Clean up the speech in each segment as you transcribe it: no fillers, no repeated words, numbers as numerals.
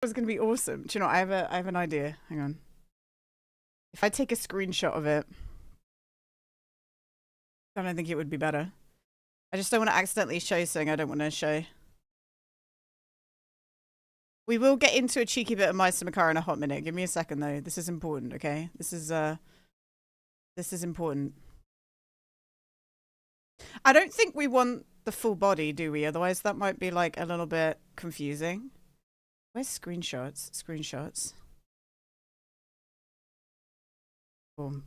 was going to be awesome. Do you know, I have an idea. Hang on. If I take a screenshot of it, I don't think it would be better. I just don't want to accidentally show something I don't want to show. We will get into a cheeky bit of Meister Makar in a hot minute. Give me a second though. This is important, okay? This is important. I don't think we want the full body, do we? Otherwise that might be like a little bit confusing. Where's screenshots? Screenshots. Boom.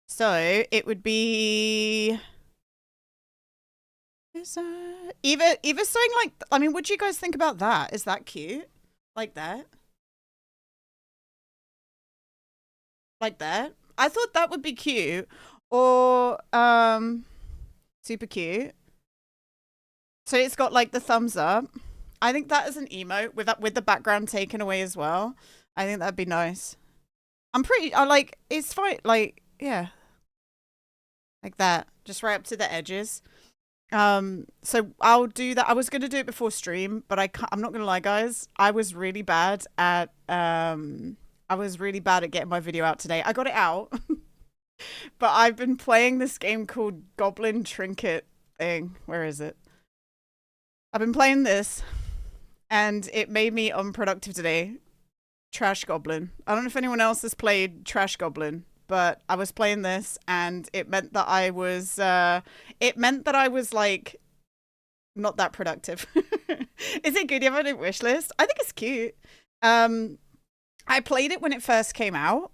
So it would be either something like, I mean, what do you guys think about that? Is that cute? Like that? Like that? I thought that would be cute. Or super cute. So it's got like the thumbs up. I think that is an emote with the background taken away as well. I think that'd be nice. I like, it's fine, like, yeah. Like that. Just right up to the edges. So I'll do that. I was gonna do it before stream, but I'm not gonna lie, guys. I was really bad at getting my video out today. I got it out, but I've been playing this game called Goblin Trinket thing. Where is it? I've been playing this, and it made me unproductive today. Trash Goblin. I don't know if anyone else has played Trash Goblin, but I was playing this and it meant that I was like not that productive. Is it good? You have a wish list? I think it's cute. I played it when it first came out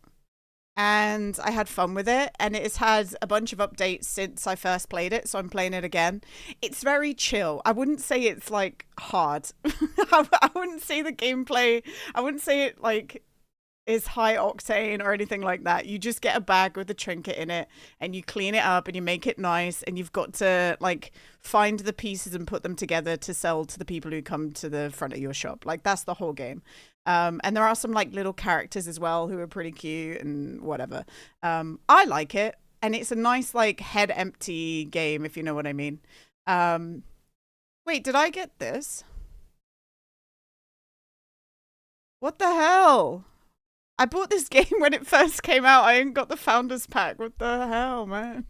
and I had fun with it, and it has had a bunch of updates since I first played it, so I'm playing it again. It's very chill. I wouldn't say it's like hard. I wouldn't say the gameplay, I wouldn't say it like is high octane or anything like that. You just get a bag with a trinket in it and you clean it up and you make it nice, and you've got to like find the pieces and put them together to sell to the people who come to the front of your shop. Like that's the whole game. And there are some like little characters as well who are pretty cute and whatever. I like it, and it's a nice like head empty game, if you know what I mean. Wait, did I get this? What the hell? I bought this game when it first came out. I ain't got the founders pack. What the hell, man?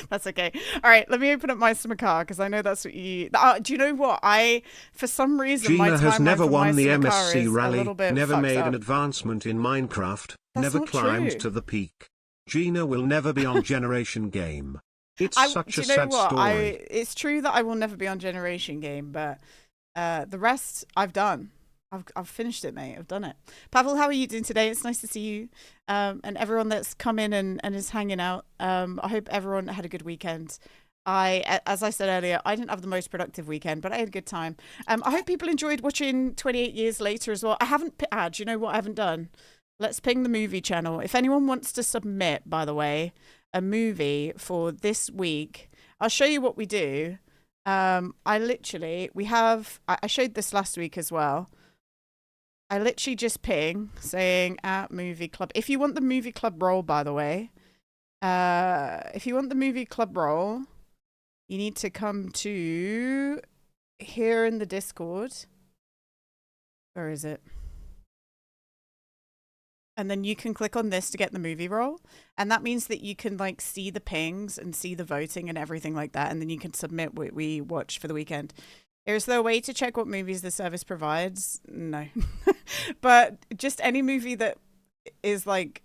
That's okay. All right, let me open up Meister Makar because I know that's what you. Do you know what? For some reason, my Gina has timeline never for won the Meister Makar MSC is a rally, little bit never fucked made up. an advancement in Minecraft, That's never not climbed true. to the peak. Gina will never be on Generation Game. It's such do a you know sad what? story. It's true that I will never be on Generation Game, but the rest I've done. I've finished it, mate. I've done it. Pavel, how are you doing today? It's nice to see you. And everyone that's come in and is hanging out. I hope everyone had a good weekend. As I said earlier, I didn't have the most productive weekend, but I had a good time. I hope people enjoyed watching 28 Years Later as well. I haven't, do you know what I haven't done? Let's ping the movie channel. If anyone wants to submit, by the way, a movie for this week, I'll show you what we do. I showed this last week as well. I literally just ping saying at movie club. If you want the movie club role, by the way, if you want the movie club role, you need to come to here in the Discord. Where is it? And then you can click on this to get the movie role. And that means that you can like see the pings and see the voting and everything like that. And then you can submit what we watch for the weekend. Is there a way to check what movies the service provides? No. But just any movie that is like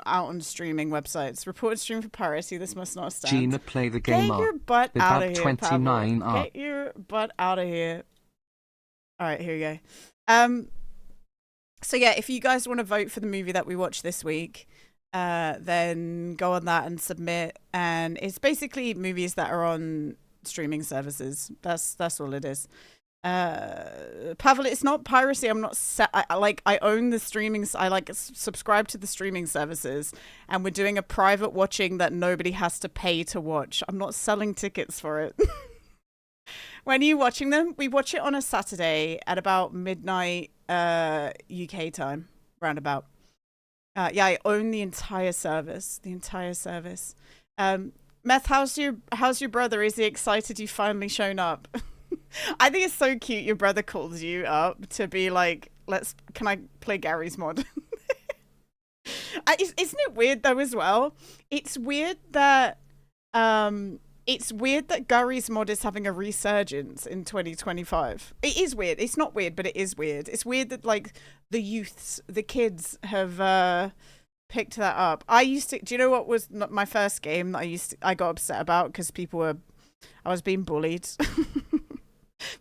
out on streaming websites. Reported stream for piracy. This must not stand. Gina, play the game. Get your butt out of here, 29 Pavel. Get your butt out of here. All right, here we go. So yeah, if you guys want to vote for the movie that we watch this week, then go on that and submit. And it's basically movies that are on streaming services. That's all it is. Pavel, it's not piracy. I'm not I own the streaming. I like subscribe to the streaming services, and we're doing a private watching that nobody has to pay to watch. I'm not selling tickets for it. When are you watching them? We watch it on a Saturday at about midnight UK time, roundabout. Yeah, I own the entire service. Meth, how's your brother? Is he excited you finally shown up? I think it's so cute your brother calls you up to be like, Can I play Gary's mod? Isn't it weird though as well? It's weird that Gary's mod is having a resurgence in 2025. It is weird. It's not weird, but it is weird. It's weird that like the kids have picked that up. Do you know what was my first game that I got upset about because I was being bullied.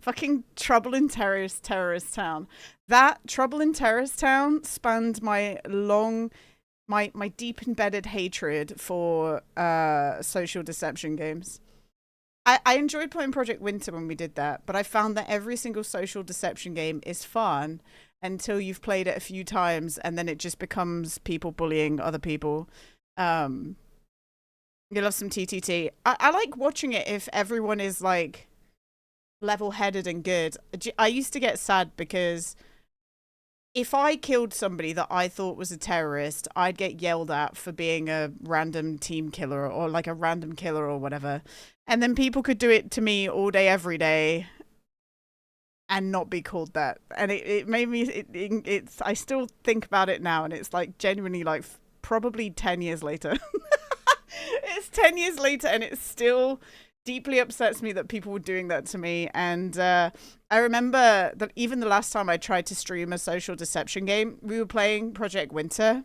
Fucking Trouble in Terrorist Town. That Trouble in Terrorist Town spanned my deep embedded hatred for social deception games. I enjoyed playing Project Winter when we did that, but I found that every single social deception game is fun until you've played it a few times, and then it just becomes people bullying other people. You love some TTT. I like watching it if everyone is like level-headed and good. I used to get sad because if I killed somebody that I thought was a terrorist, I'd get yelled at for being a random team killer or like a random killer or whatever. And then people could do it to me all day, every day and not be called that. And it made me, I still think about it now and it's like genuinely like probably 10 years later. It's 10 years later and it still deeply upsets me that people were doing that to me. And I remember that even the last time I tried to stream a social deception game, we were playing Project Winter.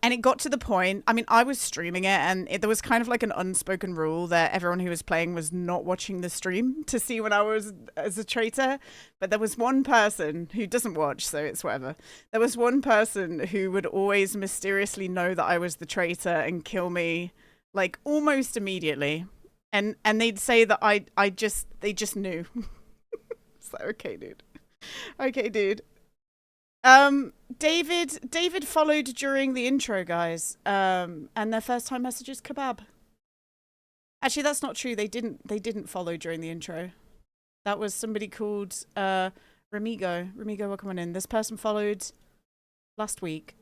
And it got to the point, I mean, I was streaming it and there was kind of like an unspoken rule that everyone who was playing was not watching the stream to see when I was as a traitor. But there was one person who doesn't watch, so it's whatever. There was one person who would always mysteriously know that I was the traitor and kill me like almost immediately. And they'd say that they just knew. It's like, okay, dude. Okay, dude. David followed during the intro, guys. And their first time message is kebab. Actually, that's not true. They didn't follow during the intro. That was somebody called Remigo. Remigo, welcome on in. This person followed last week.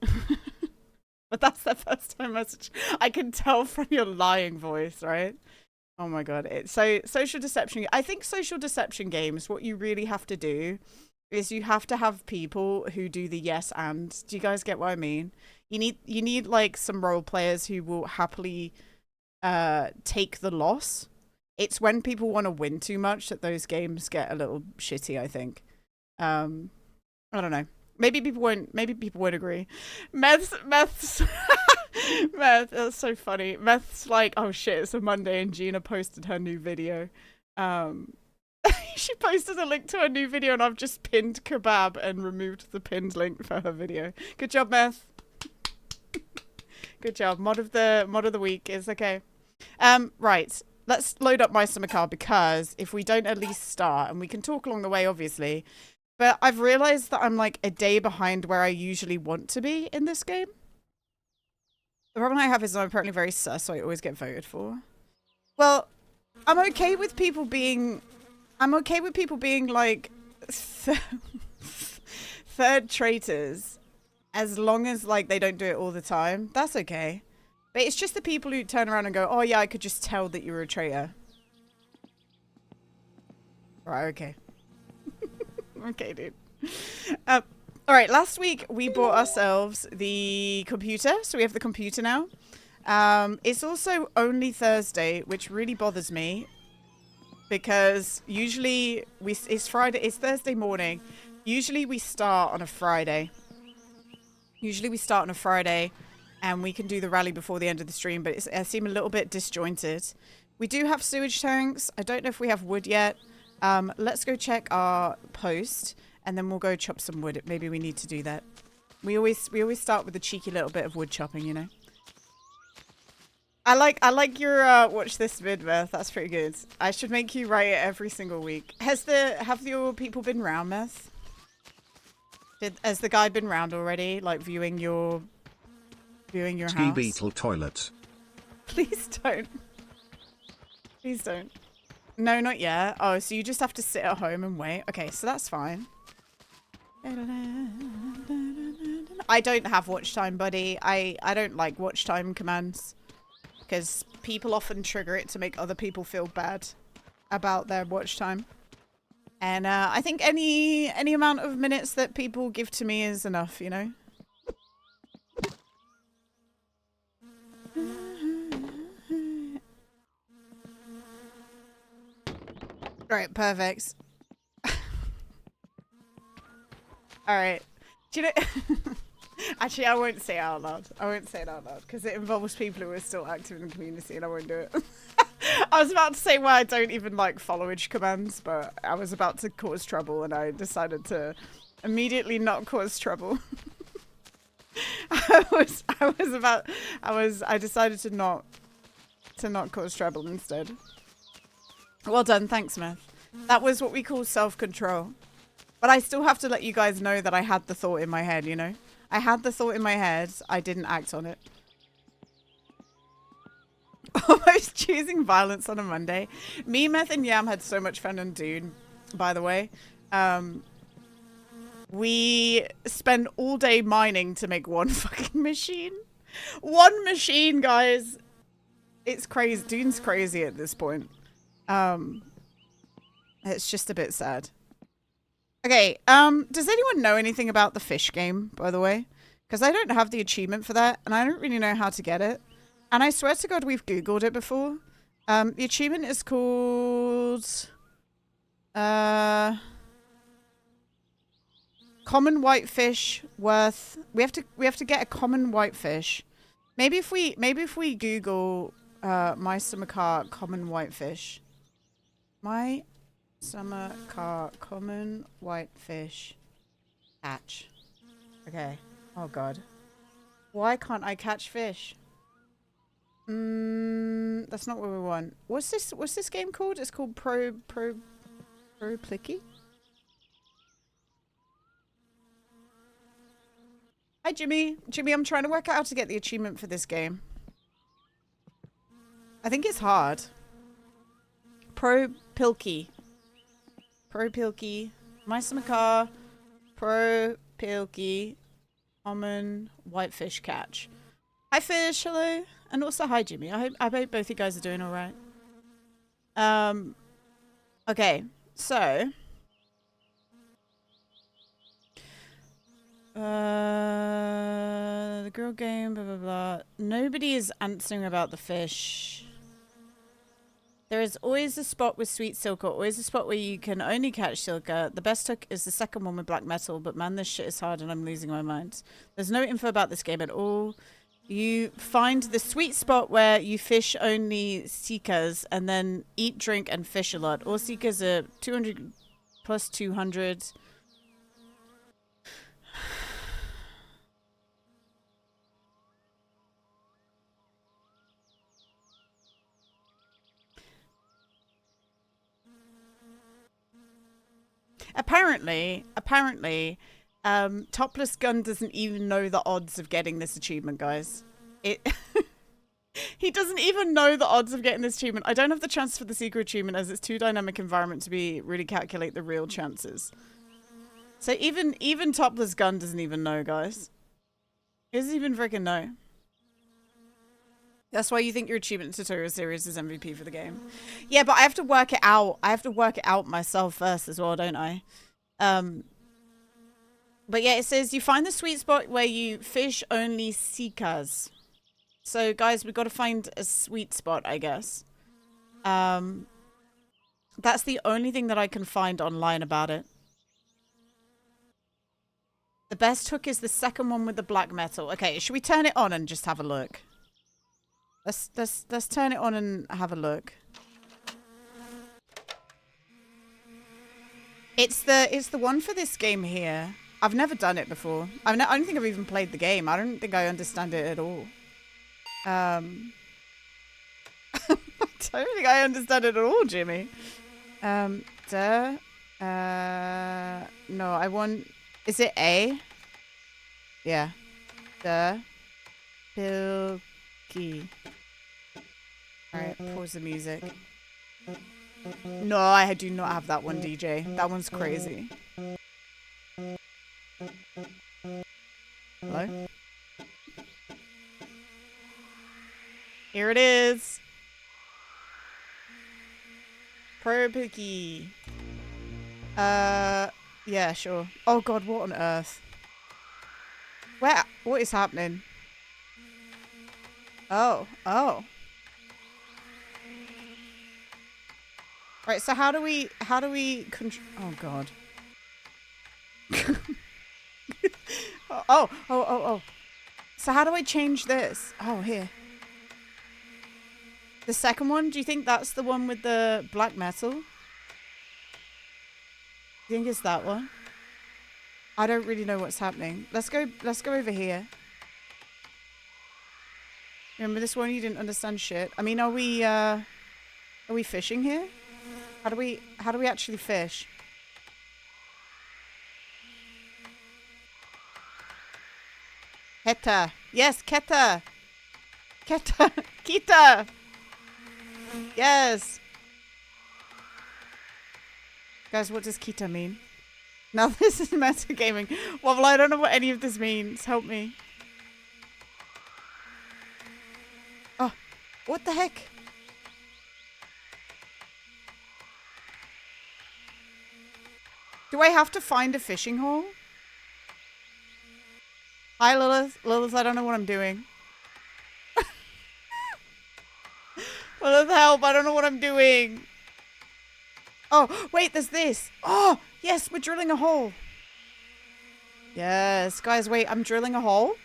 But that's their first time message. I can tell from your lying voice, right? Oh my god. So social deception. I think social deception games, what you really have to do is you have to have people who do the yes and. Do you guys get what I mean? You need like some role players who will happily take the loss. It's when people want to win too much that those games get a little shitty, I think. I don't know. Maybe people won't agree. Meth's Meth, that's so funny. Meth's like, oh shit, it's a Monday and Gina posted her new video. She posted a link to her new video and I've just pinned kebab and removed the pinned link for her video. Good job, Meth. Good job. Mod of the week is okay. Right. Let's load up my summer car because if we don't at least start, and we can talk along the way, obviously, but I've realized that I'm like a day behind where I usually want to be in this game. The problem I have is I'm apparently very sus, so I always get voted for. Well, I'm okay with people being like third traitors as long as like they don't do it all the time. That's okay. But it's just the people who turn around and go, oh yeah, I could just tell that you were a traitor. Right, okay. Okay, dude. All right, last week we bought ourselves the computer, so we have the computer now. It's also only Thursday, which really bothers me because usually it's Thursday morning. Usually we start on a Friday. And we can do the rally before the end of the stream, but it seems a little bit disjointed. We do have sewage tanks. I don't know if we have wood yet. Let's go check our post, and then we'll go chop some wood. Maybe we need to do that. We always start with a cheeky little bit of wood chopping, you know. I like your watch this vid, Meth. That's pretty good. I should make you write it every single week. Have your people been round, Meth? Has the guy been round already, like viewing your house? Ski beetle toilet. Please don't. Please don't. No, not yet. Oh, so you just have to sit at home and wait. Okay, so that's fine. I don't have watch time, buddy. I don't like watch time commands because people often trigger it to make other people feel bad about their watch time. And I think any amount of minutes that people give to me is enough, you know? Right, perfect. Alright. Do you know... Actually, I won't say it out loud. I won't say it out loud because it involves people who are still active in the community and I won't do it. I was about to say why I don't even like followage commands, but I was about to cause trouble and I decided to immediately not cause trouble. I decided to not cause trouble instead. Well done, thanks, Smith. That was what we call self-control. But I still have to let you guys know that I had the thought in my head, you know? I had the thought in my head, I didn't act on it. Almost choosing violence on a Monday. Me, Meth, and Yam had so much fun on Dune, by the way. We spend all day mining to make one fucking machine. One machine, guys. It's crazy. Dune's crazy at this point. It's just a bit sad. Okay, does anyone know anything about the fish game, by the way? Because I don't have the achievement for that, and I don't really know how to get it. And I swear to God, we've Googled it before. The achievement is called... common whitefish worth... We have to get a common whitefish. Maybe if we Google my summer car common whitefish. My summer car common whitefish catch. Okay. Oh God. Why can't I catch fish? That's not what we want. What's this game called? It's called Pro Plicky? Hi Jimmy. Jimmy, I'm trying to work out how to get the achievement for this game. I think it's hard. Pro Pilky. Pro Pilky. My summer car. Pro Pilky. Common whitefish catch. Hi Fish, hello. And also hi Jimmy. I hope both you guys are doing alright. Okay, so the girl game, blah blah blah. Nobody is answering about the fish. There is always a spot with sweet silka, always a spot where you can only catch silka. The best hook is the second one with black metal, but man, this shit is hard and I'm losing my mind. There's no info about this game at all. You find the sweet spot where you fish only seekers and then eat, drink, and fish a lot. All seekers are 200 plus 200. Apparently, Topless Gun doesn't even know the odds of getting this achievement, guys. He doesn't even know the odds of getting this achievement. I don't have the chance for the secret achievement as it's too dynamic environment to be really calculate the real chances. So even Topless Gun doesn't even know, guys. He doesn't even freaking know. That's why you think your achievement tutorial series is MVP for the game. Yeah, but I have to work it out. I have to work it out myself first as well, don't I? But yeah, it says you find the sweet spot where you fish only seekers. So guys, we've got to find a sweet spot, I guess. That's the only thing that I can find online about it. The best hook is the second one with the black metal. Okay, should we turn it on and just have a look? Let's turn it on and have a look. It's the one for this game here. I've never done it before. I don't think I've even played the game. I don't think I understand it at all. I don't think I understand it at all, Jimmy. No, I want... Is it A? Yeah. Pilky. Alright, pause the music. No, I do not have that one, DJ. That one's crazy. Hello? Here it is. Pro Picky. Yeah, sure. Oh god, what on earth? What is happening? Oh. Right, so how do we oh god. Oh. So how do I change this? Oh, here. The second one, do you think that's the one with the black metal? Do you think it's that one? I don't really know what's happening. Let's go over here. Remember this one? You didn't understand shit. I mean, are we fishing here? How do we actually fish? Keta. Yes, Keta. Keta. Kita. Yes. Guys, what does Kita mean? Now this is metagaming. Well, I don't know what any of this means. Help me. Oh, what the heck? Do I have to find a fishing hole? Hi, Lilith. Lilith, I don't know what I'm doing. Lilith, help. I don't know what I'm doing. Oh, wait, there's this. Oh, yes, we're drilling a hole. Yes, guys, wait, I'm drilling a hole.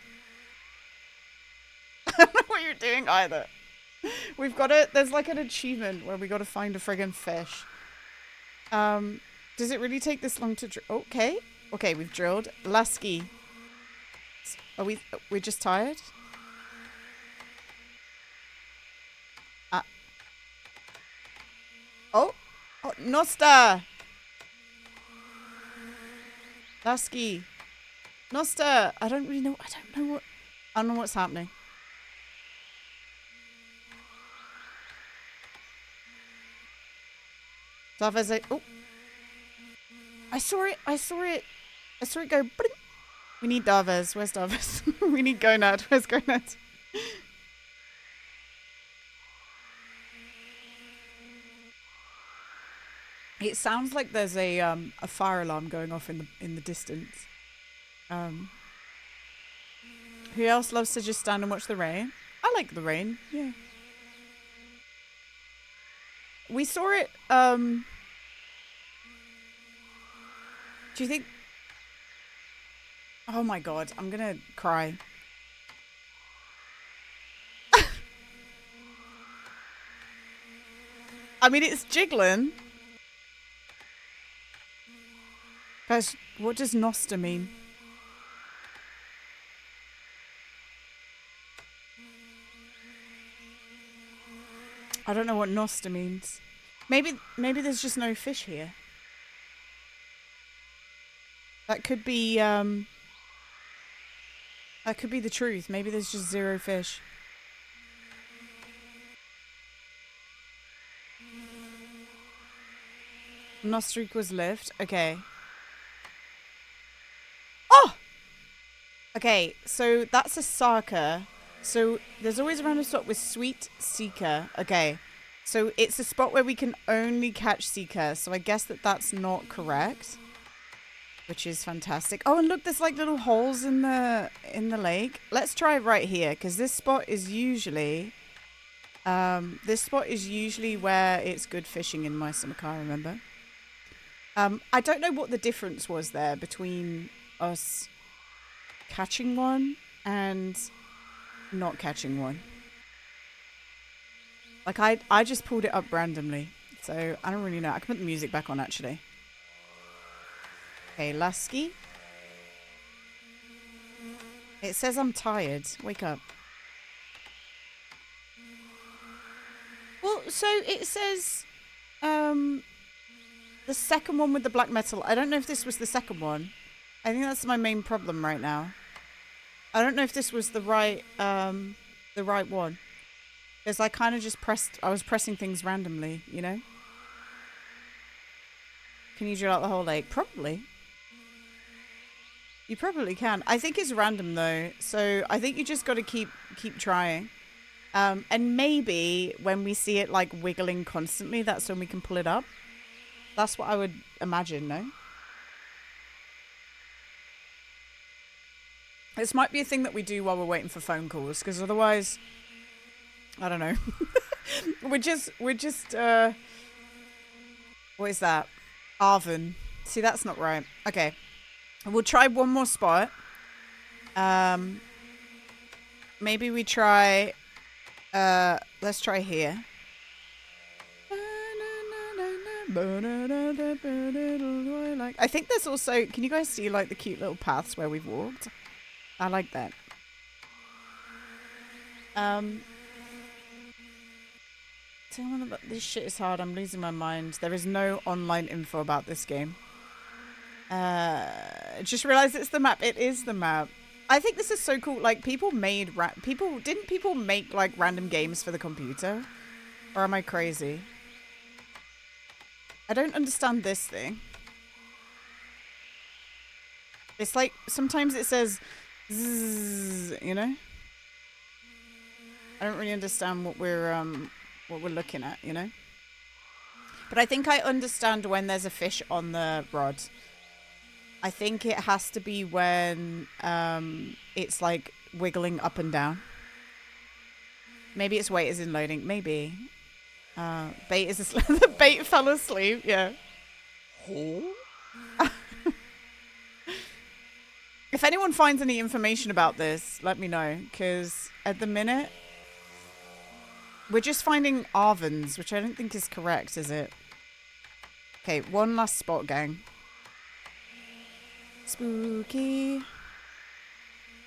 I don't know what you're doing either. We've got it. There's like an achievement where we got to find a friggin' fish. Does it really take this long to drill? Okay. Okay, we've drilled. Lasky. Are we're just tired? Oh, Nosta. Lasky. Nosta. I don't know what's happening. Darvez, oh. I saw it go. Bling. We need Darvez. Where's Darvez? We need Gonad. Where's Gonad? It sounds like there's a fire alarm going off in the distance. Who else loves to just stand and watch the rain? I like the rain. Yeah. We saw it. Do you think? Oh my god, I'm gonna cry. I mean, it's jiggling. Guys, what does Nosta mean? I don't know what Nosta means. Maybe there's just no fish here. That could be the truth. Maybe there's just zero fish. Nostra equals lift. Okay. Oh! Okay, so that's a Saka. So there's always a random spot with Sweet Seeker. Okay. So it's a spot where we can only catch Seeker. So I guess that's not correct. Which is fantastic. Oh, and look, there's like little holes in the lake. Let's try it right here, because this spot is usually where it's good fishing in my Samakar, remember? I don't know what the difference was there between us catching one and not catching one. Like I just pulled it up randomly, so I don't really know. I can put the music back on actually. Okay, Lasky. It says I'm tired. Wake up. Well, so it says the second one with the black metal. I don't know if this was the second one. I think that's my main problem right now. I don't know if this was the right one. Because I kind of just I was pressing things randomly, you know? Can you drill out the whole lake? Probably. You probably can. I think it's random though. So I think you just got to keep trying. And maybe when we see it like wiggling constantly, that's when we can pull it up. That's what I would imagine, no? This might be a thing that we do while we're waiting for phone calls, because otherwise, I don't know. we're just, what is that? Arvin. See, that's not right. Okay. We'll try one more spot. Maybe we try, let's try here. I think there's also, can you guys see like the cute little paths where we've walked? I like that. This shit is hard. I'm losing my mind. There is no online info about this game. Just realized it's the map. It is the map. I think this is so cool. Like people made didn't people make like random games for the computer? Or am I crazy? I don't understand this thing. It's like sometimes it says zzz, you know? I don't really understand what we're looking at, you know? But I think I understand when there's a fish on the rod. I think it has to be when it's like wiggling up and down. Maybe its weight is in loading. Maybe. Bait is asleep. The bait fell asleep. Yeah. If anyone finds any information about this, let me know. Because at the minute, we're just finding Arvins, which I don't think is correct, is it? Okay, one last spot, gang. Spooky.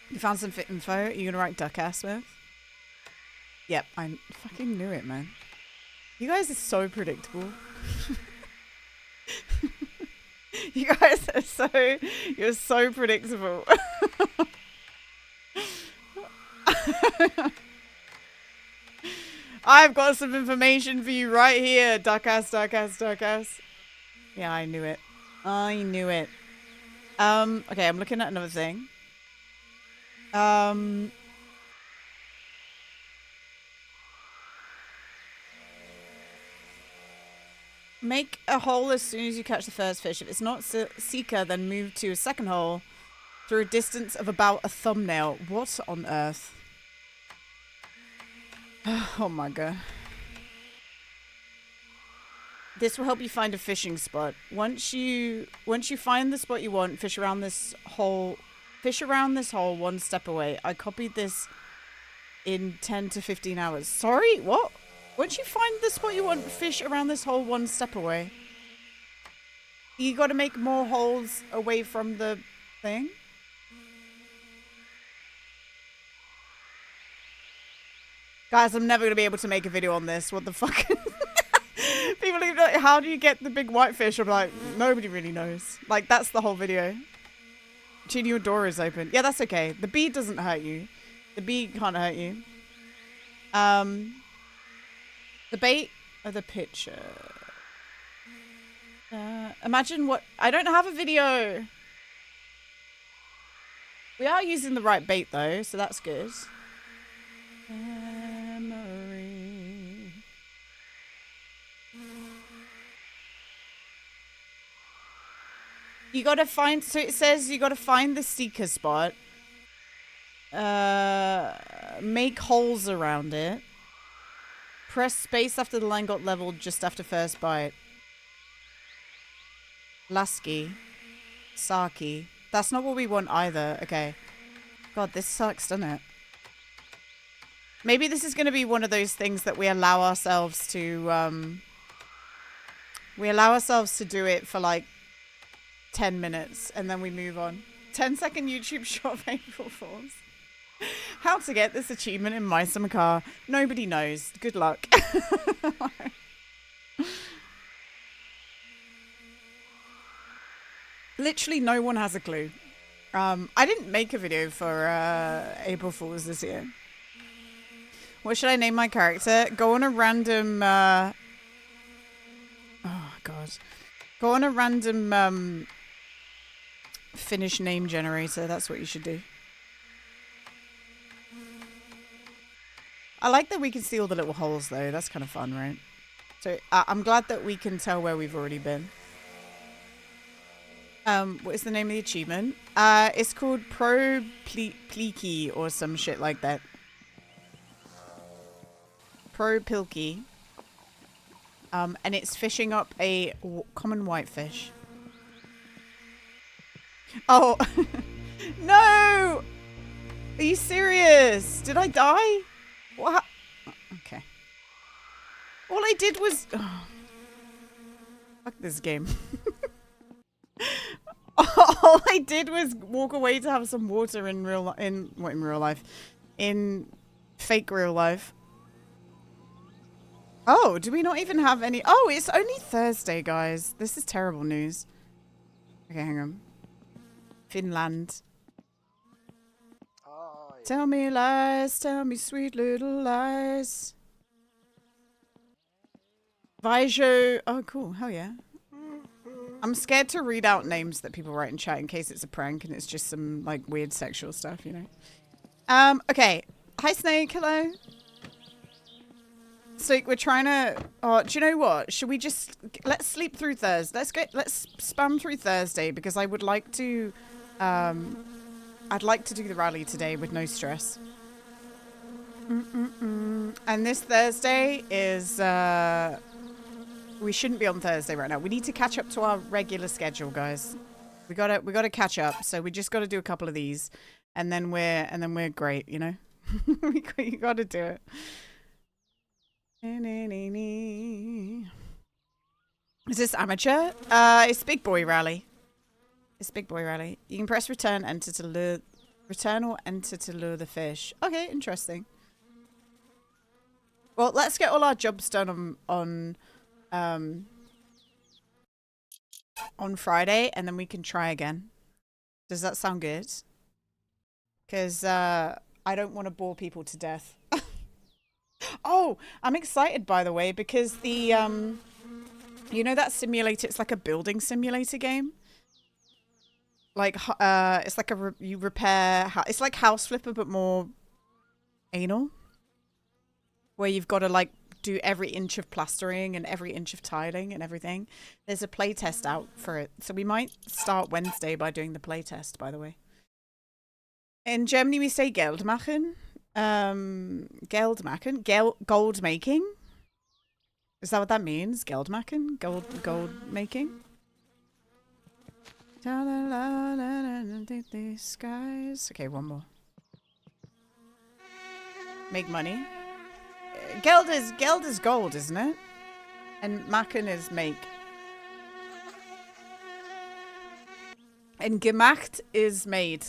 You found some fit info? Are you gonna write duck ass with? Yep, I fucking knew it, man. You guys are so predictable. You guys are you're so predictable. I've got some information for you right here, duck ass, duck ass, duck ass. Yeah, I knew it. I knew it. Okay, I'm looking at another thing. Make a hole as soon as you catch the first fish. If it's not seeker, then move to a second hole through a distance of about a thumbnail. What on earth? Oh my god. This will help you find a fishing spot. Once you find the spot you want, fish around this hole one step away. I copied this in 10 to 15 hours. Sorry, what? Once you find the spot you want, fish around this hole one step away. You gotta make more holes away from the thing. Guys, I'm never gonna be able to make a video on this. What the fuck? People are like, how do you get the big whitefish? I'm like, nobody really knows. Like, that's the whole video. Gina, your door is open. Yeah, that's okay. The bee doesn't hurt you. The bee can't hurt you. The bait or the picture. Imagine what... I don't have a video. We are using the right bait, though, so that's good. Memory. You gotta find... So it says you gotta find the seeker spot. Make holes around it. Press space after the line got leveled just after first bite. Lasky. Saki. That's not what we want either. Okay. God, this sucks, doesn't it? Maybe this is going to be one of those things that we allow ourselves to... we allow ourselves to do it for like 10 minutes and then we move on. 10-second YouTube short of April Fools. How to get this achievement in my summer car? Nobody knows. Good luck. Literally no one has a clue. I didn't make a video for April Fools this year. What should I name my character? Go on a random... oh, God. Go on a random Finnish name generator. That's what you should do. I like that we can see all the little holes, though. That's kind of fun, right? So I'm glad that we can tell where we've already been. What is the name of the achievement? It's called Pro Pliki or some shit like that. Pro Pilky. And it's fishing up a common whitefish. Oh, no! Are you serious? Did I die? What? Okay. All I did was... Oh. Fuck this game. All I did was walk away to have some water in real life. In fake real life. Oh, do we not even have any? Oh, it's only Thursday, guys. This is terrible news. Okay, hang on. Finland. Oh, yeah. Tell me lies, tell me sweet little lies. Vaijo. Oh, cool. Hell yeah. I'm scared to read out names that people write in chat in case it's a prank and it's just some like weird sexual stuff, you know. Okay. Hi, Snake. Hello. So we're trying to. Oh, do you know what? Should we just let's sleep through Thursday? Let's spam through Thursday because I would like to. I'd like to do the rally today with no stress. And this Thursday is. We shouldn't be on Thursday right now. We need to catch up to our regular schedule, guys. We gotta catch up. So we just gotta do a couple of these, and then we're great. You know, you gotta do it. Is this amateur? It's Big Boy Rally. It's Big Boy Rally. You can press return, enter to lure, return or enter to lure the fish. Okay, interesting. Well, let's get all our jobs done on Friday, and then we can try again. Does that sound good? Because I don't want to bore people to death. Oh, I'm excited, by the way, because the, you know that simulator, it's like a building simulator game. Like, it's like you repair, it's like House Flipper, but more anal. Where you've got to, like, do every inch of plastering and every inch of tiling and everything. There's a play test out for it. So we might start Wednesday by doing the play test, by the way. In Germany, we say Geld machen. Geld machen? Gold making? Is that what that means? Geld machen? Gold making? Skies. Okay, one more. Make money. Geld is gold, isn't it? And machen is make. And gemacht is made.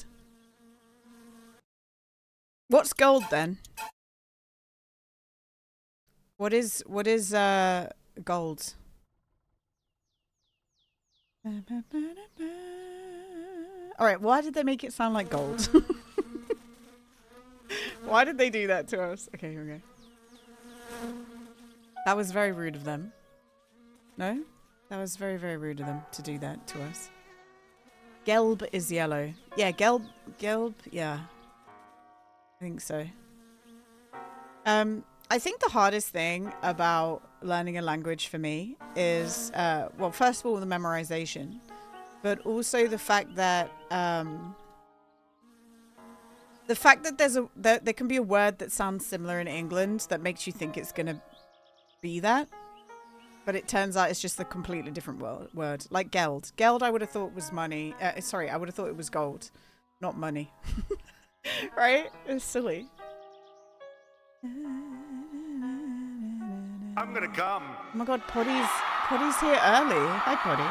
What's gold then? What is gold? All right, why did they make it sound like gold? Why did they do that to us? Okay, here we go. That was very rude of them. No? That was very, very rude of them to do that to us. Gelb is yellow. Yeah, gelb, yeah. I think so. I think the hardest thing about learning a language for me is, well, first of all, the memorization, but also the fact that there can be a word that sounds similar in England that makes you think it's gonna be that, but it turns out it's just a completely different word. Like geld. Geld, I would have thought was money. Sorry, I would have thought it was gold, not money. Right? It's silly. I'm gonna come. Oh my god, Poddy's here early. Hi, Poddy.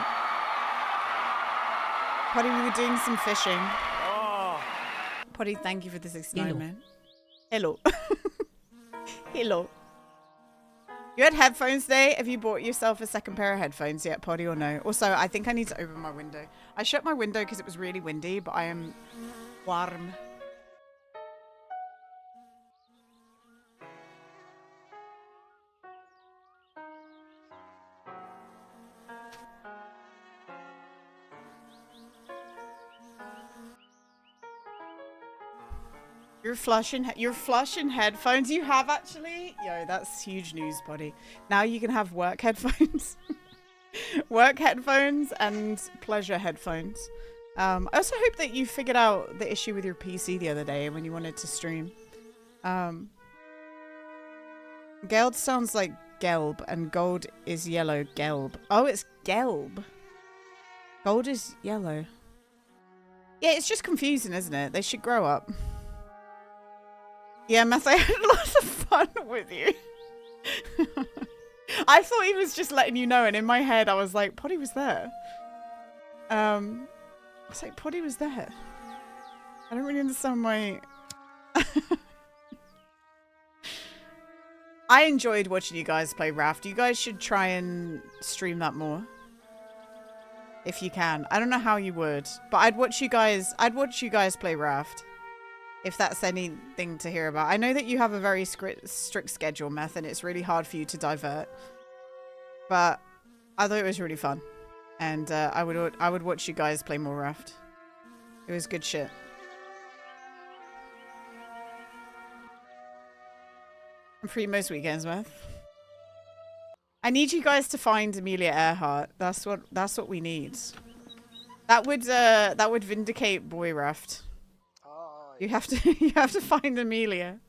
Poddy, we were doing some fishing. Oh. Poddy, thank you for the 69, man. Hello. Hello. You had headphones today. Have you bought yourself a second pair of headphones yet, Poddy, or no? Also, I think I need to open my window. I shut my window because it was really windy, but I am warm. You're flush in headphones. You have actually? Yo, that's huge news, buddy. Now you can have work headphones. Work headphones and pleasure headphones. I also hope that you figured out the issue with your PC the other day when you wanted to stream. Geld sounds like gelb, and gold is yellow. Gelb. Oh, it's gelb. Gold is yellow. Yeah, it's just confusing, isn't it? They should grow up. Yeah, Meth, I had lots of fun with you. I thought he was just letting you know, and in my head I was like, Poddy was there. I was like, Poddy was there. I don't really understand why... I enjoyed watching you guys play Raft. You guys should try and stream that more. If you can. I don't know how you would, but I'd watch you guys play Raft. If that's anything to hear about. I know that you have a very strict schedule, Meth, and it's really hard for you to divert. But I thought it was really fun. And I would watch you guys play more Raft. It was good shit. I'm free most weekends, Meth. I need you guys to find Amelia Earhart. That's what we need. That would vindicate Boy Raft. You have to find Amelia.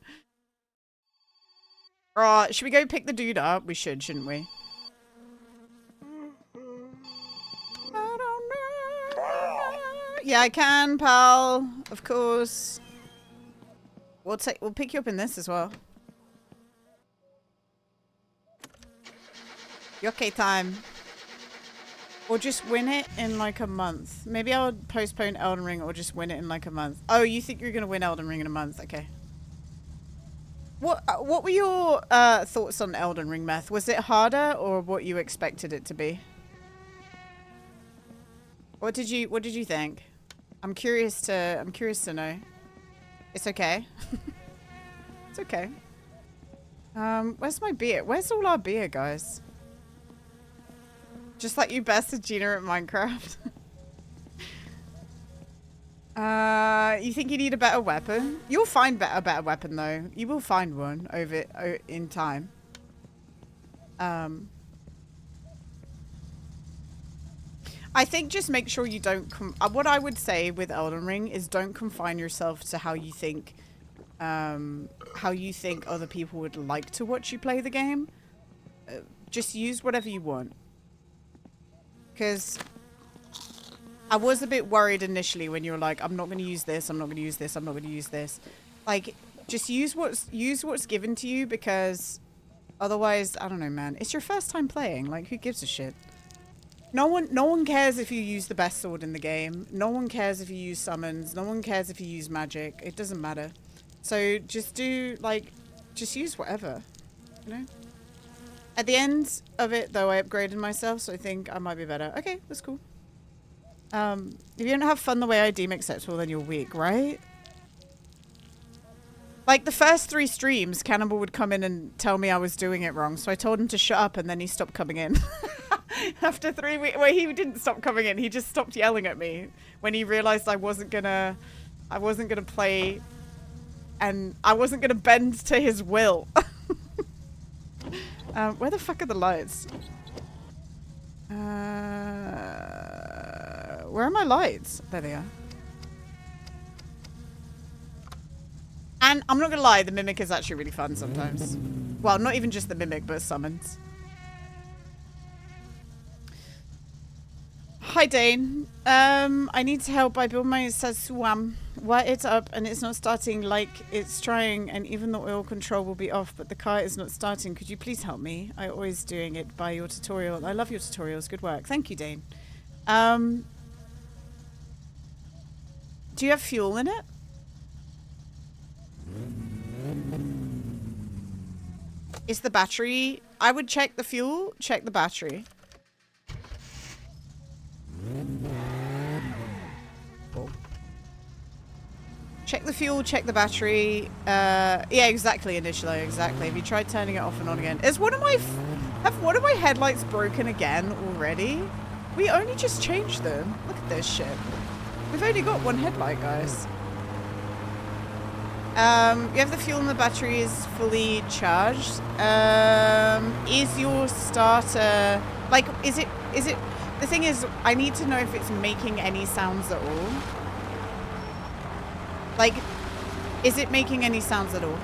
Should we go pick the dude up? We should, shouldn't we? I don't know. Yeah, I can, pal. Of course. We'll pick you up in this as well. Yoke time. Or just win it in like a month. Maybe I'll postpone Elden Ring or just win it in like a month. Oh, you think you're going to win Elden Ring in a month? Okay. What were your thoughts on Elden Ring, Meth? Was it harder or what you expected it to be? What did you think? I'm curious to know. It's okay. It's okay. Where's my beer? Where's all our beer, guys? Just like you bested Gina at Minecraft. You think you need a better weapon? You'll find a better weapon though. You will find one in time. I think just make sure you don't what I would say with Elden Ring is don't confine yourself to how you think other people would like to watch you play the game. Just use whatever you want. Because I was a bit worried initially when you were like, I'm not going to use this, I'm not going to use this, I'm not going to use this. Like, just use what's given to you, because otherwise, I don't know, man. It's your first time playing. Like, who gives a shit? No one cares if you use the best sword in the game. No one cares if you use summons. No one cares if you use magic. It doesn't matter. So just just use whatever, you know? At the end of it, though, I upgraded myself, so I think I might be better. Okay, that's cool. If you don't have fun the way I deem acceptable, then you're weak, right? Like, the first 3 streams, Cannibal would come in and tell me I was doing it wrong, so I told him to shut up, and then he stopped coming in. After 3 weeks... Well, he didn't stop coming in, he just stopped yelling at me when he realized I wasn't gonna play, and I wasn't gonna bend to his will. Where the fuck are the lights? Where are my lights? There they are. And I'm not gonna lie, the Mimic is actually really fun sometimes. Well, not even just the Mimic, but summons. Hi, Dane. I need help. I built my Saswam. Wire it up and it's not starting like it's trying, and even the oil control will be off, but the car is not starting. Could you please help me? I always doing it by your tutorial. I love your tutorials. Good work. Thank you, Dane. Do you have fuel in it? Is the battery... I would check the fuel, check the battery. Check the fuel, check the battery. Yeah, exactly, initially, exactly. Have you tried turning it off and on again? Have one of my headlights broken again already? We only just changed them. Look at this shit. We've only got one headlight, guys. You have the fuel and the battery is fully charged. Is your starter... Like, is it Is it? The thing is, I need to know if it's making any sounds at all. Like, is it making any sounds at all?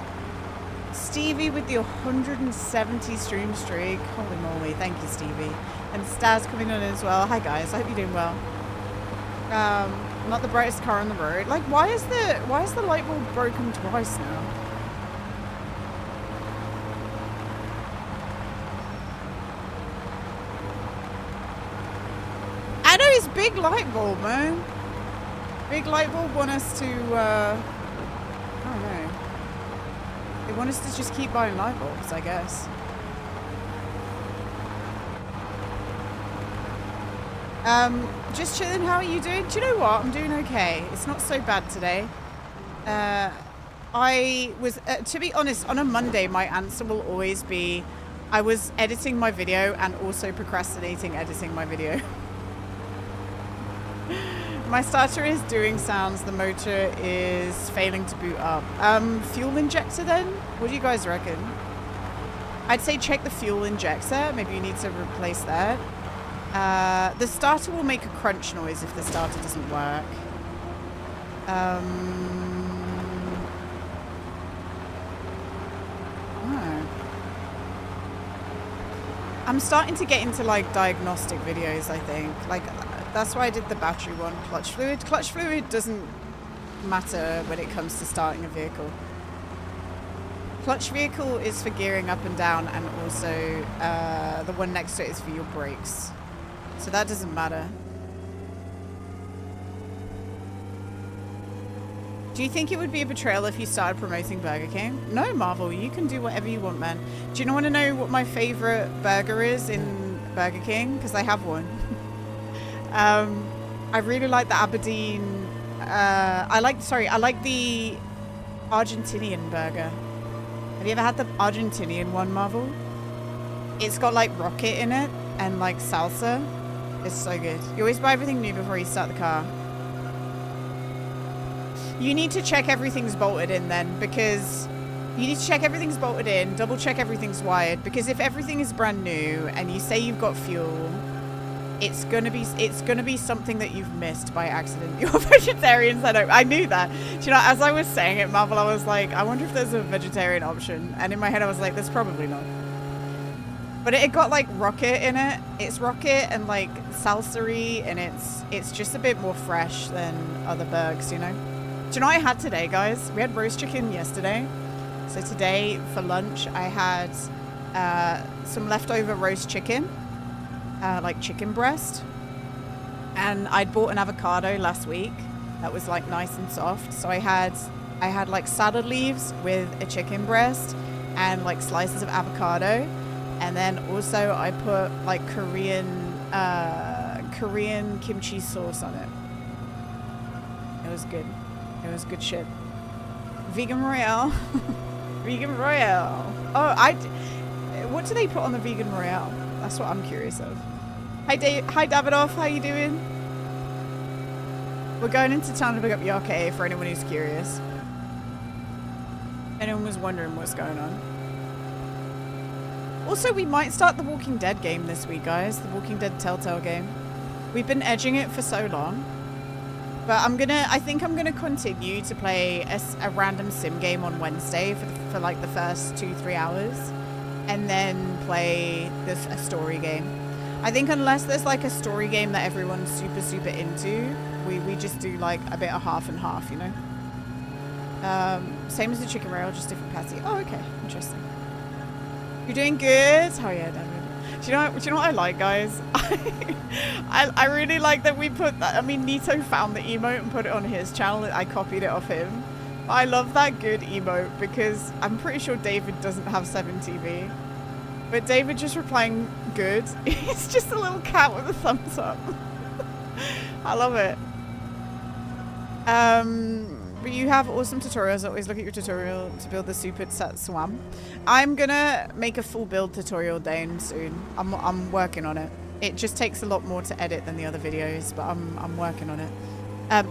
Stevie with the 170 stream streak. Holy moly, thank you, Stevie. And Staz coming on as well. Hi guys, I hope you're doing well. Not the brightest car on the road. Like, why is the light bulb broken twice now? I know it's big light bulb, man. Big light bulb want us to, I don't know. They want us to just keep buying light bulbs, I guess. Just chilling. How are you doing? Do you know what? I'm doing okay. It's not so bad today. I was, to be honest, on a Monday, my answer will always be, I was editing my video and also procrastinating editing my video. My starter is doing sounds. The motor is failing to boot up. Fuel injector then? What do you guys reckon? I'd say check the fuel injector. Maybe you need to replace that. The starter will make a crunch noise if the starter doesn't work. Oh. I'm starting to get into like diagnostic videos, I think. Like, that's why I did the battery one. Clutch fluid. Clutch fluid doesn't matter when it comes to starting a vehicle. Clutch vehicle is for gearing up and down, and also the one next to it is for your brakes. So that doesn't matter. Do you think it would be a betrayal if you started promoting Burger King? No, Marvel, you can do whatever you want, man. Do you want to know what my favorite burger is in Burger King? Because I have one. I really like the Aberdeen. I like the Argentinian burger. Have you ever had the Argentinian one, Marvel? It's got like rocket in it and like salsa. It's so good. You always buy everything new before you start the car. You need to check everything's bolted in then, because you need to check everything's bolted in, double check everything's wired, because if everything is brand new and you say you've got fuel, it's gonna be something that you've missed by accident. You're vegetarians, I knew that. Do you know, as I was saying it, Marvel, I was like, I wonder if there's a vegetarian option. And in my head I was like, there's probably not. But it got like rocket in it. It's rocket and like salsa-y, and it's just a bit more fresh than other burgers, you know? Do you know what I had today, guys? We had roast chicken yesterday. So today for lunch I had some leftover roast chicken. Like chicken breast, and I'd bought an avocado last week that was like nice and soft, so I had like salad leaves with a chicken breast and like slices of avocado, and then also I put like Korean kimchi sauce on it. It was good. It was good shit. Vegan Royale. Vegan Royale. Oh, what do they put on the Vegan Royale? That's what I'm curious of. Hi Davidoff, how you doing? We're going into town to pick up Yake for anyone who's curious. Anyone was wondering what's going on. Also, we might start the Walking Dead game this week, guys. The Walking Dead Telltale game. We've been edging it for so long. But I think I'm gonna continue to play a random sim game on Wednesday for like the first 2-3 hours. And then play a story game. I think unless there's like a story game that everyone's super into, we just do like a bit of half and half, you know? Same as the chicken rail, just different patty. Oh, okay, interesting. You're doing good? Oh yeah, David. Do you know what I like, guys? I really like that we put that. I mean, Nito found the emote and put it on his channel. I copied it off him. I love that good emote because I'm pretty sure David doesn't have 7TV. But David just replying good. It's just a little cat with a thumbs up. I love it. But you have awesome tutorials. Always look at your tutorial to build the super Swam. I'm gonna make a full build tutorial Dane soon. I'm working on it. It just takes a lot more to edit than the other videos, but I'm working on it.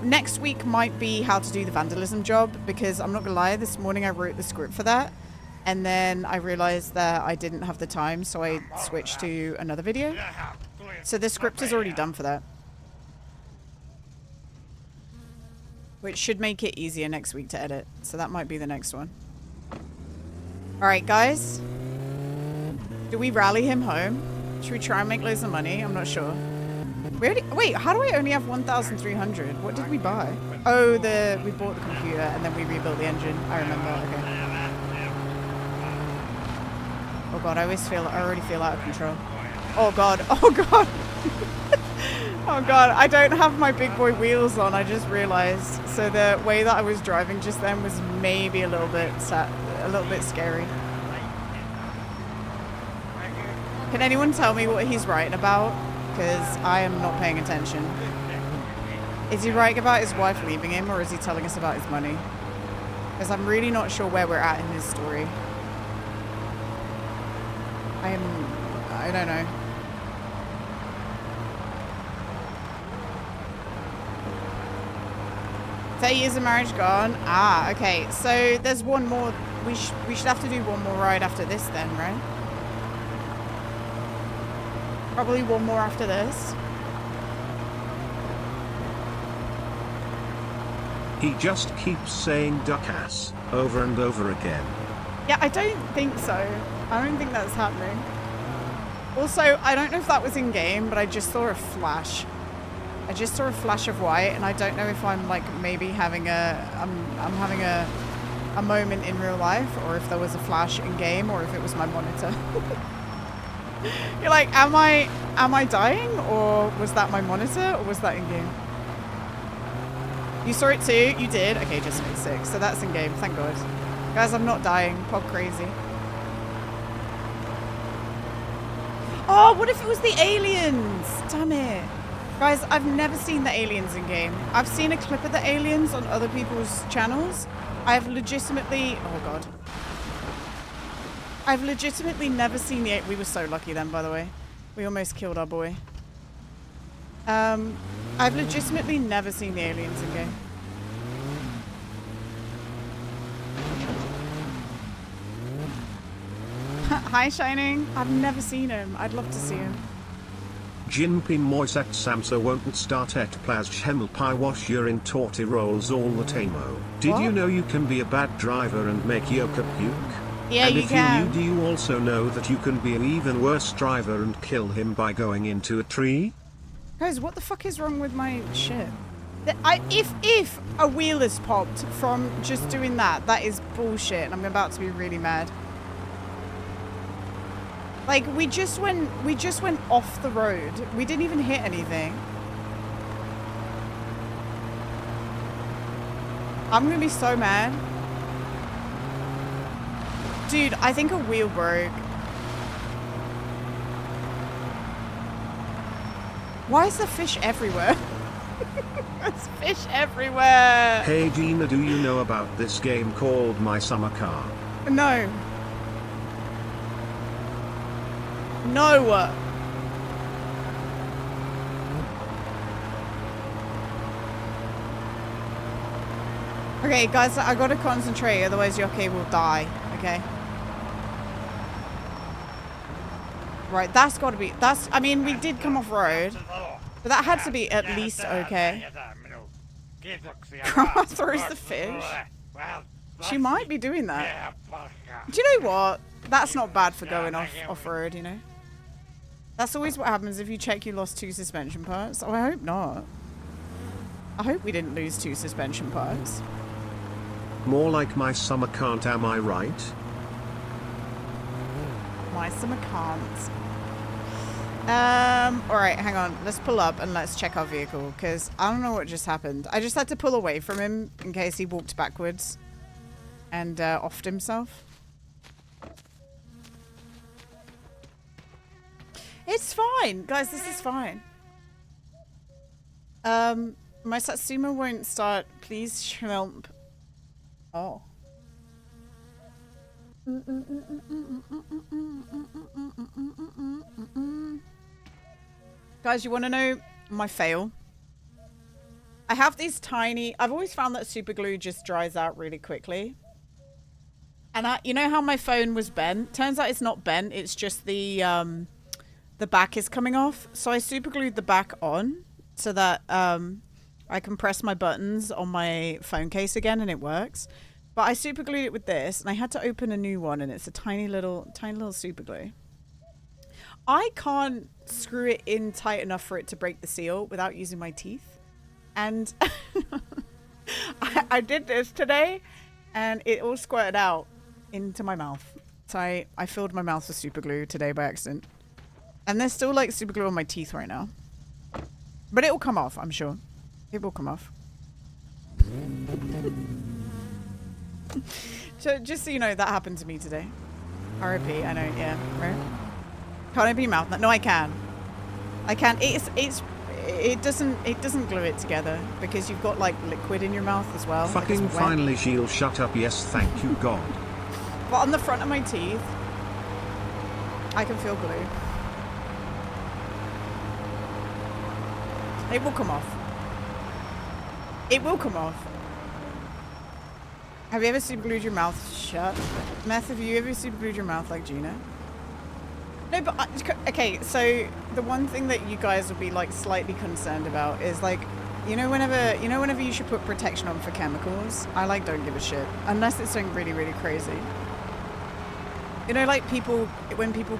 Next week might be how to do the vandalism job, because I'm not gonna lie, this morning I wrote the script for that, and then I realized that I didn't have the time, so I switched to another video. So the script is already done for that. Which should make it easier next week to edit. So that might be the next one. Alright, guys. Do we rally him home? Should we try and make loads of money? I'm not sure. Wait, how do I only have 1,300? What did we buy? Oh, we bought the computer and then we rebuilt the engine. I remember, okay. Oh god, I already feel out of control. Oh god, oh god. Oh god, I don't have my big boy wheels on, I just realized. So the way that I was driving just then was maybe a little bit scary. Can anyone tell me what he's writing about? Because I am not paying attention. Is he writing about his wife leaving him, or is he telling us about his money? Because I'm really not sure where we're at in his story. I don't know. 30 years of marriage gone. Ah, okay. So there's one more. We should have to do one more ride after this then, right? Probably one more after this. He just keeps saying duck ass over and over again. Yeah, I don't think so. I don't think that's happening. Also, I don't know if that was in game, but I just saw a flash. I just saw a flash of white, and I don't know if I'm like maybe having I'm having a moment in real life, or if there was a flash in game, or if it was my monitor. You're like, am I dying, or was that my monitor, or was that in game? You saw it too? You did? Okay, just made 6. So that's in game, thank God. Guys, I'm not dying. Pop crazy. Oh, what if it was the aliens? Damn it. Guys, I've never seen the aliens in game. I've seen a clip of the aliens on other people's channels. I've legitimately... Oh, God. I've legitimately never seen the... We were so lucky then, by the way. We almost killed our boy. I've legitimately never seen the aliens in game. Hi, Shining. I've never seen him. I'd love to see him. Jinpin moisak samsa won't start et plaz hemilpai wash in torti rolls all the tamo. Did What? you know you can be a bad driver and make yoka puke? Yeah, and you if can. you knew, do you also know that you can be an even worse driver and kill him by going into a tree? Guys, what the fuck is wrong with my shit? If a wheel is popped from just doing that, that is bullshit, and I'm about to be really mad. Like, we just went off the road. We didn't even hit anything. I'm gonna be so mad. Dude, I think a wheel broke. Why is there fish everywhere? There's fish everywhere. Hey Gina, do you know about this game called My Summer Car? No. No. Okay, guys, I gotta concentrate, otherwise Yoke will die. Okay. Right, that's gotta be. I mean, we did come off road, but that had to be at least okay. Throws the fish. She might be doing that. Do you know what? That's not bad for going off road, you know? That's always what happens if you check you lost 2 suspension parts. Oh, I hope not. I hope we didn't lose 2 suspension parts. More like my summer can't, am I right? My summer can't. Alright, hang on. Let's pull up and let's check our vehicle, because I don't know what just happened. I just had to pull away from him in case he walked backwards and offed himself. It's fine. Guys, this is fine. My Satsuma won't start. Please, shrimp. Oh. Guys, you want to know my fail? I have these tiny... I've always found that super glue just dries out really quickly. And you know how my phone was bent? Turns out it's not bent. It's just the the back is coming off. So I super glued the back on so that I can press my buttons on my phone case again and it works. But I super glued it with this and I had to open a new one and it's a tiny little super glue. I can't screw it in tight enough for it to break the seal without using my teeth. And I did this today and it all squirted out into my mouth. So I filled my mouth with super glue today by accident. And there's still like super glue on my teeth right now. But it will come off, I'm sure. It will come off. So just so you know, that happened to me today. R.I.P. I know, yeah, right? Can't open your mouth. No, I can. I can. It doesn't glue it together because you've got like liquid in your mouth as well. Fucking like finally, she'll shut up. Yes, thank you, God. But on the front of my teeth, I can feel glue. It will come off. It will come off. Have you ever super glued your mouth shut? Meth, have you ever super glued your mouth like Gina? No, but okay, so the one thing that you guys would be like slightly concerned about is like, whenever you should put protection on for chemicals, I like don't give a shit unless it's something really, really crazy. You know, like when people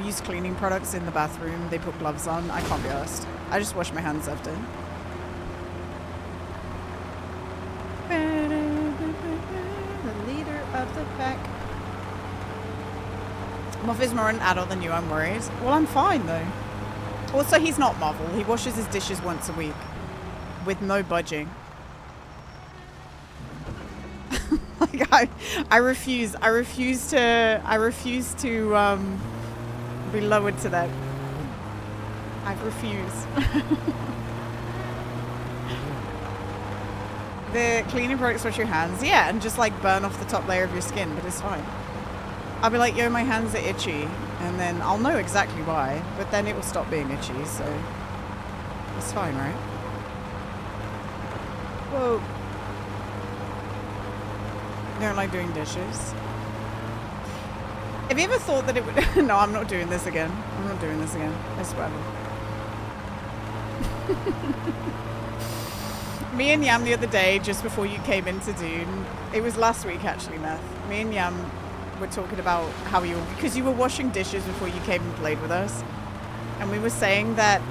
use cleaning products in the bathroom, they put gloves on. I can't be arsed. I just wash my hands after. The leader of the pack. Muff is more an adult than you, I'm worried. Well, I'm fine, though. Also, he's not Marvel. He washes his dishes once a week. With no budging. Like, I refuse to be lowered to that. I refuse. The cleaning products wash your hands. Yeah, and just like burn off the top layer of your skin, but it's fine. I'll be like, yo, my hands are itchy, and then I'll know exactly why, but then it will stop being itchy, so it's fine, right? Whoa. You don't like doing dishes? Have you ever thought that it would... No, I'm not doing this again. I'm not doing this again. I swear. Me and Yam the other day, just before you came into Dune, it was last week actually, Meth. Me and Yam were talking about how because you were washing dishes before you came and played with us, and we were saying that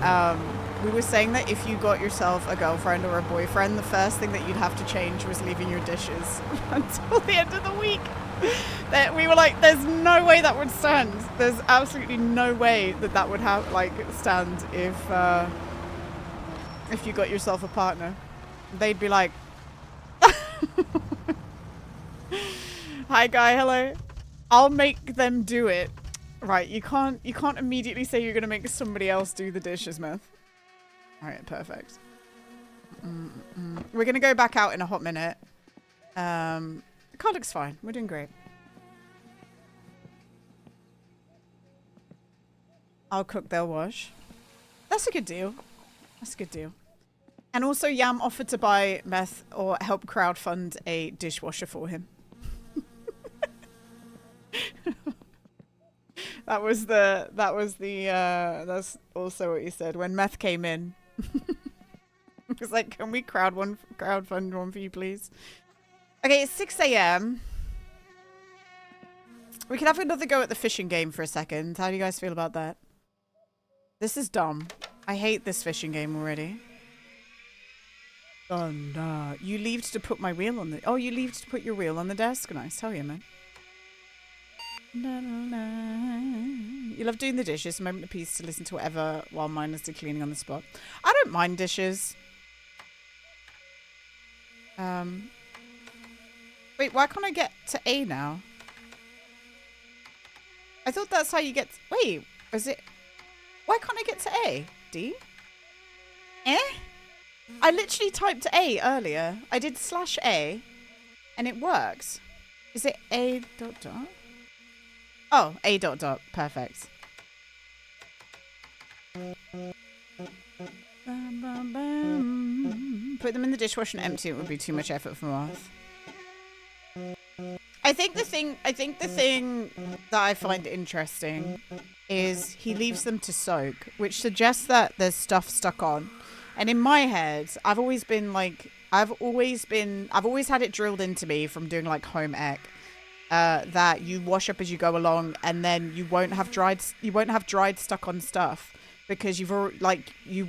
if you got yourself a girlfriend or a boyfriend, the first thing that you'd have to change was leaving your dishes until the end of the week. That we were like, there's no way that would stand. There's absolutely no way that would have stand if you got yourself a partner. They'd be like, hi guy, hello. I'll make them do it. Right, you can't immediately say you're gonna make somebody else do the dishes, Meth. Alright, perfect. We're gonna go back out in a hot minute. The car looks fine. We're doing great. I'll cook, they'll wash. That's a good deal. That's a good deal. And also Yam offered to buy Meth or help crowdfund a dishwasher for him. That's also what he said when Meth came in. He was like, can we crowdfund one for you, please? Okay, it's 6 a.m. We could have another go at the fishing game for a second. How do you guys feel about that? This is dumb. I hate this fishing game already. Oh no. You leaved to put my wheel on the... Oh, you leaved to put your wheel on the desk? Nice. Hell yeah, man. You love doing the dishes. A moment of peace to listen to whatever while mindlessly cleaning on the spot. I don't mind dishes. Wait, why can't I get to A now? I thought that's how you get... Wait, is it... Why can't I get to A? D? Eh? I literally typed A earlier. I did /A and it works. Is it A dot dot? Oh, A dot dot. Perfect. Put them in the dishwasher and empty it would be too much effort for Marth. I think the thing that I find interesting is he leaves them to soak, which suggests that there's stuff stuck on. And in my head, I've always had it drilled into me from doing like home ec, that you wash up as you go along, and then you won't have dried stuck on stuff because you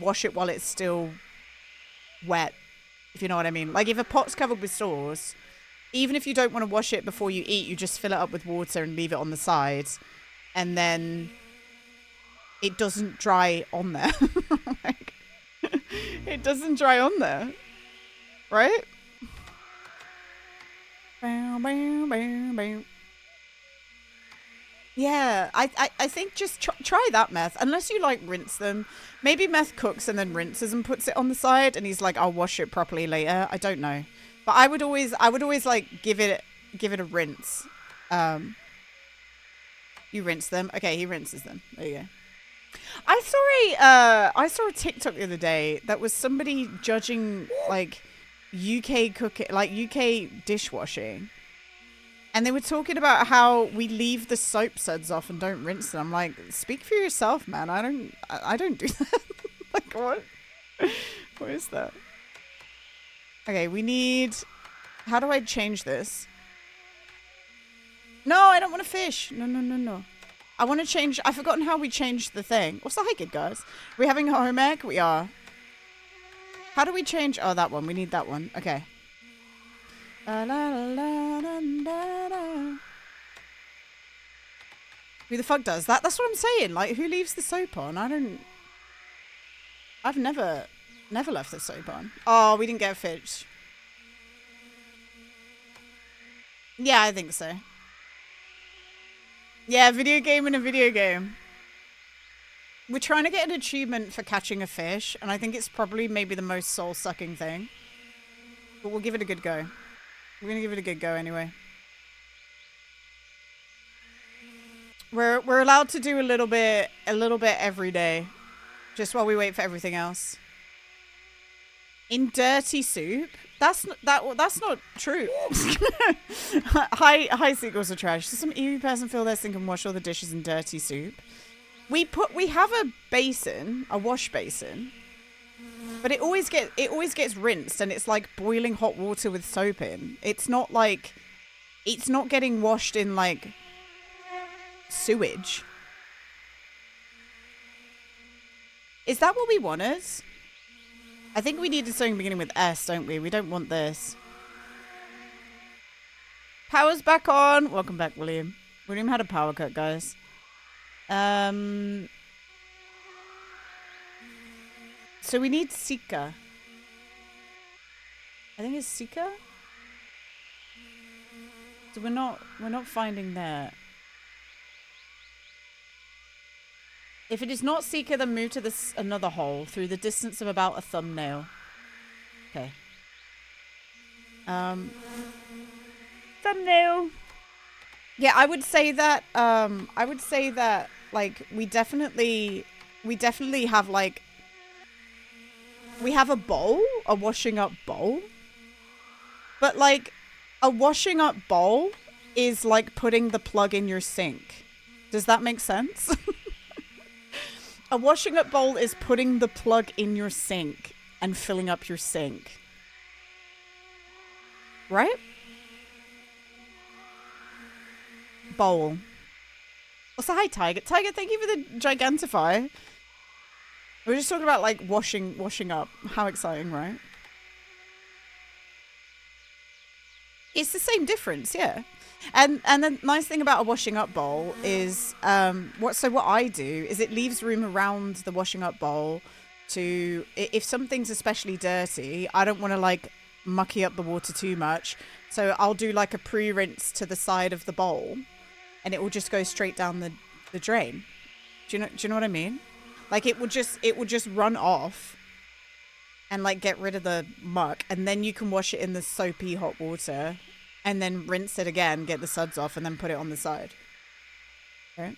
wash it while it's still wet, if you know what I mean. Like if a pot's covered with sauce, even if you don't want to wash it before you eat, you just fill it up with water and leave it on the side, and then it doesn't dry on there. Like, it doesn't dry on there, right? Yeah, I think just try that, Meth. Unless you like rinse them. Maybe Meth cooks and then rinses and puts it on the side, and he's like, I'll wash it properly later. I don't know. But I would always like give it a rinse. You rinse them. Okay, he rinses them. There you go. I saw a TikTok the other day that was somebody judging like UK cooking, like UK dishwashing. And they were talking about how we leave the soap suds off and don't rinse them. I'm like, speak for yourself, man. I don't do that. Like, what? What is that? Okay, we need... How do I change this? No, I don't want to fish. No. I want to change... I've forgotten how we changed the thing. What's the hike it, guys? Are we having home ec? We are. How do we change... Oh, that one. We need that one. Okay. Who the fuck does that? That's what I'm saying. Like, who leaves the soap on? I've never left the soap on. Oh, we didn't get a fish. Yeah, I think so. Yeah, video game in a video game. We're trying to get an achievement for catching a fish, and I think it's probably maybe the most soul-sucking thing. But we'll give it a good go. We're gonna give it a good go anyway. We're allowed to do a little bit every day, just while we wait for everything else. In dirty soup? That's not true. Hi seagulls are trash. Does some eerie person feel their sink and wash all the dishes in dirty soup? We have a basin, a wash basin. But it always gets rinsed, and it's like boiling hot water with soap in. It's not getting washed in like sewage. Is that what we wanted? I think we needed something beginning with S, don't we? We don't want this. Power's back on. Welcome back, William. William had a power cut, guys. So we need Sika. I think it's Sika. So we're not finding that. If it is not Sika, then move to this another hole through the distance of about a thumbnail. Okay. Thumbnail. Yeah, I would say that like we definitely have like we have a bowl, a washing up bowl. But like a washing up bowl is like putting the plug in your sink. Does that make sense? A washing up bowl is putting the plug in your sink and filling up your sink. Right? Bowl. Also, hi, Tiger. Tiger, thank you for the Gigantify. We're just talking about, like, washing up. How exciting, right? It's the same difference, yeah. And the nice thing about a washing up bowl is what I do is it leaves room around the washing up bowl to, if something's especially dirty, I don't want to like mucky up the water too much, so I'll do like a pre-rinse to the side of the bowl and it will just go straight down the drain. Do you know what I mean? Like it will just run off and like get rid of the muck, and then you can wash it in the soapy hot water and then rinse it again, get the suds off, and then put it on the side. Okay.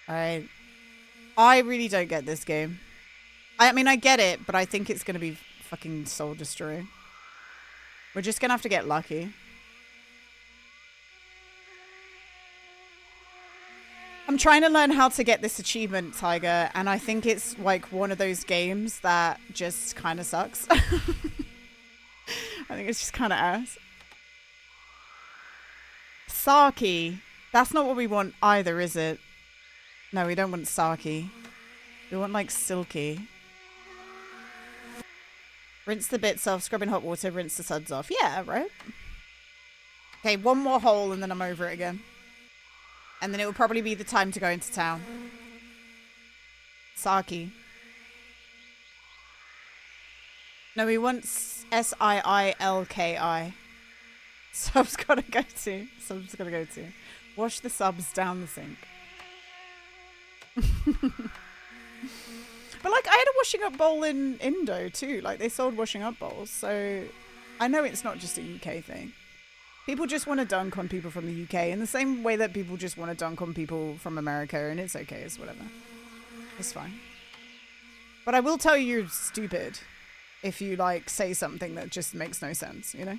I really don't get this game. I mean, I get it, but I think it's going to be fucking soul destroying. We're just going to have to get lucky. I'm trying to learn how to get this achievement, Tiger, and I think it's like one of those games that just kind of sucks. I think it's just kind of ass. Saki. That's not what we want either, is it? No, we don't want Saki. We want like silky. Rinse the bits off, scrub in hot water, rinse the suds off. Yeah, right? Okay, one more hole and then I'm over it again. And then it will probably be the time to go into town. Saki. No, we want Siilki. Sub's gotta go to. Sub's gotta go to. Wash the subs down the sink. But like, I had a washing up bowl in Indo too. Like, they sold washing up bowls. So I know it's not just a UK thing. People just want to dunk on people from the UK in the same way that people just want to dunk on people from America, and it's okay, it's whatever. It's fine. But I will tell you you're stupid if you like say something that just makes no sense, you know?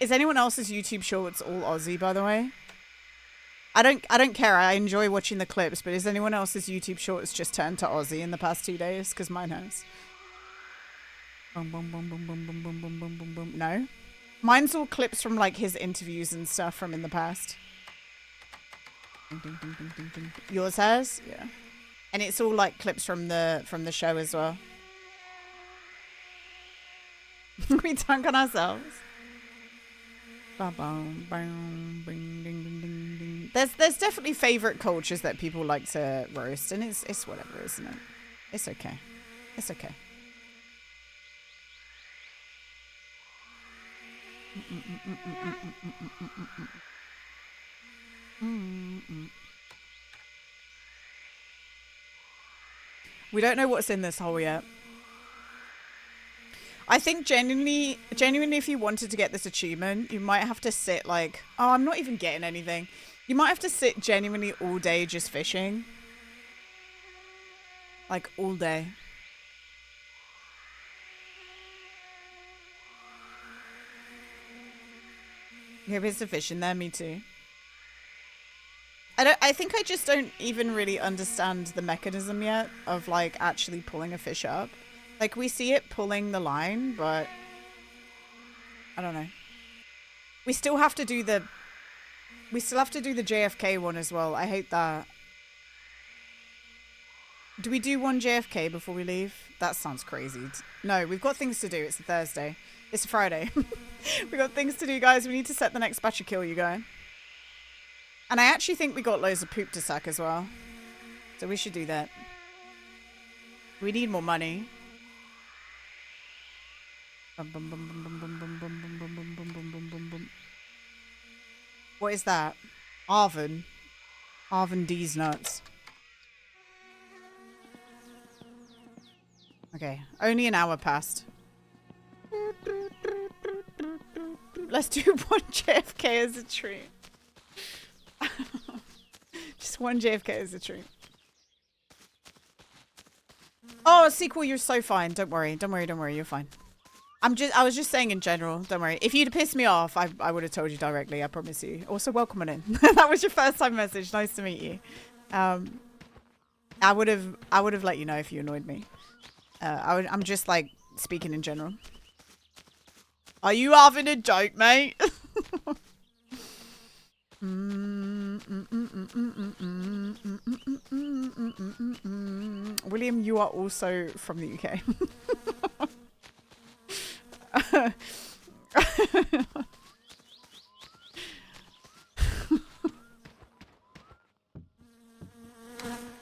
Is anyone else's YouTube shorts all Aussie, by the way? I don't care. I enjoy watching the clips, but is anyone else's YouTube shorts just turned to Aussie in the past 2 days? Because mine has. Boom, boom, boom, boom, boom, boom, boom, boom, boom, boom, boom. No. Mine's all clips from like his interviews and stuff from in the past. Ding, ding, ding, ding, ding, ding. Yours has? Yeah. And it's all like clips from the show as well. We dunk on ourselves. There's definitely favorite cultures that people like to roast, and it's whatever, isn't it? It's okay. It's okay. We don't know what's in this hole yet. I think genuinely, if you wanted to get this achievement, you might have to sit like, oh, I'm not even getting anything. You might have to sit genuinely all day just fishing. Like all day. Here is the fish in there, me too. I think I just don't even really understand the mechanism yet of like actually pulling a fish up. Like, we see it pulling the line, but I don't know. We still have to do the JFK one as well. I hate that. Do we do one JFK before we leave? That sounds crazy. No, we've got things to do. It's a Thursday. It's a Friday. We got things to do, guys. We need to set the next batch of kill you going. And I actually think we got loads of poop to suck as well. So we should do that. We need more money. What is that? Arvin. Arvin D's nuts. Okay, only an hour passed. Let's do one JFK as a treat. Just one JFK as a treat. Oh, sequel, you're so fine. Don't worry. Don't worry. Don't worry. You're fine. I was just saying in general. Don't worry. If you'd pissed me off, I would have told you directly. I promise you. Also, welcome on in. That was your first time message. Nice to meet you. I would have let you know if you annoyed me. I'm just like speaking in general. Are you having a joke, mate? William, you are also from the UK.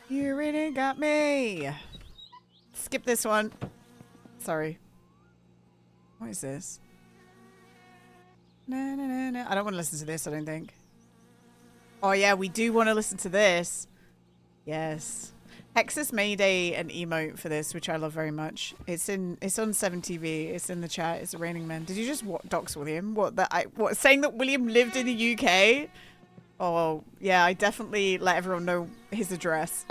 You really got me. Skip this one. Sorry. What is this? No. I don't want to listen to this, I don't think. Oh yeah, we do want to listen to this. Yes. Hexus made an emote for this, which I love very much. It's on 7TV. It's in the chat. It's a Raining Man. Did you just dox William? What saying that William lived in the UK? Oh yeah, I definitely let everyone know his address.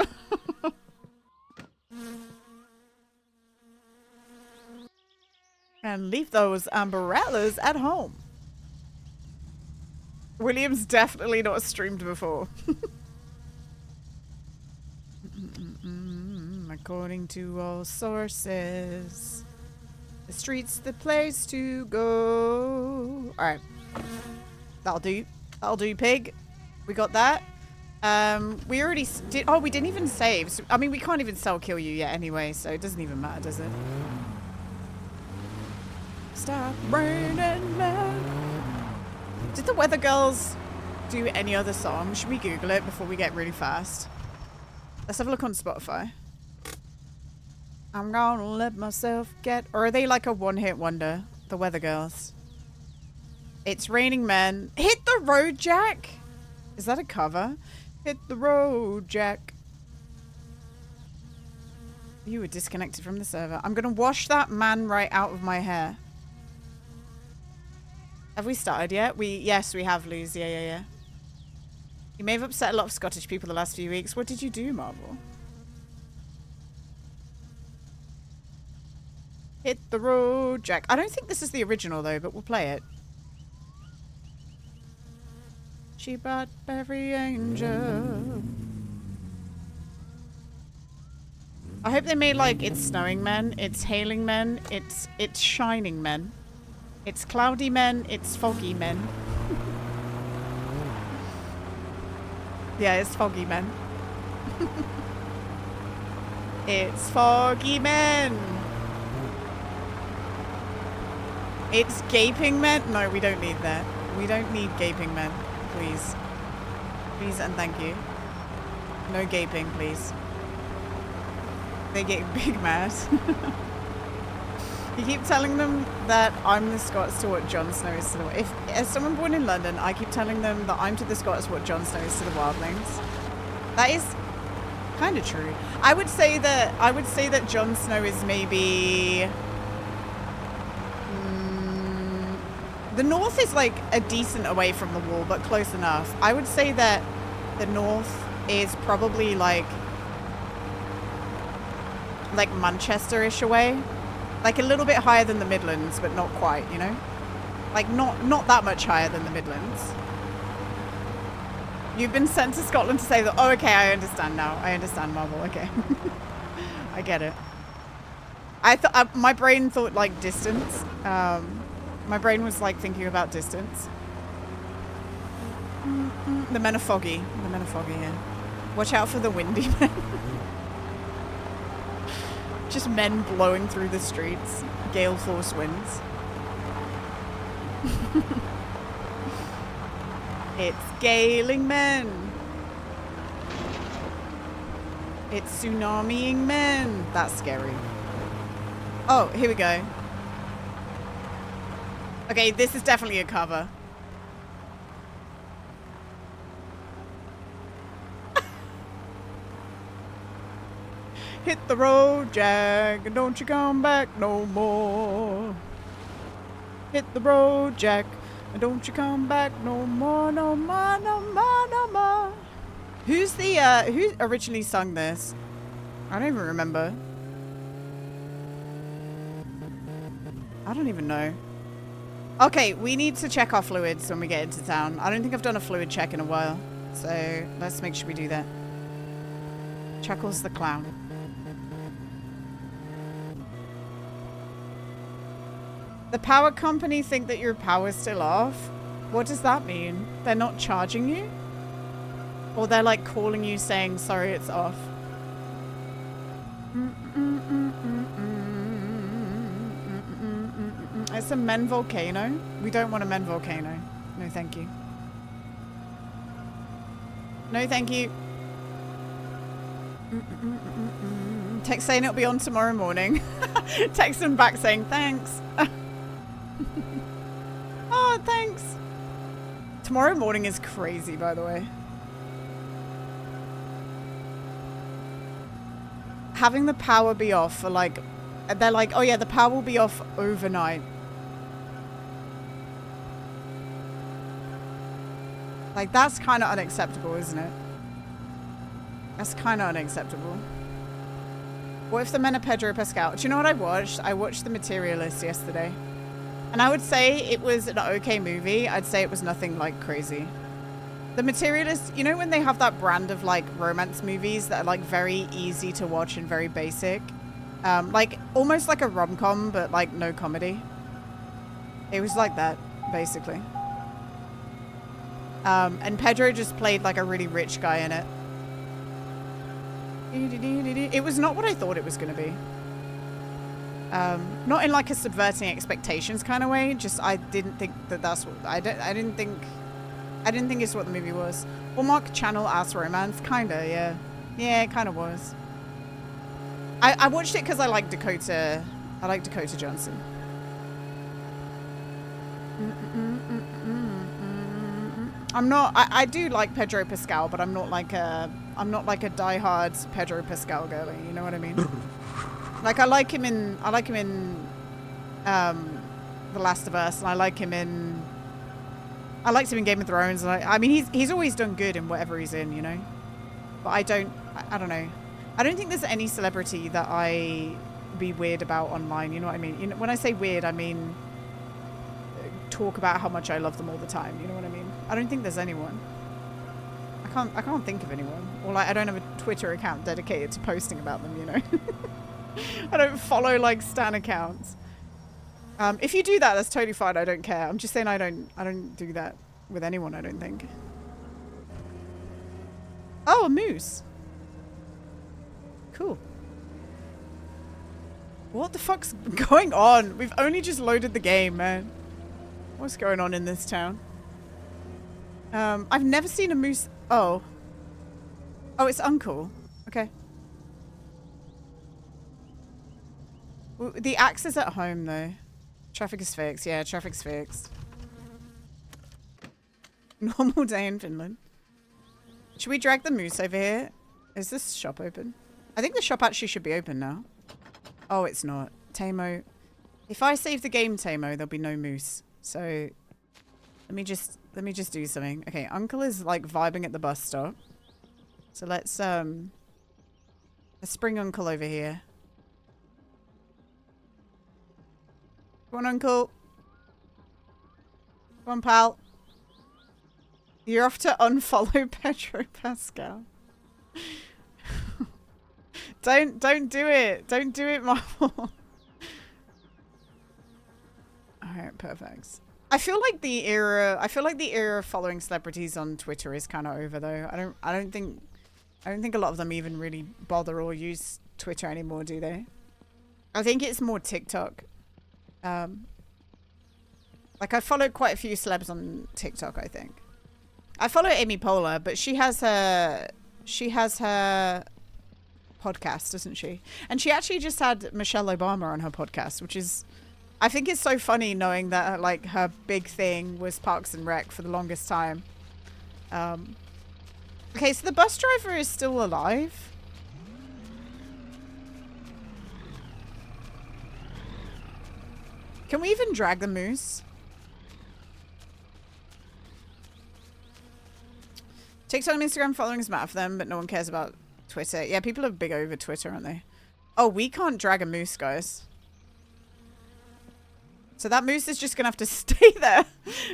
And leave those umbrellas at home. William's definitely not streamed before. According to all sources, the street's the place to go. Alright. That'll do. That'll do, pig. We got that. We already did. Oh, we didn't even save. So, I mean, we can't even sell kill you yet anyway, so it doesn't even matter, does it? Stop raining now. Did the Weather Girls do any other song? Should we Google it before we get really fast? Let's have a look on Spotify. I'm gonna let myself get... Or are they like a one-hit wonder? The Weather Girls. It's Raining Men. Hit the Road, Jack! Is that a cover? Hit the road, Jack. You were disconnected from the server. I'm gonna wash that man right out of my hair. Have we started yet? Yes, we have, Luz. Yeah. You may have upset a lot of Scottish people the last few weeks. What did you do, Marvel? Hit the road, Jack. I don't think this is the original, though, but we'll play it. She brought every angel. I hope they made, like, it's snowing men, it's hailing men, it's shining men. It's cloudy men, it's foggy men. Yeah, it's foggy men. It's foggy men. It's gaping men. No, we don't need that. We don't need gaping men. Please. Please and thank you. No gaping, please. They get big mad. You keep telling them that I'm the Scots to what Jon Snow is to the... If as someone born in London, I keep telling them that I'm to the Scots what Jon Snow is to the wildlings. That is kind of true. I would say that Jon Snow is maybe... the north is like a decent away from the wall, but close enough. I would say that the north is probably like Manchester-ish away. Like a little bit higher than the Midlands, but not quite, you know? Like not that much higher than the Midlands. You've been sent to Scotland to say that. Oh, okay, I understand now. I understand, Marvel. Okay. I get it. I thought my brain thought like distance. My brain was like thinking about distance. The men are foggy. The men are foggy, yeah. Watch out for the windy men. Just men blowing through the streets. Gale force winds. It's galing men. It's tsunamiing men. That's scary. Oh, here we go. Okay, this is definitely a cover. Hit the road, Jack, and don't you come back no more. Hit the road, Jack, and don't you come back no more, no more, no more, no more. Who's the, who originally sung this? I don't even remember. I don't even know. Okay, we need to check our fluids when we get into town. I don't think I've done a fluid check in a while. So, let's make sure we do that. Chuckles the clown. The power company think that your power's still off? What does that mean? They're not charging you? Or they're like calling you saying, sorry, it's off? It's a men volcano. We don't want a men volcano. No, thank you. No, thank you. Text saying it'll be on tomorrow morning. Text them back saying thanks. Oh, thanks. Tomorrow morning is crazy, by the way. Having the power be off for like... They're like, oh yeah, the power will be off overnight. Like, that's kind of unacceptable, isn't it? That's kind of unacceptable. What if the men are Pedro Pascal? Do you know what I watched? I watched The Materialist yesterday. And I would say it was an okay movie. I'd say it was nothing like crazy. The Materialist, you know when they have that brand of like romance movies that are like very easy to watch and very basic? Like almost like a rom-com, but like no comedy. It was like that, basically. And Pedro just played like a really rich guy in it. It was not what I thought it was going to be. Not in like a subverting expectations kind of way. Just I didn't think that that's what I didn't think it's what the movie was. Hallmark Channel ass romance, kinda, yeah. Yeah, it kind of was. I watched it because I like Dakota. I like Dakota Johnson. I'm not. I do like Pedro Pascal, but I'm not like a diehard Pedro Pascal girly. You know what I mean? Like I like him in The Last of Us, and I liked him in Game of Thrones. And I mean, he's always done good in whatever he's in, you know. But I don't know. I don't think there's any celebrity that I be weird about online. You know what I mean? You know, when I say weird, I mean talk about how much I love them all the time. You know what I mean? I don't think there's anyone. I can't think of anyone. Or like I don't have a Twitter account dedicated to posting about them. You know. I don't follow like stan accounts. If you do that, that's totally fine. I don't care. I'm just saying I don't do that with anyone. I don't think. Oh, a moose. Cool. What the fuck's going on? We've only just loaded the game, man. What's going on in this town? I've never seen a moose. Oh. Oh, it's Uncle. Okay. Well, the axe is at home, though. Traffic is fixed. Yeah, traffic's fixed. Normal day in Finland. Should we drag the moose over here? Is this shop open? I think the shop actually should be open now. Oh, it's not. Tamo. If I save the game, Tamo, there'll be no moose. So let me just do something. Okay, Uncle is like vibing at the bus stop. So let's bring Uncle over here. Come on, Uncle. Come on, pal. You're off to unfollow Pedro Pascal. Don't do it. Don't do it, Marvel. Alright, perfect. I feel like the era of following celebrities on Twitter is kind of over though. I don't think a lot of them even really bother or use Twitter anymore, do they? I think it's more TikTok. Like I followed quite a few celebs on TikTok, I think. I follow Amy Poehler, but she has her podcast, doesn't she? And she actually just had Michelle Obama on her podcast, which is, I think it's so funny knowing that like her big thing was Parks and Rec for the longest time. Okay, so the bus driver is still alive. Can we even drag the moose? TikTok and Instagram followings matter for them, but no one cares about Twitter. Yeah, people are big over Twitter, aren't they? Oh, we can't drag a moose, guys. So that moose is just going to have to stay there.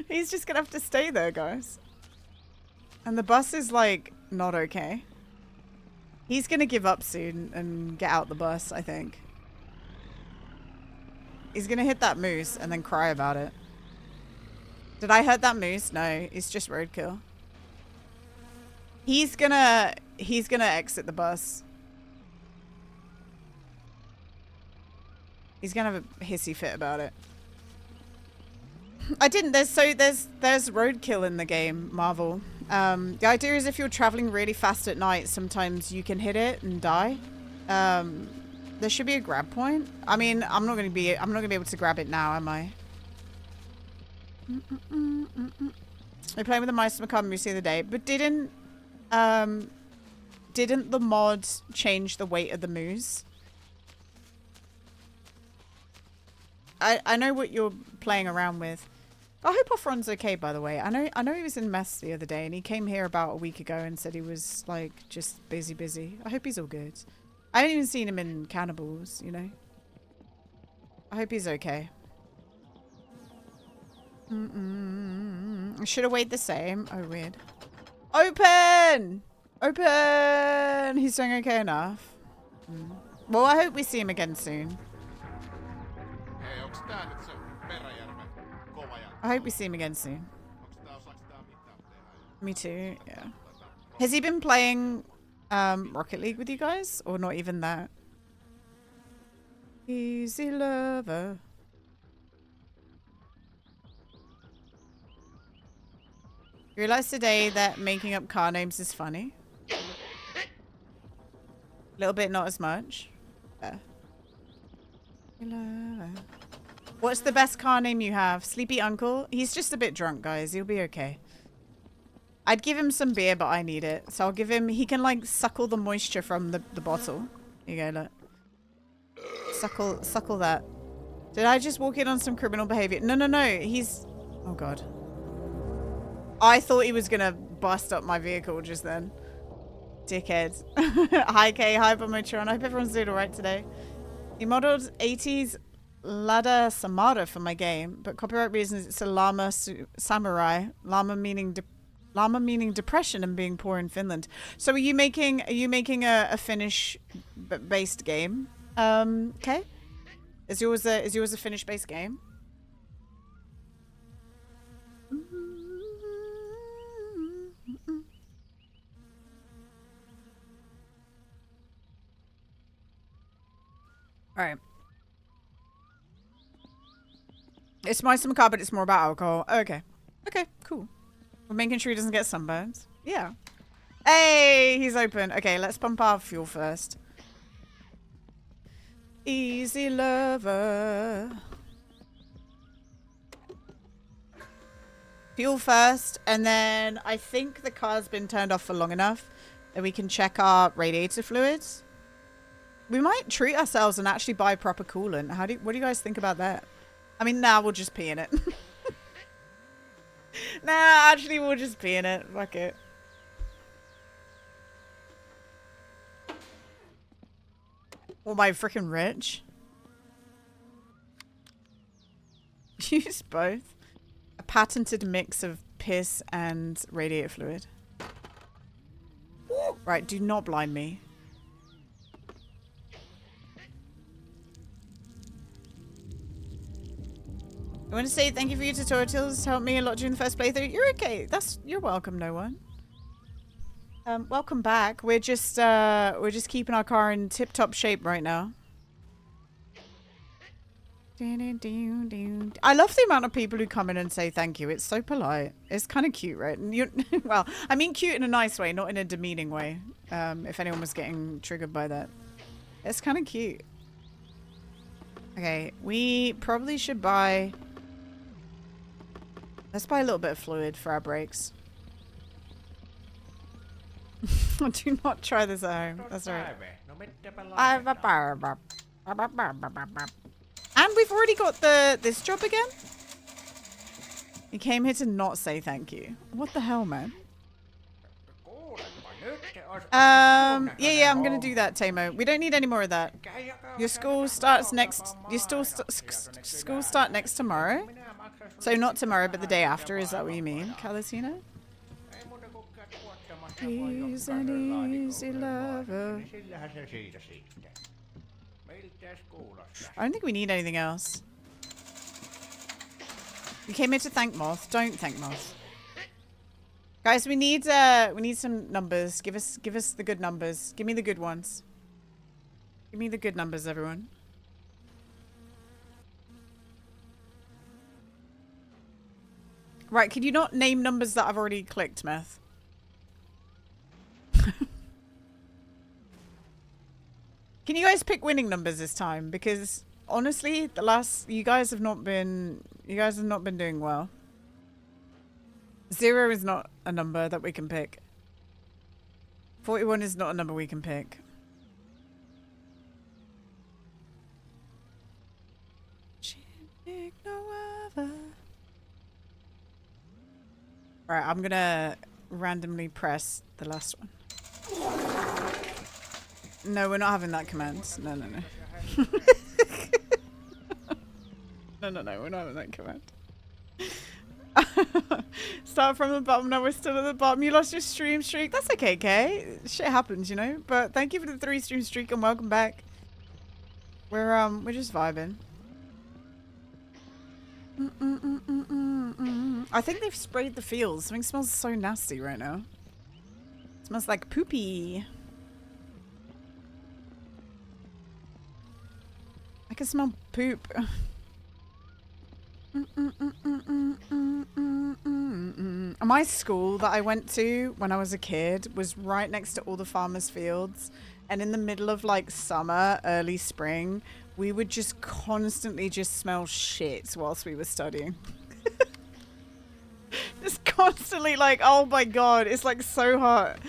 He's just going to have to stay there, guys. And the bus is, like, not okay. He's going to give up soon and get out the bus, I think. He's going to hit that moose and then cry about it. Did I hurt that moose? No, it's just roadkill. He's gonna exit the bus. He's gonna have a hissy fit about it. I didn't. There's roadkill in the game, Marvel. The idea is if you're traveling really fast at night, sometimes you can hit it and die. There should be a grab point. I mean, I'm not gonna be able to grab it now, am I? I played with the mice macabre moose the other day, but didn't the mod change the weight of the moose? I know what you're playing around with. I hope Offron's okay, by the way. I know he was in mess the other day, and he came here about a week ago and said he was like just busy. I hope he's all good. I haven't even seen him in Cannibals, you know. I hope he's okay. Should have weighed the same. Oh, weird. Open! Open! He's doing okay enough. Well, I hope we see him again soon. I hope we see him again soon. Me too, yeah. Has he been playing Rocket League with you guys? Or not even that? Easy lover. You realize today that making up car names is funny? A little bit, not as much. What's the best car name you have? Sleepy Uncle? He's just a bit drunk, guys. He'll be okay. I'd give him some beer, but I need it. So I'll give him... He can, like, suckle the moisture from the bottle. Here you go, look. Suckle that. Did I just walk in on some criminal behavior? No. He's... Oh, God. I thought he was going to bust up my vehicle just then. Dickhead. Hi, Kay. Hi, Bomotron. I hope everyone's doing all right today. He modeled 80s Lada Samara for my game, but copyright reasons it's a llama samurai. Llama meaning depression and being poor in Finland. So are you making a Finnish based game? Okay. Is yours a Finnish based game? All right. It's my summer car, but it's more about alcohol. Okay. Okay, cool. We're making sure he doesn't get sunburns. Yeah. Hey, he's open. Okay, let's pump our fuel first. Easy lover. Fuel first, and then I think the car's been turned off for long enough that we can check our radiator fluids. We might treat ourselves and actually buy proper coolant. What do you guys think about that? I mean, we'll just pee in it. Actually, we'll just pee in it. Fuck it. Well, am I freaking rich? Use both. A patented mix of piss and radiator fluid. Right, do not blind me. I want to say thank you for your tutorials. Helped me a lot during the first playthrough. You're okay. You're welcome, no one. Welcome back. We're just keeping our car in tip-top shape right now. I love the amount of people who come in and say thank you. It's so polite. It's kind of cute, right? And well, I mean cute in a nice way, not in a demeaning way. If anyone was getting triggered by that. It's kind of cute. Okay, we probably should buy... Let's buy a little bit of fluid for our brakes. Do not try this at home. That's right. And we've already got this job again? You came here to not say thank you. What the hell, man? Yeah, I'm gonna do that, Tamo. We don't need any more of that. Your school starts next... School start next tomorrow? So not tomorrow, but the day after. Is that what you mean, Calatina? He's an easy lover. I don't think we need anything else. You came here to thank Moth. Don't thank Moth. Guys, we need some numbers. Give us the good numbers. Give me the good ones. Give me the good numbers, everyone. Right, could you not name numbers that I've already clicked, Meth? Can you guys pick winning numbers this time? Because honestly, you guys have not been doing well. 0 is not a number that we can pick. 41 is not a number we can pick. Alright, I'm gonna randomly press the last one. No, we're not having that command. No. No, we're not having that command. Start from the bottom. No, we're still at the bottom. You lost your stream streak. That's okay, Kay. Shit happens, you know. But thank you for the 3 stream streak and welcome back. We're just vibing. I think they've sprayed the fields. Something smells so nasty right now. It smells like poopy. I can smell poop. My school that I went to when I was a kid was right next to all the farmers' fields, and in the middle of like summer, early spring, we would just constantly just smell shit whilst we were studying. Just constantly like, oh my god, it's like so hot,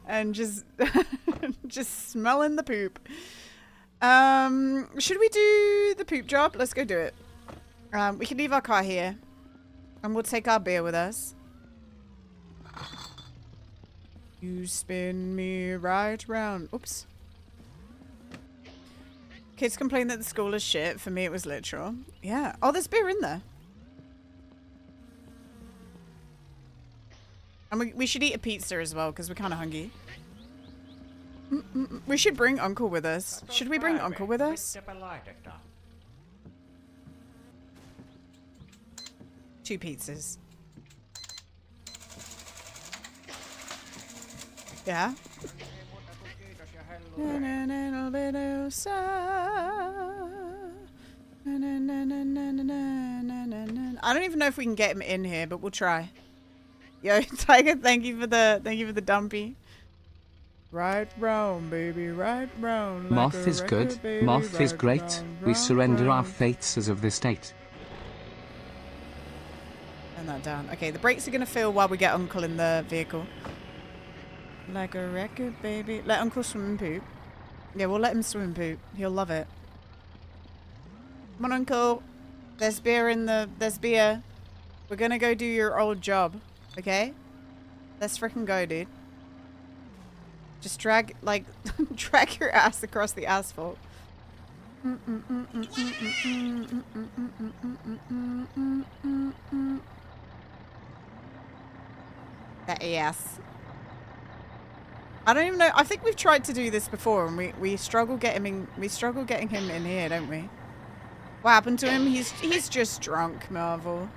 and just just smelling the poop. Should we do the poop job? Let's go do it. We can leave our car here, and we'll take our beer with us. You spin me right round. Oops. Kids complain that the school is shit. For me, it was literal. Yeah. Oh, there's beer in there. And we should eat a pizza as well, because we're kind of hungry. We should bring Uncle with us. Should we bring Uncle with us? 2 pizzas. Yeah? I don't even know if we can get him in here, but we'll try. Yo, Tiger, thank you for the dumpy. Right round, baby, right round. Moth is good, Moth is great. We surrender our fates as of this date. Turn that down. Okay, the brakes are gonna feel while we get Uncle in the vehicle. Like a record, baby. Let Uncle swim and poop. Yeah, we'll let him swim and poop. He'll love it. Come on, Uncle. There's beer in the... There's beer. We're gonna go do your old job. Okay? Let's frickin' go, dude. Just drag, like, drag your ass across the asphalt. That ass. I don't even know. I think we've tried to do this before, and we struggle getting him in here, don't we? What happened to him? He's just drunk, Marvel.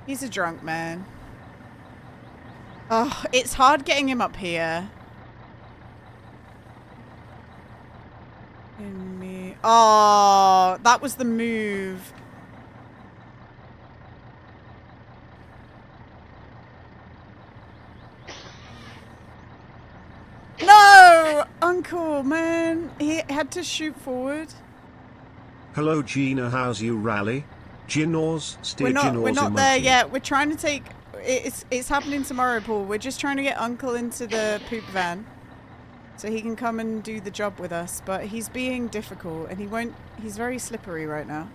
He's a drunk man. Oh, it's hard getting him up here. In me. Oh, that was the move. No! Uncle, man. He had to shoot forward. Hello Gina, how's you rally? Ginors, steer Ginors. We're not there yet. We're trying to take... It's happening tomorrow, Paul. We're just trying to get Uncle into the poop van, so he can come and do the job with us. But he's being difficult, and he won't... He's very slippery right now.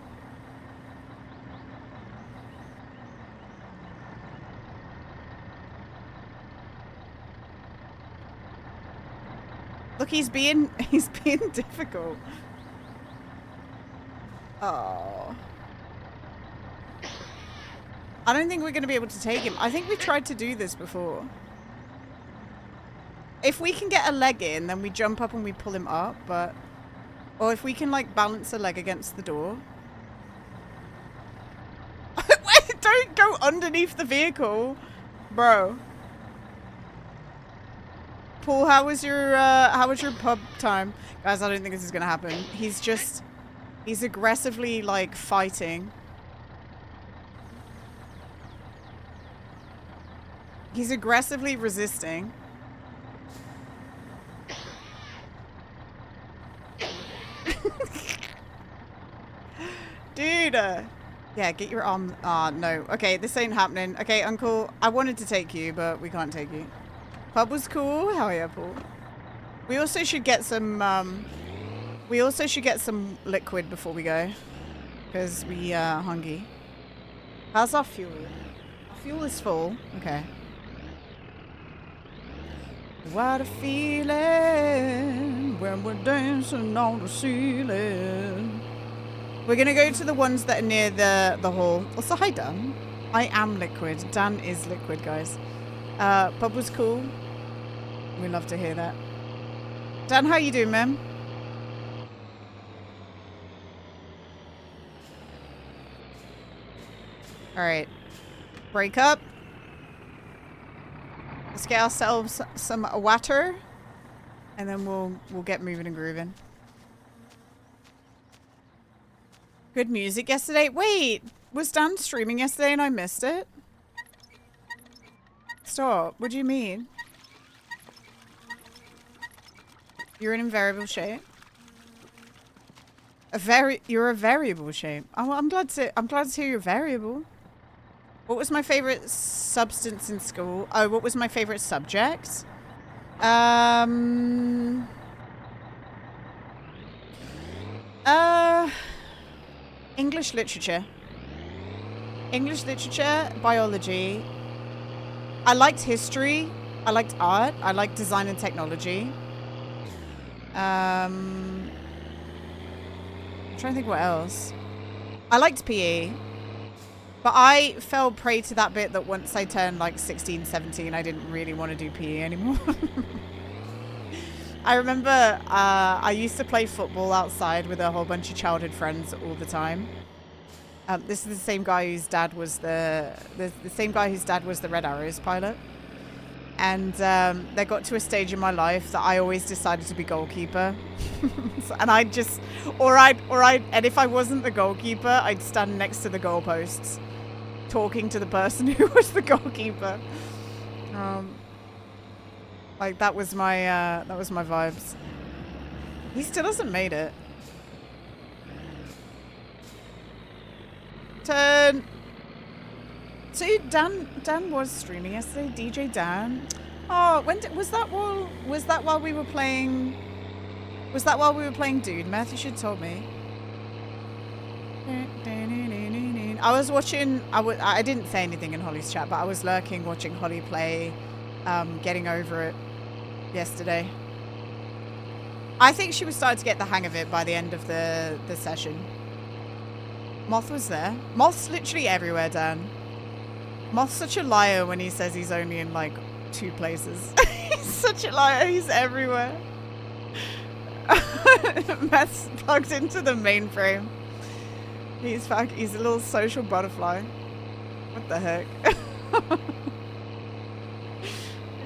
Look, he's being difficult. Oh. I don't think we're going to be able to take him. I think we tried to do this before. If we can get a leg in, then we jump up and we pull him up, but... Or if we can, like, balance a leg against the door. Wait, don't go underneath the vehicle. Bro. Paul, how was your pub time? Guys, I don't think this is going to happen. He's aggressively, like, fighting. He's aggressively resisting. Dude. Yeah, get your arm. Ah, no. Okay, this ain't happening. Okay, Uncle, I wanted to take you, but we can't take you. Pub was cool. Hell yeah, Paul. We also should get some, liquid before we go. Because we are hungry. How's our fuel? Our Fuel is full. Okay. What a feeling when we're dancing on the ceiling. We're gonna go to the ones that are near the hall. Also, hi Dan. I am liquid. Dan is liquid, guys. Bob was cool. We love to hear that. Dan, how you doing, man? All right. Break up. Let's get ourselves some water, and then we'll get moving and grooving. Good music yesterday. Wait, was Dan streaming yesterday and I missed it? Stop. What do you mean? You're in invariable shape. You're a variable shape. Oh, I'm glad to hear you're variable. What was my favorite substance in school? Oh, what was my favorite subject? English literature. English literature, biology. I liked history. I liked art. I liked design and technology. I'm trying to think what else. I liked PE. But I fell prey to that bit that once I turned like 16, 17, I didn't really want to do PE anymore. I remember I used to play football outside with a whole bunch of childhood friends all the time. This is the same guy whose dad was the same guy whose dad was the Red Arrows pilot. And they got to a stage in my life that I always decided to be goalkeeper. And I'd just, and if I wasn't the goalkeeper, I'd stand next to the goalposts, talking to the person who was the goalkeeper. Like that was my vibes. He still hasn't made it. Turn. So Dan was streaming yesterday. DJ Dan. Oh, was that while we were playing? Was that while we were playing Dude Math? You should have told me. I was watching. I didn't say anything in Holly's chat, but I was lurking, watching Holly play Getting Over It yesterday. I think she was starting to get the hang of it by the end of the session. Moth was there. Moth's literally everywhere, Dan. Moth's such a liar when he says he's only in like 2 places. He's such a liar. He's everywhere. Matt's plugged into the mainframe. He's a little social butterfly. What the heck?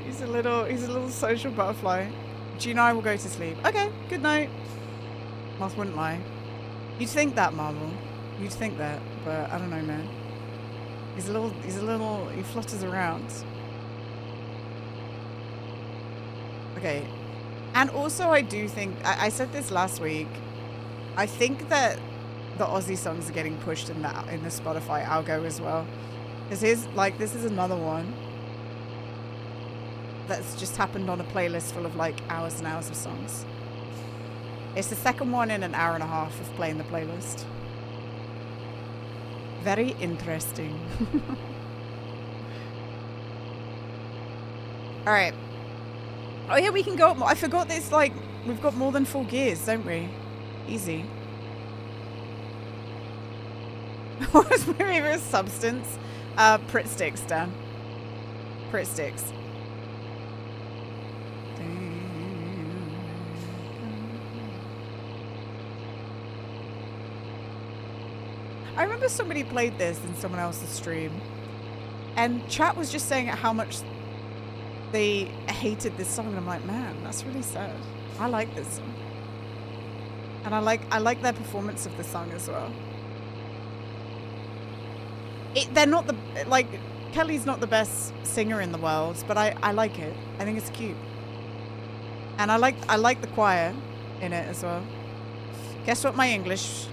He's a little social butterfly. Gina, I will go to sleep. Okay, good night. Moth wouldn't lie. You'd think that, Marvel. You'd think that, but I don't know, man. He flutters around. Okay. And also I do think, I said this last week, I think that the Aussie songs are getting pushed in the Spotify algo as well. Because this is another one that's just happened on a playlist full of like hours and hours of songs. It's the second one in an hour and a half of playing the playlist. Very interesting. All right. Oh yeah, we can go up more. I forgot this, like, we've got more than 4 gears, don't we? Easy. What was my favorite substance? Pritt sticks, Dan. Pritt sticks. I remember somebody played this in someone else's stream, and chat was just saying how much they hated this song, and I'm like, man, that's really sad. I like this song, and I like their performance of the song as well. They're not Kelly's not the best singer in the world, but I like it. I think it's cute, and I like the choir in it as well. Guess what my English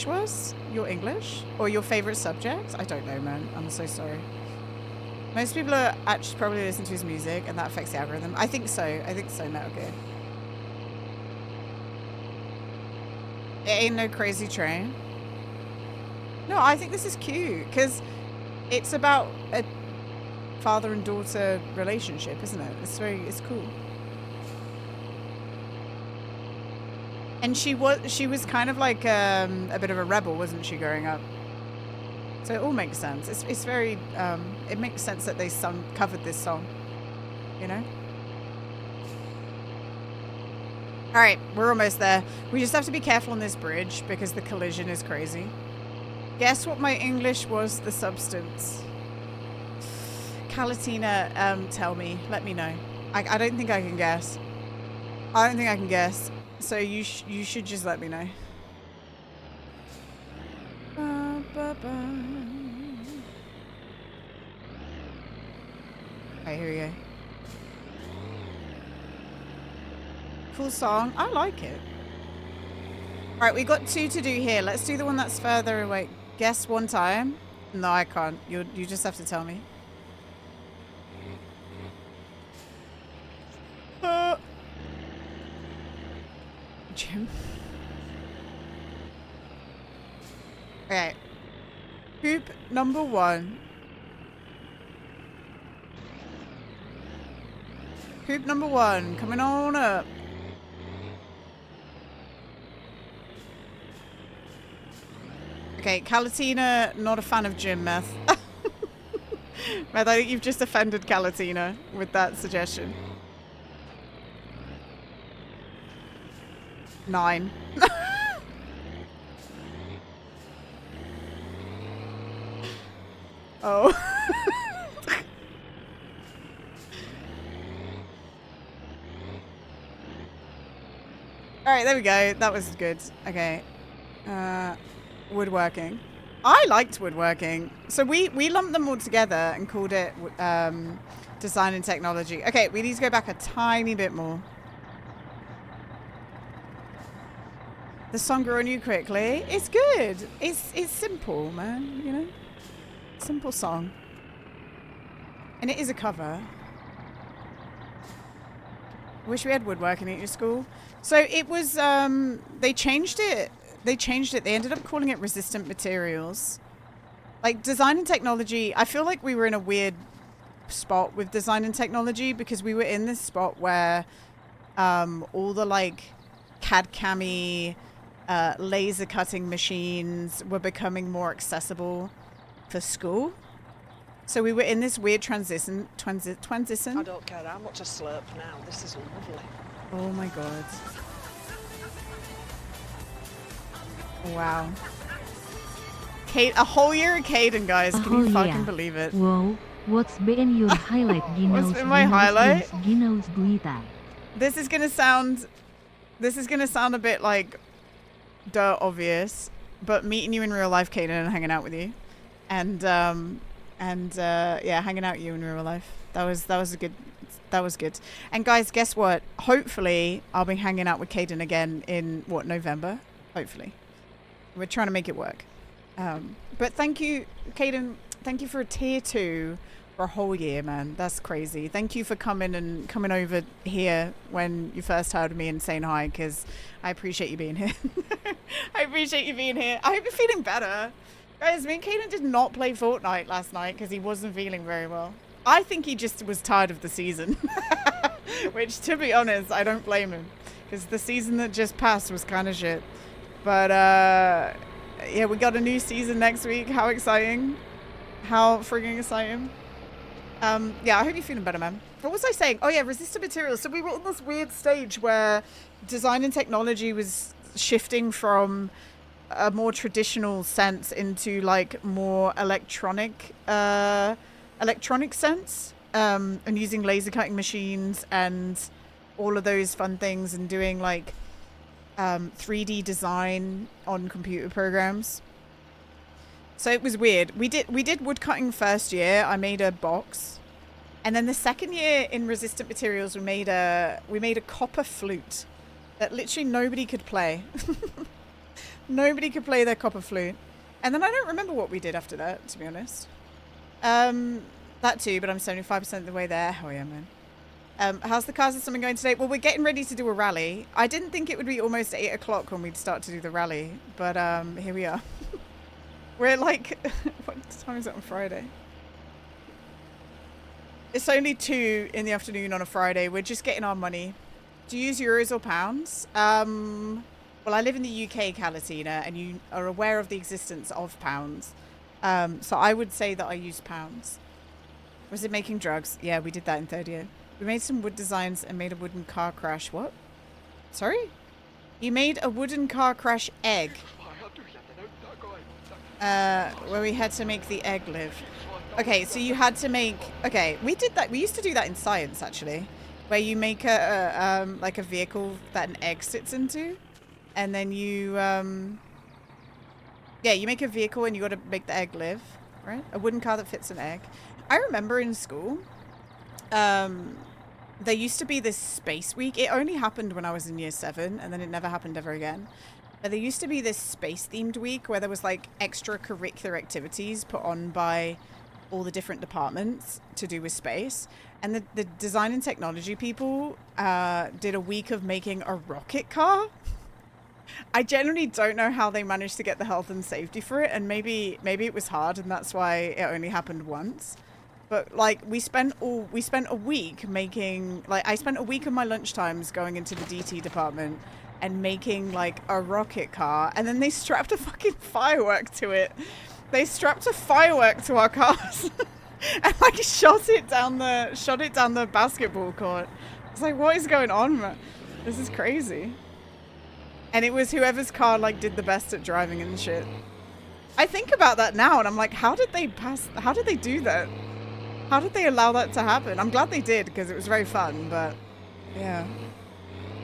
was? Your English? Or your favorite subject? I don't know, man. I'm so sorry. Most people are actually probably listening to his music, and that affects the algorithm. I think so, Metal Gear. It ain't no crazy train. No, I think this is cute, because it's about a father and daughter relationship, isn't it? It's cool. And she was kind of like a bit of a rebel, wasn't she, growing up? So it all makes sense. It's very it makes sense that they covered this song, you know? All right, we're almost there. We just have to be careful on this bridge because the collision is crazy. Guess what my English was the substance? Calatina, tell me. Let me know. I don't think I can guess. I don't think I can guess. So you should just let me know. Okay, here we go. Cool song. I like it. Alright, we got 2 to do here. Let's do the one that's further away. Guess one time. No, I can't. You just have to tell me. Jim. Okay. Hoop number 1. Hoop number 1. Coming on up. Okay, Calatina, not a fan of gym meth. I think you've just offended Calatina with that suggestion. 9. Oh. Alright, there we go. That was good. Okay. Woodworking. I liked woodworking. So we lumped them all together and called it design and technology. Okay, we need to go back a tiny bit more. The song grew on you quickly. It's good. It's simple, man, you know? Simple song. And it is a cover. Wish we had woodworking at your school. So it was, they changed it. They ended up calling it resistant materials. Like design and technology, I feel like we were in a weird spot with design and technology because we were in this spot where all the like CAD-CAM-y laser cutting machines were becoming more accessible for school. So we were in this weird transition. I don't care how much I slurp now. This is lovely. Oh my god. Wow. Kate, a whole year of Caden, guys. Can you fucking believe it? Whoa, what's been your highlight? What's been my highlight? This is gonna sound a bit like dirt obvious, but meeting you in real life, Caden, and hanging out with you, and yeah, hanging out with you in real life. That was good. And guys, guess what? Hopefully, I'll be hanging out with Caden again in November. Hopefully, we're trying to make it work. But thank you, Caden. Thank you for a tier 2 for a whole year, man. That's crazy. Thank you for coming over here when you first heard of me and saying hi, because I appreciate you being here. I appreciate you being here. I hope you're feeling better. Guys, me and Caden did not play Fortnite last night because he wasn't feeling very well. I think he just was tired of the season. Which, to be honest, I don't blame him. Because the season that just passed was kind of shit. But, yeah, we got a new season next week. How exciting. How frigging exciting. Yeah, I hope you're feeling better, man. What was I saying? Oh, yeah, resistant materials. So we were in this weird stage where design and technology was shifting from a more traditional sense into, like, more electronic sense. And using laser cutting machines and all of those fun things and doing, like, 3D design on computer programs. So it was weird. We did wood cutting first year. I made a box, and then the second year in resistant materials we made a copper flute that literally nobody could play. Nobody could play their copper flute. And then I don't remember what we did after that, to be honest. That too, but I'm 75% of the way there. Oh yeah, man. How's the cars and something going today? Well, we're getting ready to do a rally. I didn't think it would be almost 8 o'clock when we'd start to do the rally, but here we are. We're like, what time is it on Friday? It's only 2 in the afternoon on a Friday. We're just getting our money. Do you use euros or pounds? Well, I live in the UK, Calatina, and you are aware of the existence of pounds. So I would say that I use pounds. Was it making drugs? Yeah, we did that in third year. We made some wood designs and made a wooden car crash. What? Sorry? You made a wooden car crash egg. Where we had to make the egg live. Okay, so you had to make... Okay, we did that. We used to do that in science, actually. Where you make like a vehicle that an egg sits into. And then you... Yeah, you make a vehicle and you got to make the egg live. Right? A wooden car that fits an egg. I remember in school... there used to be this space week. It only happened when I was in year 7, and then it never happened ever again. But there used to be this space-themed week where there was like extracurricular activities put on by all the different departments to do with space. And the design and technology people did a week of making a rocket car. I genuinely don't know how they managed to get the health and safety for it, and maybe it was hard, and that's why it only happened once. But like we spent a week making, like I spent a week of my lunchtimes going into the DT department and making like a rocket car, and then they strapped a fucking firework to it. They strapped a firework to our cars and like shot it down the basketball court. It's like, what is going on, man? This is crazy. And it was whoever's car like did the best at driving and shit. I think about that now and I'm like, how did they do that? How did they allow that to happen? I'm glad they did because it was very fun, but yeah.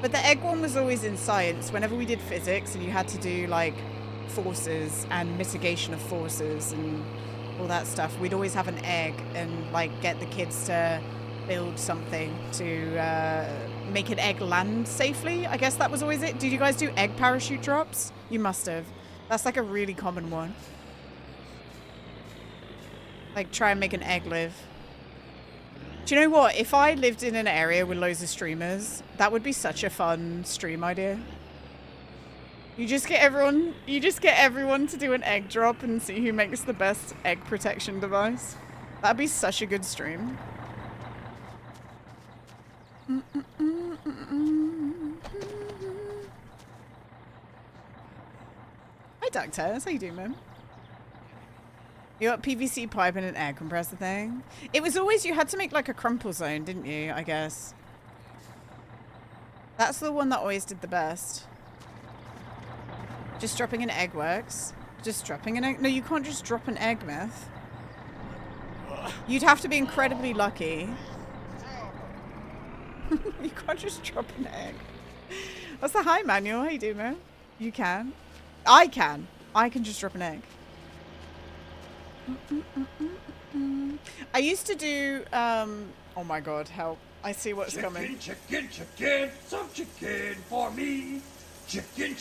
But the egg one was always in science. Whenever we did physics and you had to do like forces and mitigation of forces and all that stuff, we'd always have an egg and like get the kids to build something to make an egg land safely. I guess that was always it. Did you guys do egg parachute drops? You must have. That's like a really common one. Like try and make an egg live. Do you know what? If I lived in an area with loads of streamers, that would be such a fun stream idea. You just get everyone to do an egg drop and see who makes the best egg protection device. That'd be such a good stream. Hi Doctor, how you doing, man? You got PVC pipe and an air compressor thing. It was always, you had to make like a crumple zone, didn't you? I guess. That's the one that always did the best. Just dropping an egg works. Just dropping an egg. No, you can't just drop an egg, Myth. You'd have to be incredibly lucky. You can't just drop an egg. What's the hi, Manuel? How you doing, man? You can. I can. I can just drop an egg. I used to do, oh my god, help. I see what's coming. Chicken, some chicken for me. Chicken,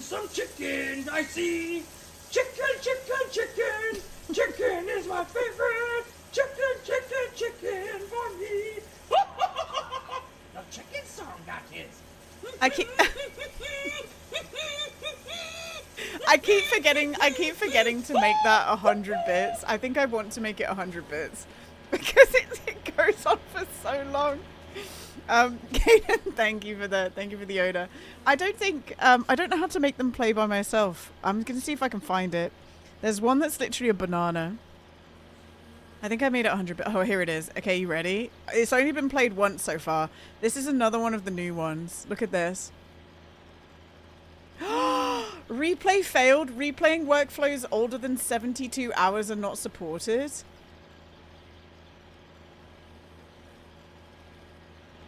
some chicken I see. Chicken, chicken is my favorite. Chicken for me. The chicken song that is. I keep forgetting to make that 100 bits. I think I want to make it 100 bits because it goes on for so long. Kaden, thank you for the order. I don't know how to make them play by myself. I'm gonna see if I can find it. There's one that's literally a banana. I think I made it 100 bits. Oh, here it is. Okay, you ready? It's only been played once so far. This is another one of the new ones. Look at this. Replay failed. Replaying workflows older than 72 hours are not supported.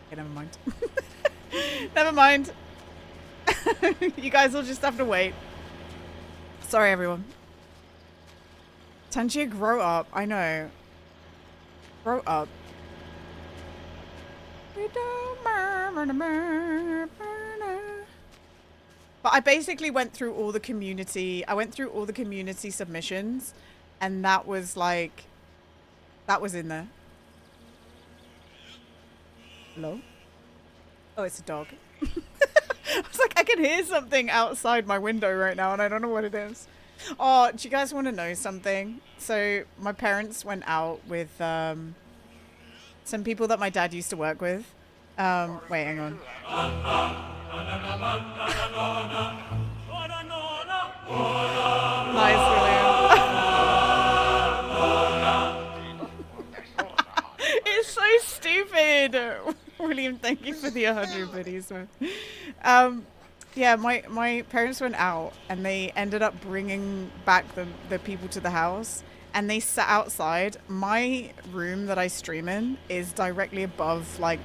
Okay, never mind. Never mind. You guys will just have to wait. Sorry, everyone. Tangier, grow up. I know. Grow up. But I basically went through all the community. I went through all the community submissions, and that was like, that was in there. Hello? Oh, it's a dog. I was like, I can hear something outside my window right now, and I don't know what it is. Oh, do you guys want to know something? So my parents went out with some people that my dad used to work with. Wait, hang on. Nice, William. It's so stupid. William, thank you for the 100 biddies, man. Yeah, my parents went out and they ended up bringing back the people to the house, and they sat outside. My room that I stream in is directly above like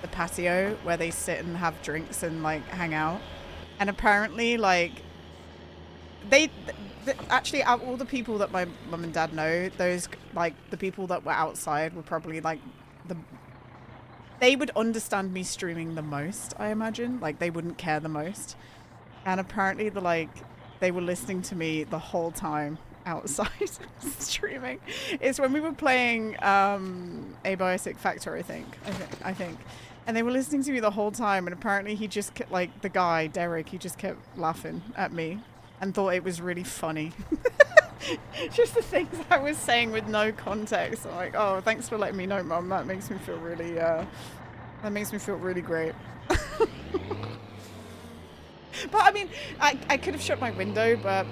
the patio where they sit and have drinks and like hang out. And apparently like they actually, out of all the people that my mum and dad know, those like the people that were outside were probably like they would understand me streaming the most, I imagine. Like, they wouldn't care the most. And apparently, they were listening to me the whole time outside streaming. It's when we were playing Abiotic Factor, I think. And they were listening to me the whole time. And apparently, he just kept, like, the guy, Derek, he just kept laughing at me and thought it was really funny. Just the things I was saying with no context. I'm like, oh, thanks for letting me know, Mum. That makes me feel really, great. But I mean, I could have shut my window, but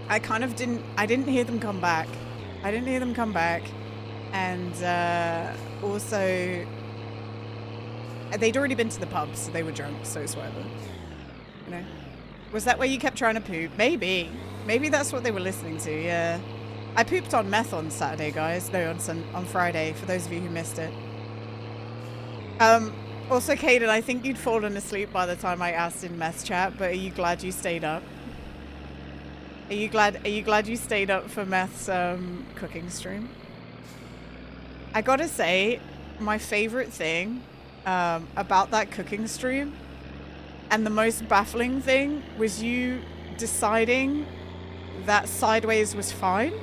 I kind of didn't. I didn't hear them come back. And also, they'd already been to the pub, so they were drunk. So it's whatever. You know. Was that where you kept trying to poop? Maybe that's what they were listening to. Yeah, I pooped on meth on Saturday, guys. No, on Friday. For those of you who missed it. Also, Caden, I think you'd fallen asleep by the time I asked in meth chat. But are you glad you stayed up? Are you glad you stayed up for meth's cooking stream? I gotta say, my favorite thing about that cooking stream, and the most baffling thing, was you deciding that sideways was fine.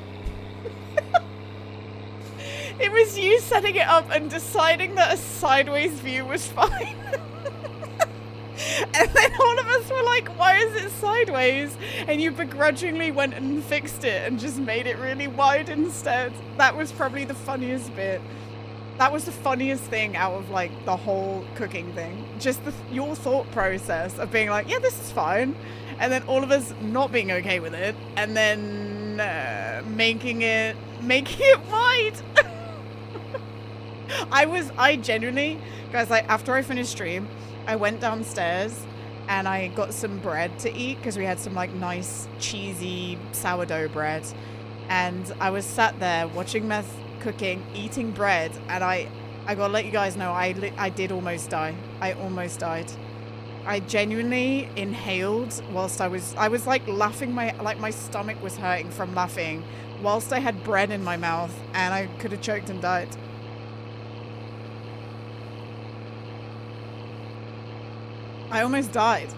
It was you setting it up and deciding that a sideways view was fine. And then all of us were like, why is it sideways? And you begrudgingly went and fixed it and just made it really wide instead. That was probably the funniest bit. That was the funniest thing out of like the whole cooking thing. Just your thought process of being like, yeah, this is fine. And then all of us not being okay with it. And then making it wide. I genuinely, guys, like after I finished stream, I went downstairs and I got some bread to eat because we had some like nice cheesy sourdough bread. And I was sat there watching Meth cooking, eating bread, and I gotta let you guys know, I did almost die. I almost died. I genuinely inhaled whilst I was like laughing, my stomach was hurting from laughing whilst I had bread in my mouth, and I could have choked and died. I almost died.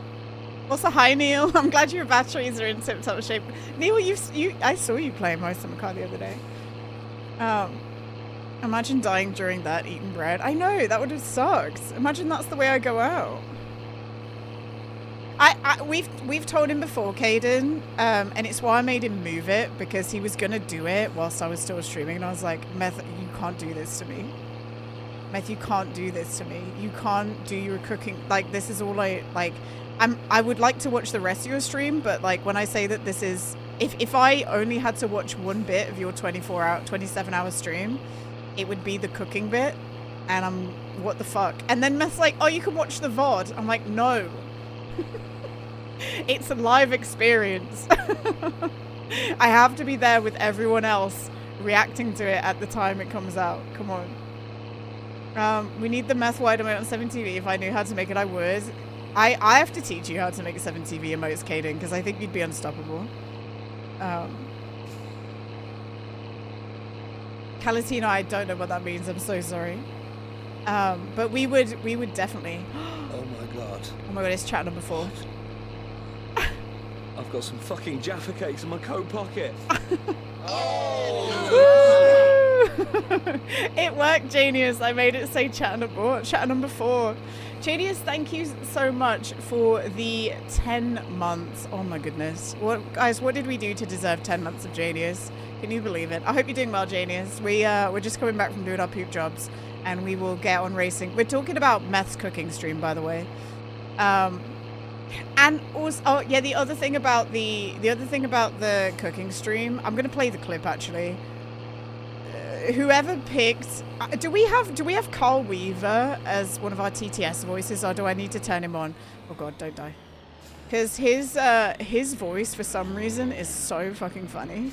Also, hi Neil. I'm glad your batteries are in tip-top shape. Neil, I saw you playing most of car the other day. Imagine dying during that, eating bread. I know, that would have sucked. Imagine that's the way I go out. We've told him before, Caden, and it's why I made him move it, because he was gonna do it whilst I was still streaming, and I was like, Meth, you can't do this to me. Meth, you can't do this to me. You can't do your cooking. Like, this is all I would like to watch the rest of your stream, but like when I say that this is, if I only had to watch one bit of your 27-hour stream, it would be the cooking bit, and I'm, what the fuck? And then Meth's like, oh, you can watch the VOD. I'm like, no. It's a live experience. I have to be there with everyone else reacting to it at the time it comes out. Come on. We need the Meth wide emote on 7TV. If I knew how to make it, I would. I have to teach you how to make a 7TV emotes, Caden, because I think you'd be unstoppable. Calatino, I don't know what that means. I'm so sorry. But we would definitely. Oh my god. Oh my god, it's chat number 4. I've got some fucking Jaffa cakes in my coat pocket. It worked, genius. I made it say chat number 4. Jadius, thank you so much for the 10 months. Oh my goodness. Guys, what did we do to deserve 10 months of Jadius? Can you believe it? I hope you're doing well, Jadius. We're just coming back from doing our poop jobs and we will get on racing. We're talking about Meth's cooking stream, by the way. And also, oh yeah, the other thing about the cooking stream, I'm gonna play the clip actually. Whoever picked, do we have Carl Weaver as one of our TTS voices, or do I need to turn him on? Oh god, don't die. Because his voice for some reason is so fucking funny.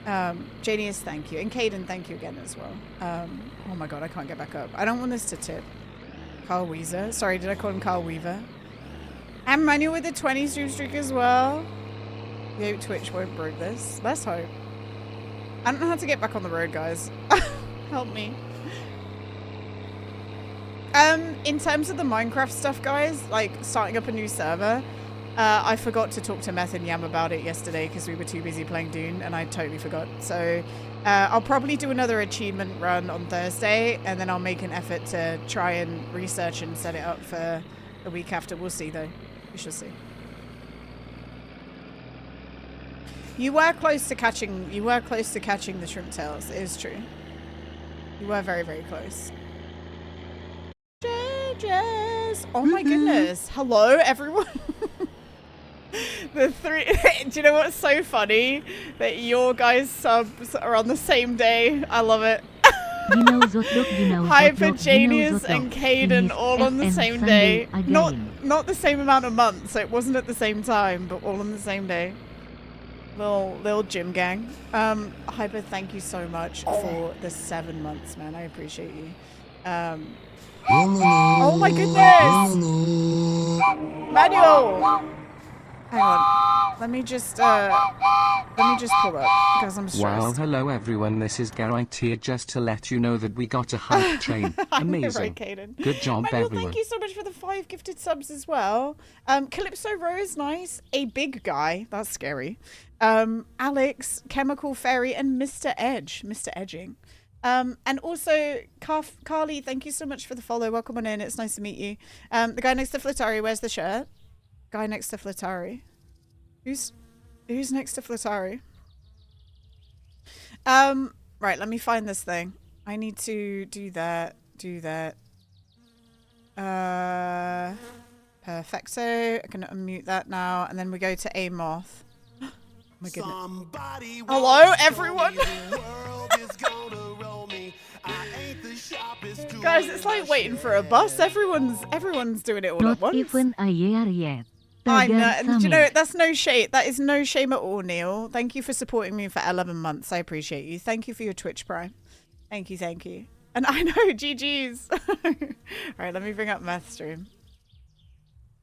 Janius, thank you, and Caden, thank you again as well. Oh my god, I can't get back up. I don't want this to tip. Carl Weaver. Sorry, did I call him Carl Weaver? And Manuel with the 20 stream streak as well. We hope Twitch won't break this. Let's hope. I don't know how to get back on the road, guys. Help me. In terms of the Minecraft stuff, guys, like starting up a new server, I forgot to talk to Meth and Yam about it yesterday because we were too busy playing Dune and I totally forgot. So I'll probably do another achievement run on Thursday and then I'll make an effort to try and research and set it up for the week after. We'll see though. We shall see. You were close to catching the shrimp tails. It is true. You were very, very close. Judges. Oh my goodness. Hello, everyone. The three. Do you know what's so funny? That your guys' subs are on the same day. I love it. Hyper Janius and Caden all on the same day. Not the same amount of months, so it wasn't at the same time, but all on the same day. Little gym gang. Hyper, thank you so much for the 7 months, man. I appreciate you. Oh my goodness! Manuel! Hang on. Let me just pull up because I'm stressed. Wow, hello everyone, this is Garrett here just to let you know that we got a hype train. Amazing. Right, good job, Manuel, everyone. thank you so much for the 5 gifted subs as well. Calypso Rose, nice. A big guy, that's scary. Alex, Chemical Fairy, and Mr. Edge, Mr. Edging. And also, Carly, thank you so much for the follow. Welcome on in, it's nice to meet you. The guy next to Flatari, where's the shirt? Guy next to Flatari. Who's next to Flatari? Right, let me find this thing. I need to do that. Perfecto. I can unmute that now, and then we go to A Moth. Oh my goodness. Hello, everyone. Guys, it's like waiting for a bus. Everyone's doing it all Not at once. even a year yet. I know, and do you know, that's no shame. That is no shame at all, Neil. Thank you for supporting me for 11 months. I appreciate you. Thank you for your Twitch Prime. Thank you. And I know, GG's. All right, let me bring up Math Stream.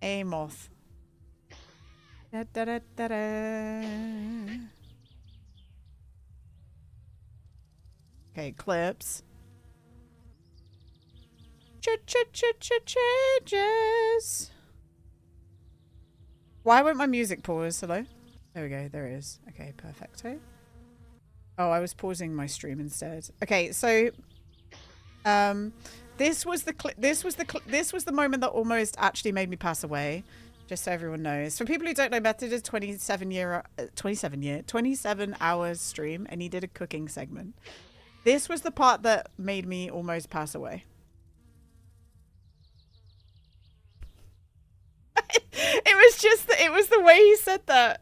A Moth. Da, da, da, da, da. Okay, clips. Changes. Why won't my music pause? Hello? There we go. There it is. Okay, perfecto. Oh, I was pausing my stream instead. Okay, so this was the moment that almost actually made me pass away. Just so everyone knows. For people who don't know, Beth did a 27 hours stream, and he did a cooking segment. This was the part that made me almost pass away. It was the way he said that.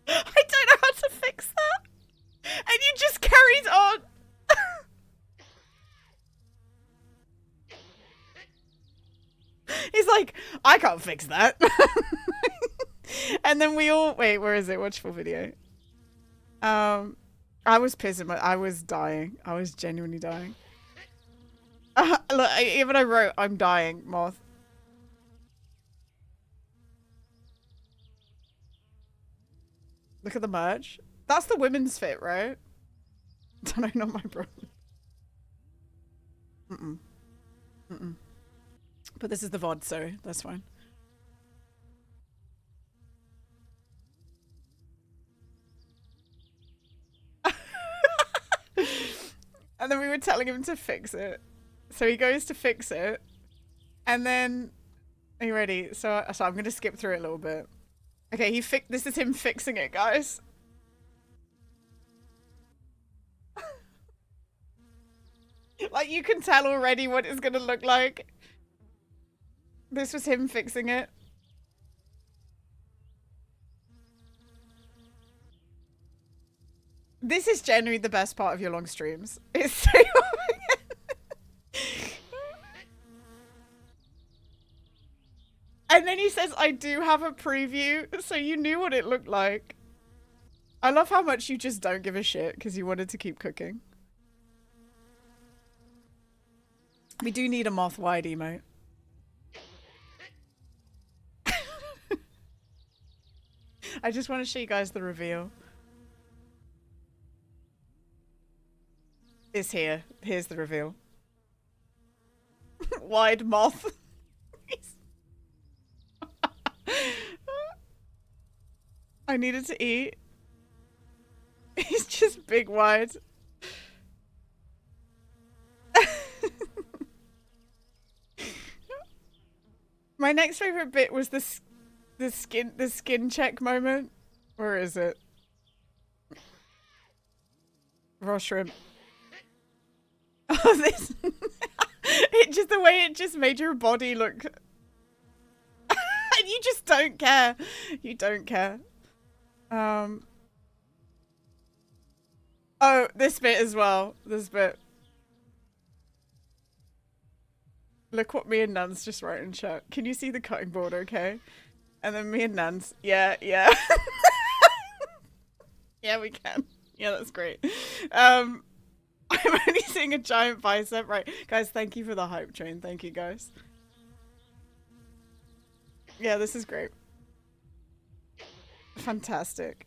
I don't know how to fix that. And you just carried on. He's like, I can't fix that. And then we all wait, where is it? Watch full video. I was pissing, I was dying. I was genuinely dying. Look, even I wrote, I'm dying, Moth. Look at the merch. That's the women's fit, right? No, not my bro. But this is the VOD, so that's fine. telling him to fix it. So he goes to fix it. And then... Are you ready? So I'm going to skip through it a little bit. Okay, this is him fixing it, guys. Like, you can tell already what it's going to look like. This was him fixing it. This is generally the best part of your long streams. It's so And then he says, I do have a preview, so you knew what it looked like. I love how much you just don't give a shit because you wanted to keep cooking. We do need a moth wide emote. I just want to show you guys the reveal. It's here. Here's the reveal. Wide moth. I needed to eat. He's just big wide. My next favorite bit was the skin check moment. Where is it? Raw shrimp. Oh, this. It just, the way it just made your body look. And you just don't care. You don't care. Oh, this bit as well. This bit. Look what me and Nans just wrote in chat. Can you see the cutting board, okay? And then me and Nans. Yeah, yeah. Yeah, we can. Yeah, that's great. I'm only seeing a giant bicep. Right. Guys, thank you for the hype train. Thank you, guys. Yeah, this is great. Fantastic.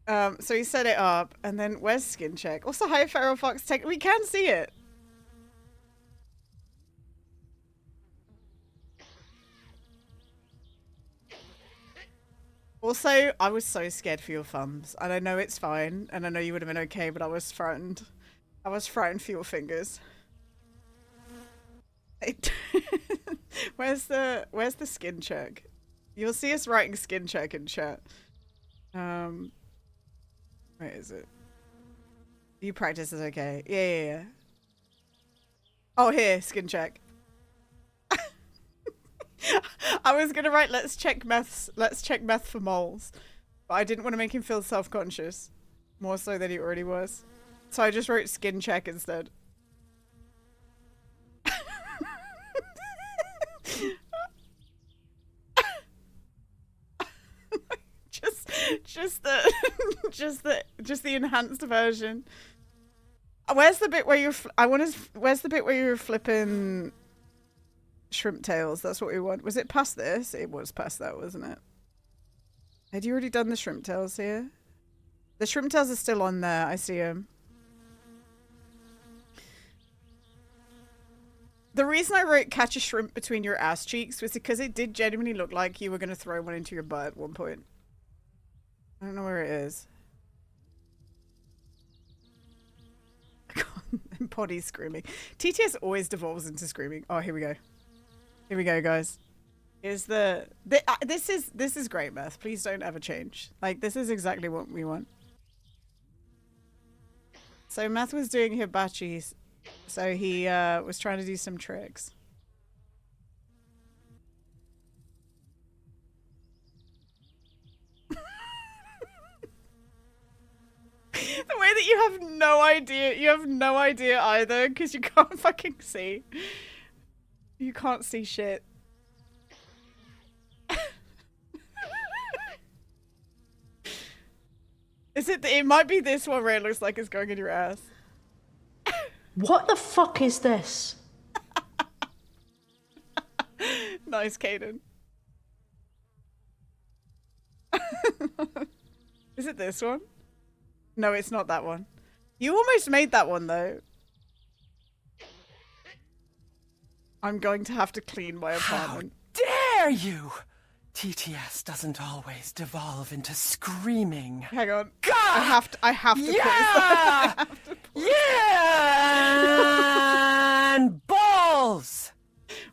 So he set it up, and then where's skin check? Also, hi, Feral Fox Tech. We can see it. Also, I was so scared for your thumbs, and I know it's fine, and I know you would have been okay, but I was frightened. I was frightened for your fingers. Where's the skin check? You'll see us writing skin check in chat. Where is it? You practice is okay. Yeah. Oh, here, skin check. I was gonna write let's check meth for moles, but I didn't want to make him feel self-conscious, more so than he already was. So I just wrote skin check instead. just the enhanced version. Where's the bit where you're where's the bit where you're flipping shrimp tails? That's what we want. Was it past this? It was past that, wasn't it? Had you already done the shrimp tails here? The shrimp tails are still on there. I see them. The reason I wrote catch a shrimp between your ass cheeks was because it did genuinely look like you were going to throw one into your butt at one point. I don't know where it is. Potty screaming. TTS always devolves into screaming. Oh, here we go. Here we go, guys. Here's this is great, Meth. Please don't ever change. Like, this is exactly what we want. So Meth was doing hibachis. So he was trying to do some tricks. The way that you have no idea either, because you can't fucking see. You can't see shit. It might be this one where it looks like it's going in your ass. What the fuck is this? Nice, Caden. Is it this one? No, it's not that one. You almost made that one, though. I'm going to have to clean my apartment. How dare you! TTS doesn't always devolve into screaming. Hang on. God! I have to Yeah! Yeah! And balls!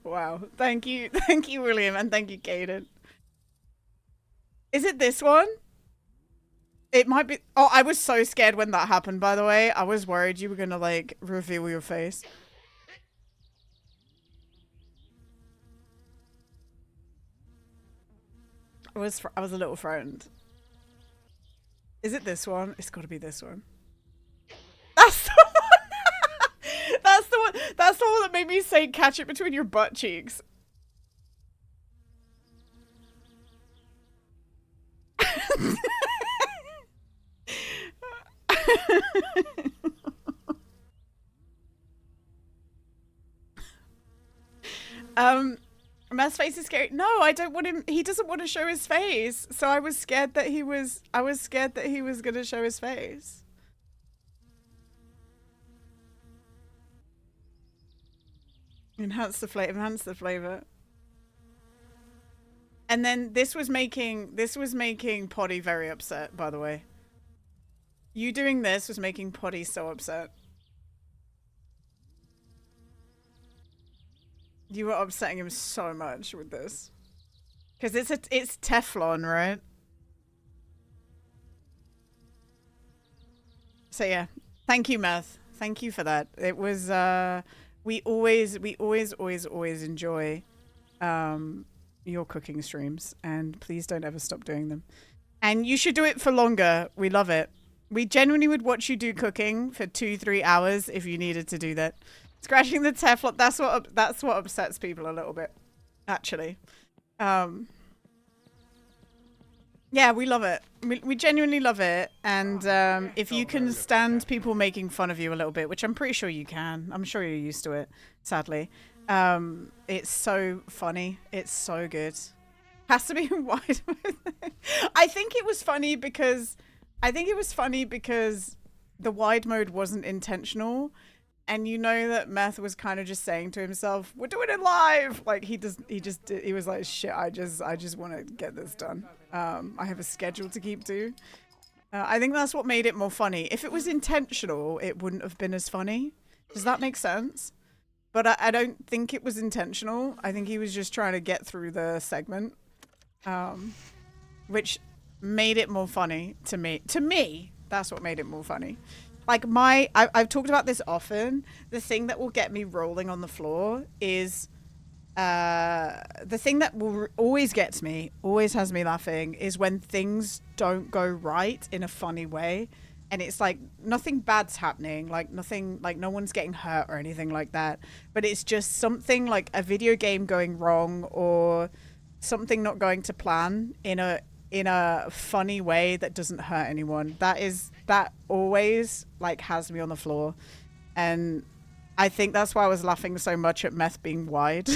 Wow. Thank you, William, and thank you, Kaden. Is it this one? It might be. Oh, I was so scared when that happened, by the way. I was worried you were gonna, like, reveal your face. I was a little frightened. Is it this one? It's got to be this one. That's the one. That's the one. That's the one that made me say catch it between your butt cheeks. Matt's face is scary. No, I don't want him. He doesn't want to show his face. So I was scared that he was gonna show his face. Enhance the flavor. And then this was making Poddy very upset, by the way. You doing this was making Poddy so upset. You were upsetting him so much with this. Because it's Teflon, right? So yeah. Thank you, Meth. Thank you for that. It was we always enjoy your cooking streams, and please don't ever stop doing them. And you should do it for longer. We love it. We genuinely would watch you do cooking for 2-3 hours if you needed to do that. Scratching the Teflon, that's what upsets people a little bit, actually. Yeah, we love it. We genuinely love it. And if you can stand people making fun of you a little bit, which I'm pretty sure you can. I'm sure you're used to it, sadly. It's so funny. It's so good. Has to be wide. I think it was funny because the wide mode wasn't intentional. And you know that Meth was kind of just saying to himself, "We're doing it live." Like he was like, "Shit, I just want to get this done. I have a schedule to keep to." I think that's what made it more funny. If it was intentional, it wouldn't have been as funny. Does that make sense? But I don't think it was intentional. I think he was just trying to get through the segment, which made it more funny to me. To me, that's what made it more funny. Like I've talked about this often. The thing that will get me rolling on the floor is, the thing that will always gets me, always has me laughing, is when things don't go right in a funny way. And it's like nothing bad's happening, like nothing, like no one's getting hurt or anything like that. But it's just something like a video game going wrong or something not going to plan in a funny way that doesn't hurt anyone. That always like has me on the floor. And I think that's why I was laughing so much at Meth being wide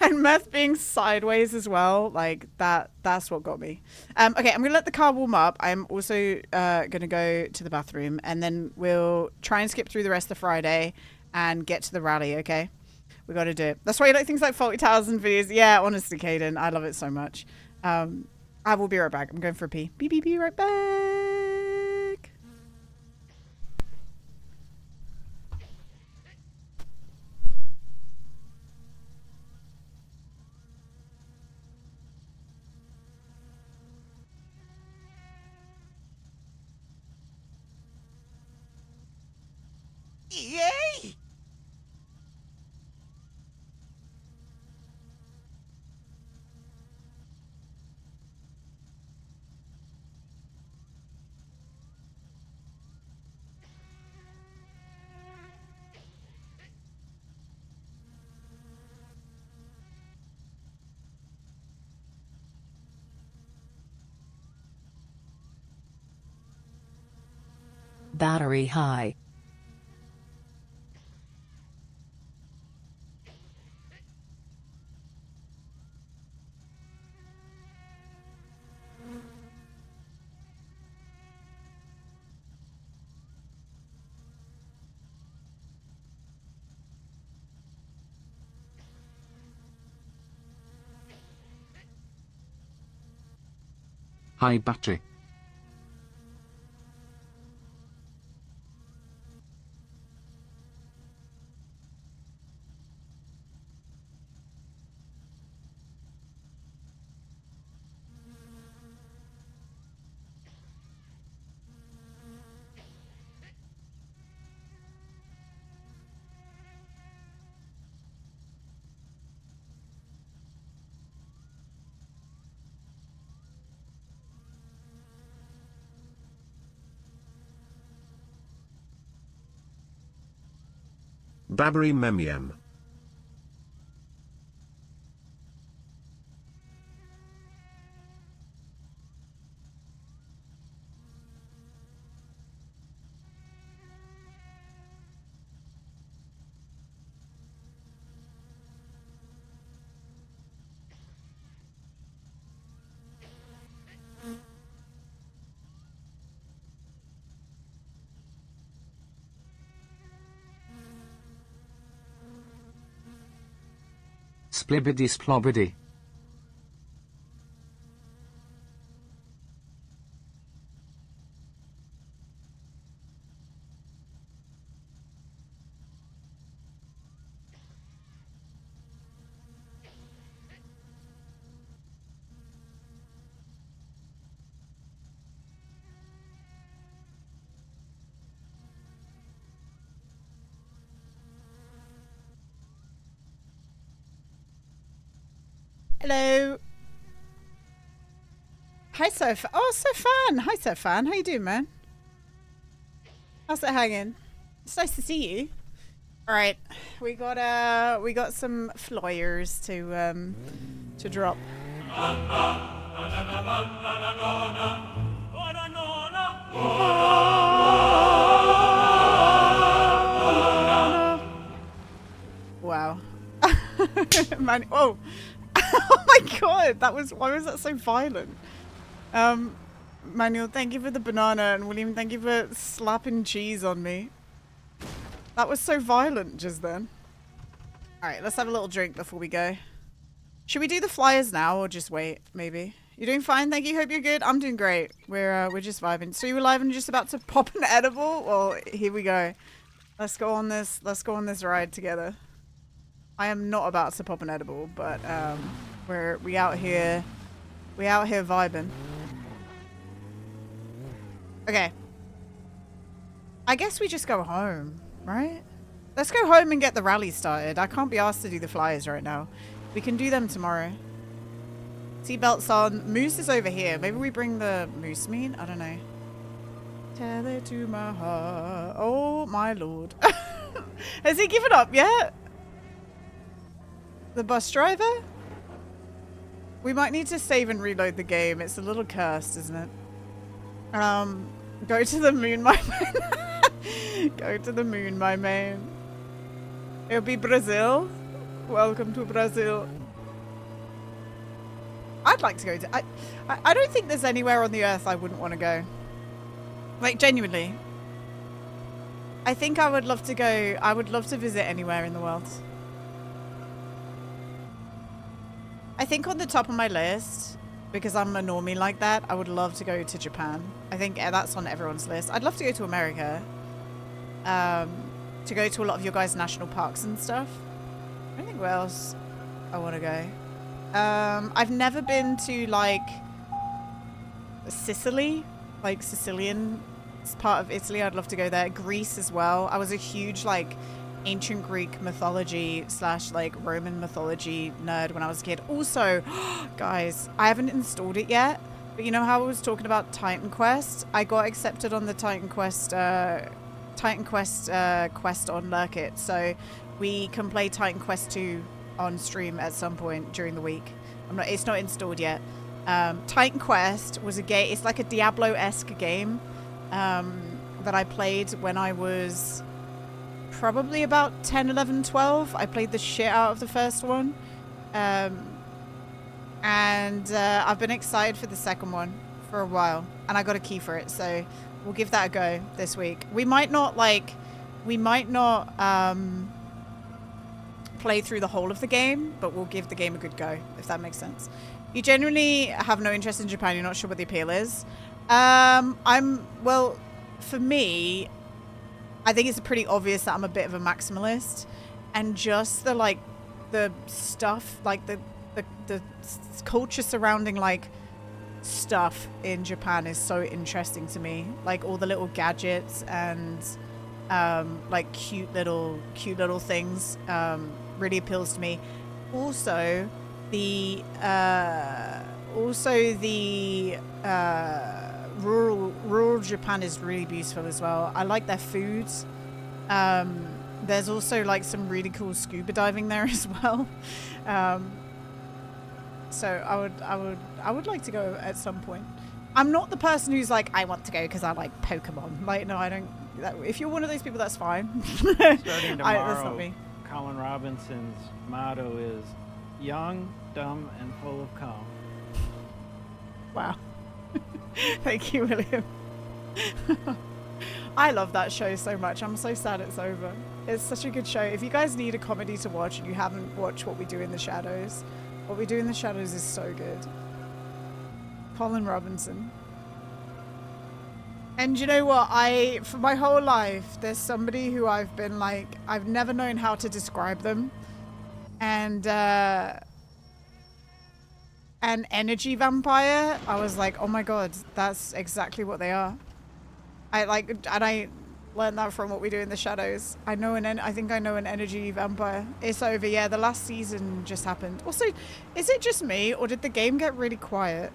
and Meth being sideways as well. Like that's what got me. Okay, I'm gonna let the car warm up. I'm also gonna go to the bathroom, and then we'll try and skip through the rest of Friday and get to the rally. Okay, we got to do it. That's why you like things like Faulty Towers and videos. Yeah, honestly, Caden, I love it so much. I will be right back. I'm going for a pee. Be right back. Yay! Battery high. Hi battery. Babbery Memyem. Splibbity splobbity. Hello. Hi, Soph. Oh, Sophan. Hi, Sophan. How you doing, man? How's it hanging? It's nice to see you. All right, we got some flyers to drop. Wow. Man, oh. Oh my god, why was that so violent? Manuel, thank you for the banana, and William, thank you for slapping cheese on me. That was so violent just then. Alright, let's have a little drink before we go. Should we do the flyers now or just wait, maybe? You're doing fine, thank you, hope you're good. I'm doing great. We're just vibing. So you were live and just about to pop an edible? Well, here we go. Let's go on this ride together. I am not about to pop an edible, but we out here vibing. Okay. I guess we just go home, right? Let's go home and get the rally started. I can't be asked to do the flyers right now. We can do them tomorrow. Seatbelts on. Moose is over here. Maybe we bring the moose meat? I don't know. Tell it to my heart. Oh my lord. Has he given up yet? The bus driver? We might need to save and reload the game. It's a little cursed, isn't it? Go to the moon, my man. Go to the moon, my man. It'll be Brazil. Welcome to Brazil. I'd like to go to... I don't think there's anywhere on the earth I wouldn't want to go. Like, genuinely. I think I would love to go... I would love to visit anywhere in the world. I think on the top of my list, because I'm a normie like that, I would love to go to Japan. I think that's on everyone's list. I'd love to go to America. To go to a lot of your guys' national parks and stuff. I don't think where else I want to go. I've never been to, like, Sicily. Like, Sicilian part of Italy. I'd love to go there. Greece as well. I was a huge, like, ancient Greek mythology / like Roman mythology nerd when I was a kid. Also, guys, I haven't installed it yet, but you know how I was talking about Titan Quest? I got accepted on the Titan Quest quest on Lurkit, so we can play Titan Quest 2 on stream at some point during the week. It's not installed yet. Titan Quest was a game. It's like a Diablo-esque game that I played when I was probably about 10, 11, 12. I played the shit out of the first one. And I've been excited for the second one for a while. And I got a key for it, so we'll give that a go this week. We might not play through the whole of the game, but we'll give the game a good go, if that makes sense. You genuinely have no interest in Japan. You're not sure what the appeal is. Well, for me, I think it's pretty obvious that I'm a bit of a maximalist, and just the stuff, like the culture surrounding like stuff in Japan is so interesting to me. Like all the little gadgets and like cute little things really appeals to me. Also the rural Japan is really beautiful as well. I like their foods. There's also like some really cool scuba diving there as well. So I would like to go at some point. I'm not the person who's like, I want to go because I like Pokemon. Like, no, I don't. If you're one of those people, that's fine. Starting tomorrow, that's not me. Colin Robinson's motto is young, dumb, and full of calm. Wow. Thank you, William. I love that show so much. I'm so sad it's over. It's such a good show. If you guys need a comedy to watch and you haven't watched What We Do in the Shadows, What We Do in the Shadows is so good. Colin Robinson. And you know what? For my whole life, there's somebody who I've been like, I've never known how to describe them. And an energy vampire, I was like, oh my god, that's exactly what they are. I learned that from What We Do in the Shadows. I think I know an energy vampire. It's over. Yeah, the last season just happened. Also, is it just me or did the game get really quiet?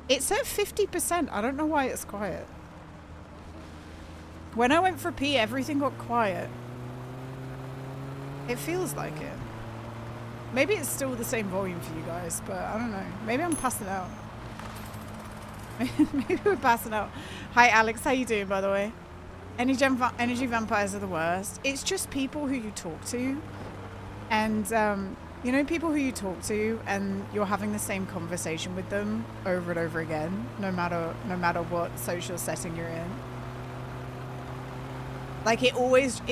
It's at 50%. I don't know why it's quiet. When I went for a pee, everything got quiet. It feels like it. Maybe it's still the same volume for you guys, but I don't know. Maybe I'm passing out. Maybe we're passing out. Hi, Alex. How you doing, by the way? Energy vampires are the worst. It's just people who you talk to. And, you know, people who you talk to and you're having the same conversation with them over and over again, no matter what social setting you're in. Like, it always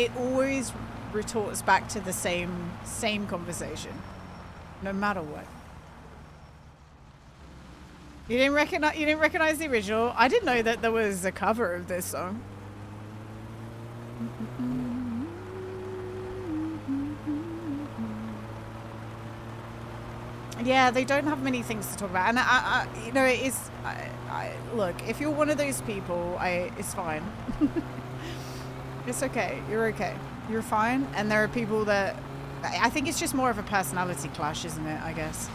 retorts back to the same conversation, no matter what. You didn't recognize the original? I didn't know that there was a cover of this song. Yeah, they don't have many things to talk about, and I you know, it is. Look, if you're one of those people, it's fine. It's okay. You're okay. You're fine. And there are people that I think it's just more of a personality clash, isn't it? I guess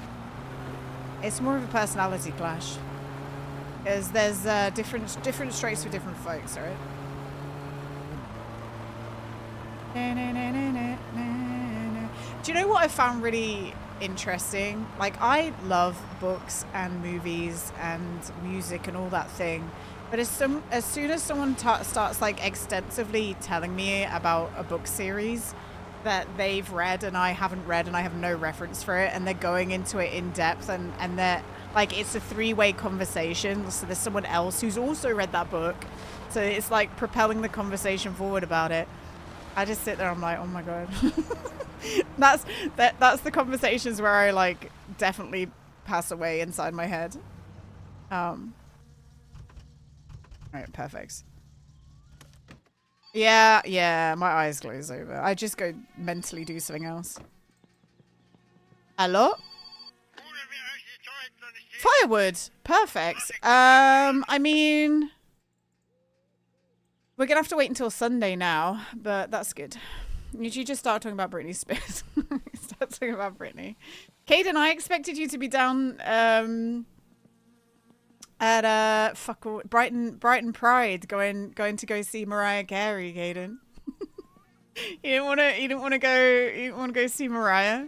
it's more of a personality clash, because there's different strokes for different folks, right? Do you know what I found really interesting? Like, I love books and movies and music and all that thing, but as soon as someone starts like extensively telling me about a book series that they've read and I haven't read and I have no reference for it, and they're going into it in depth, and they're like, it's a three-way conversation, so there's someone else who's also read that book, so it's like propelling the conversation forward about it. I just sit there, I'm like, oh my god. that's the conversations where I like definitely pass away inside my head. Right, perfect. Yeah, my eyes glaze over. I just go mentally do something else. Hello? Firewood. Perfect. I mean, we're gonna have to wait until Sunday now, but that's good. You just start talking about Britney Spears. Start talking about Britney. Caden, I expected you to be down at Brighton Pride, going to go see Mariah Carey, Caden. You didn't want to go see Mariah.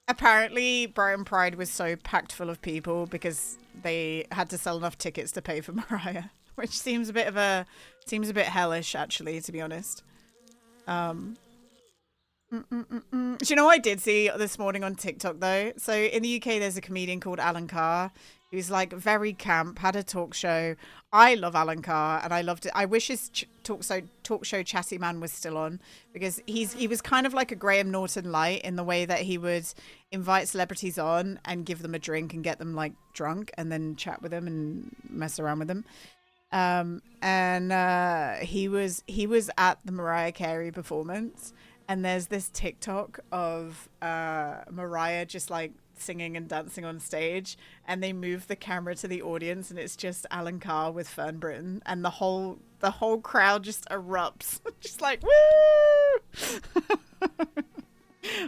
Apparently, Brighton Pride was so packed full of people because they had to sell enough tickets to pay for Mariah, which seems a bit hellish, actually, to be honest. Do you know what I did see this morning on TikTok though? So in the UK, there's a comedian called Alan Carr, who's like very camp, had a talk show. I love Alan Carr, and I loved it. I wish his talk show Chatty Man was still on, because he was kind of like a Graham Norton light in the way that he would invite celebrities on and give them a drink and get them like drunk and then chat with them and mess around with them. He was at the Mariah Carey performance. And there's this TikTok of Mariah just like singing and dancing on stage, and they move the camera to the audience, and it's just Alan Carr with Fern Britton, and the whole crowd just erupts, just like woo!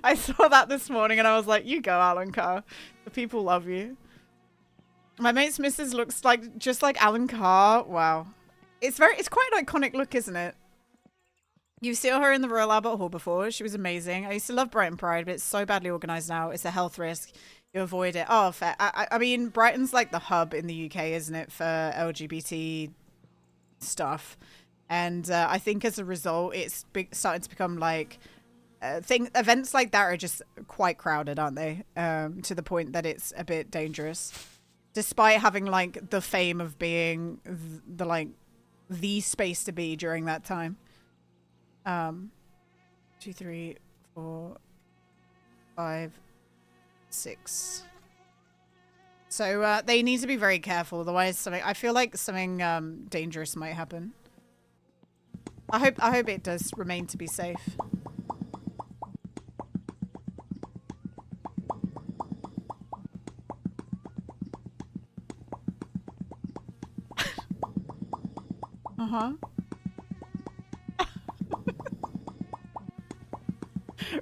I saw that this morning, and I was like, "You go, Alan Carr. The people love you." My mate's missus looks like just like Alan Carr. Wow, it's quite an iconic look, isn't it? You've seen her in the Royal Albert Hall before. She was amazing. I used to love Brighton Pride, but it's so badly organised now. It's a health risk. You avoid it. Oh, fair. I mean, Brighton's like the hub in the UK, isn't it, for LGBT stuff? And I think as a result, it's starting to become like events like that are just quite crowded, aren't they? To the point that it's a bit dangerous, despite having like the fame of being the space to be during that time. 2, 3, 4, 5, 6. So they need to be very careful, otherwise I feel like something dangerous might happen. I hope it does remain to be safe.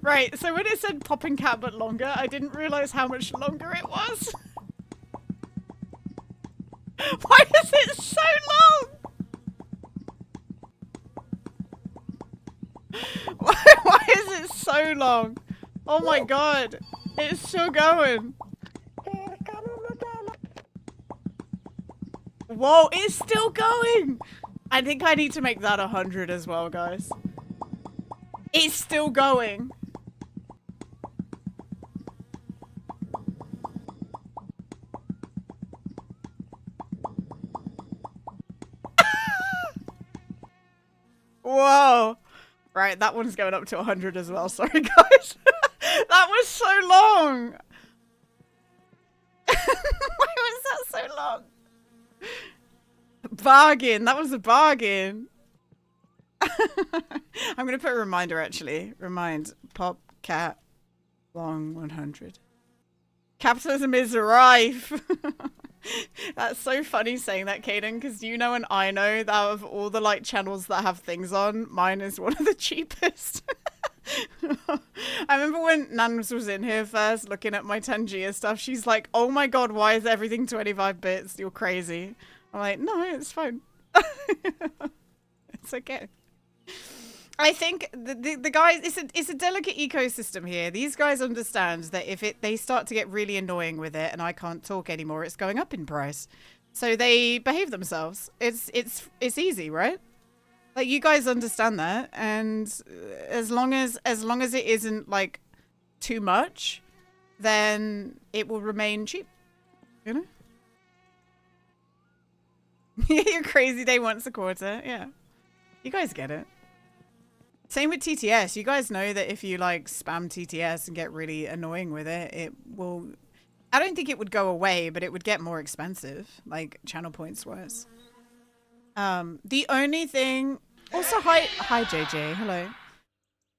Right, so when it said popping cat but longer, I didn't realise how much longer it was. Why is it so long? Why is it so long? Oh my god, it's still going. Whoa, it's still going. I think I need to make that 100 as well, guys. It's still going. Whoa. Right, that one's going up to 100 as well. Sorry, guys. That was so long. Why was that so long? Bargain. That was a bargain. I'm going to put a reminder, actually. Remind. Pop, cat, long 100. Capitalism is rife. That's so funny saying that, Caden, because you know and I know that out of all the like channels that have things on, mine is one of the cheapest. I remember when Nans was in here first looking at my 10G stuff, she's like, oh my god, why is everything 25 bits? You're crazy. I'm like, no, it's fine. It's okay. I think the guys, it's a delicate ecosystem here. These guys understand that if they start to get really annoying with it and I can't talk anymore, it's going up in price. So they behave themselves. It's easy, right? Like, you guys understand that, and as long as it isn't like too much, then it will remain cheap. You know? Your crazy day once a quarter. Yeah. You guys get it. Same with TTS. You guys know that if you like spam TTS and get really annoying with it, it will... I don't think it would go away, but it would get more expensive, like channel points wise. The only thing... Also, hi JJ. Hello.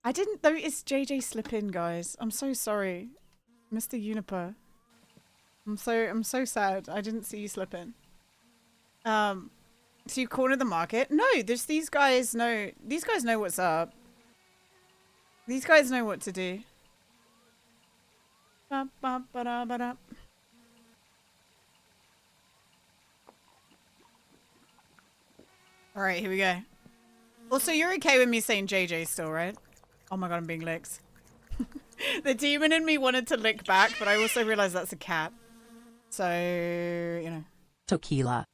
I didn't notice JJ slip in, guys. I'm so sorry. Mr. Uniper. I'm so sad. I didn't see you slip in. So you corner the market? No, these guys know what's up. These guys know what to do. Alright, here we go. Also, you're okay with me saying JJ still, right? Oh my god, I'm being licked. The demon in me wanted to lick back, but I also realized that's a cat. So, you know. Tequila.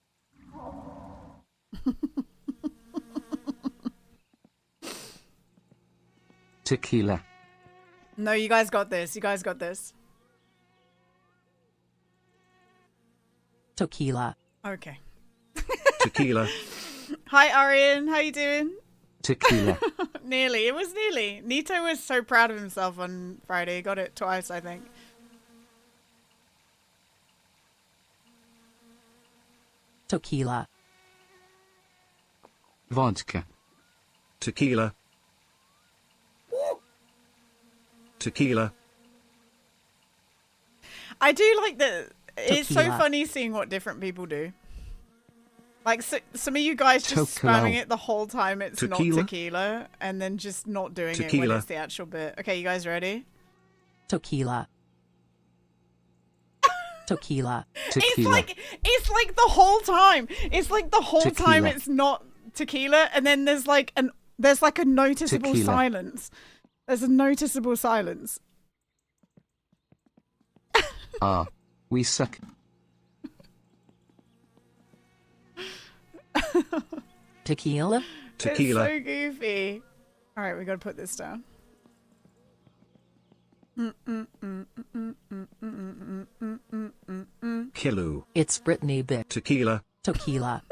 Tequila. No, you guys got this. You guys got this. Tequila. Okay. Tequila. Hi, Arian. How you doing? Tequila. Nearly. It was nearly. Nito was so proud of himself on Friday. He got it twice, I think. Tequila. Vodka. Tequila. Tequila. I do like that. It's so Tequila. funny seeing what different people do. Like, some of you guys just Tequila. spamming it the whole time. It's Tequila. not tequila. And then just not doing it when Tequila. it's the actual bit. Okay, you guys ready? Tequila. Tequila. Tequila. It's like the whole time. It's like the whole time Tequila. it's not tequila. And then there's like a noticeable Tequila. silence. There's a noticeable silence. Ah. We suck. Tequila. Tequila. It's so goofy. All right, we got to put this down. Kilu. It's Brittany Bit. Tequila. Tequila.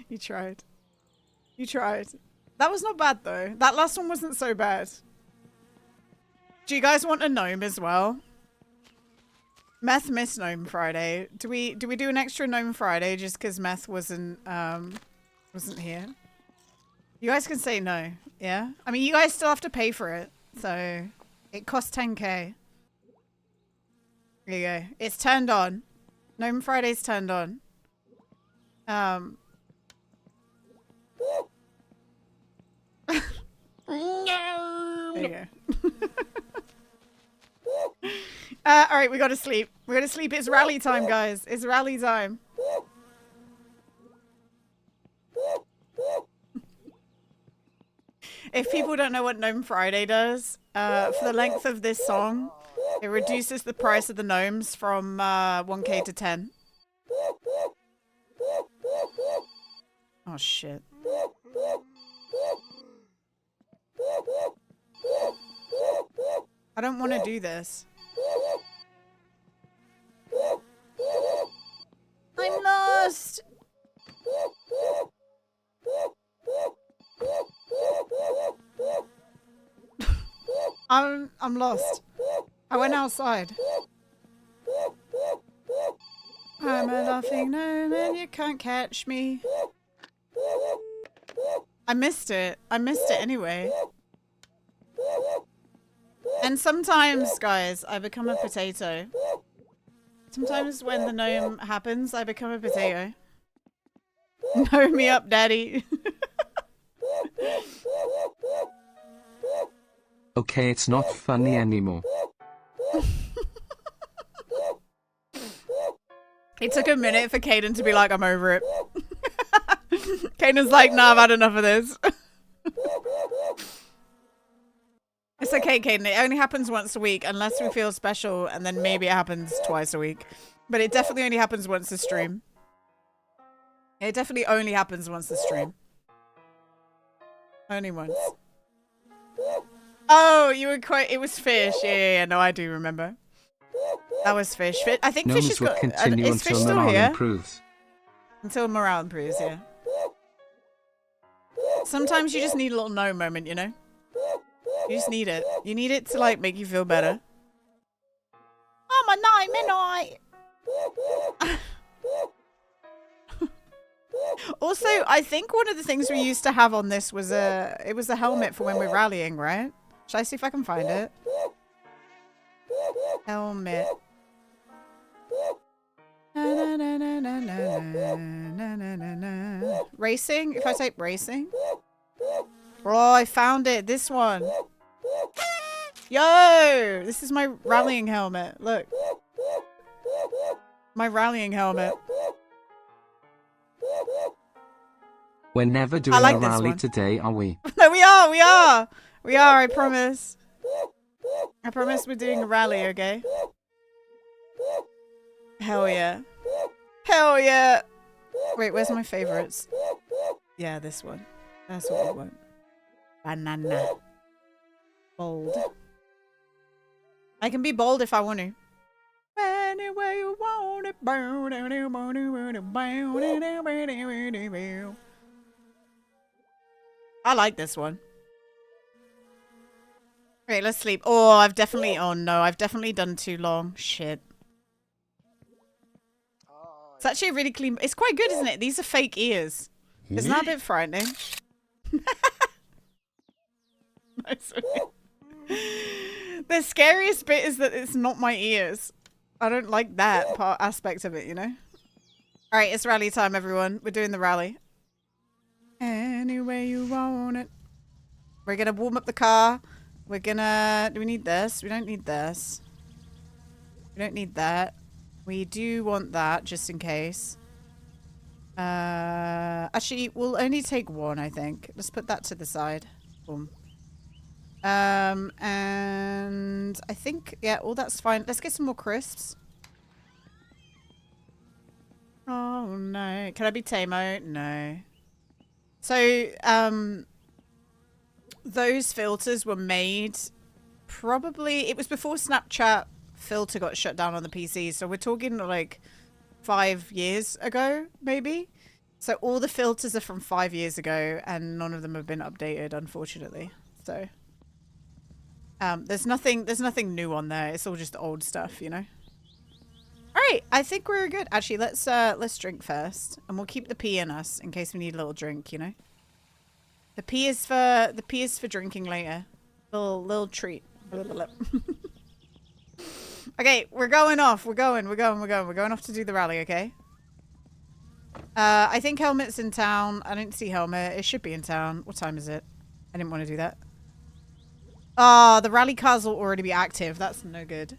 You tried. You tried. That was not bad though. That last one wasn't so bad. Do you guys want a gnome as well? Meth missed Gnome Friday. Do we do an extra Gnome Friday just because Meth wasn't here? You guys can say no, yeah? I mean, you guys still have to pay for it, so it costs 10k. There you go. It's turned on. Gnome Friday's turned on. There you go. All right, we gotta sleep. We gotta sleep. It's rally time, guys. It's rally time. If people don't know what Gnome Friday does, for the length of this song, it reduces the price of the gnomes from 1k to 10. Oh shit. I don't want to do this. I'm lost. I'm lost. I went outside. I'm a laughing gnome and you can't catch me. I missed it. I missed it anyway. And sometimes, guys, I become a potato. Sometimes when the gnome happens, I become a potato. Know me up, daddy. Okay, it's not funny anymore. It took a minute for Caden to be like, I'm over it. Caden's like, nah, I've had enough of this. It's okay, Caden. It only happens once a week unless we feel special, and then maybe it happens twice a week. But it definitely only happens once a stream. It definitely only happens once a stream. Only once. Oh, you were quite... It was fish. Yeah, no, I do remember. That was fish. I think Gnomes fish is will got... continue Is fish until still morale here? improves. Until morale improves, yeah. Sometimes you just need a little no moment, you know? You just need it. You need it to, like, make you feel better. I'm a night midnight. Also, I think one of the things we used to have on this was it was a helmet for when we're rallying, right? Should I see if I can find it? Helmet. Na, na, na, na, na, na, na, na, na. Racing? If I type racing? Oh, I found it. This one. Yo! This is my rallying helmet. Look. My rallying helmet. We're never doing like a this rally one. today, are we? No, we are! We are! We are, I promise. I promise we're doing a rally, okay? Hell yeah. Hell yeah! Wait, where's my favorites? Yeah, this one. That's what we want. Banana. Bold. I can be bold if I want to. Any way you want it. I like this one. Okay, let's sleep. Oh, I've definitely... Oh, no. I've definitely done too long. Shit. It's actually a really clean... It's quite good, isn't it? These are fake ears. Isn't that a bit frightening? Nice. The scariest bit is that it's not my ears. I don't like that aspect of it, you know? Alright, it's rally time, everyone. We're doing the rally. Any way you want it. We're gonna warm up the car. We're gonna... Do we need this? We don't need this. We don't need that. We do want that, just in case. Actually, we'll only take one, I think. Let's put that to the side. Boom. And I think, yeah, all that's fine. Let's get some more crisps. Oh, no. Can I be Tamo? No. So, those filters were made probably... It was before Snapchat filter got shut down on the PC. So we're talking like 5 years ago, maybe. So all the filters are from 5 years ago and none of them have been updated, unfortunately. So... there's nothing new on there. It's all just old stuff, you know. All right, I think we're good. Actually, let's drink first, and we'll keep the pee in us in case we need a little drink, you know. The pee is for drinking later. Little treat. Okay, we're going off. We're going off to do the rally. Okay. I think Helmet's in town. I don't see Helmet. It should be in town. What time is it? I didn't want to do that. Oh, the rally cars will already be active. That's no good.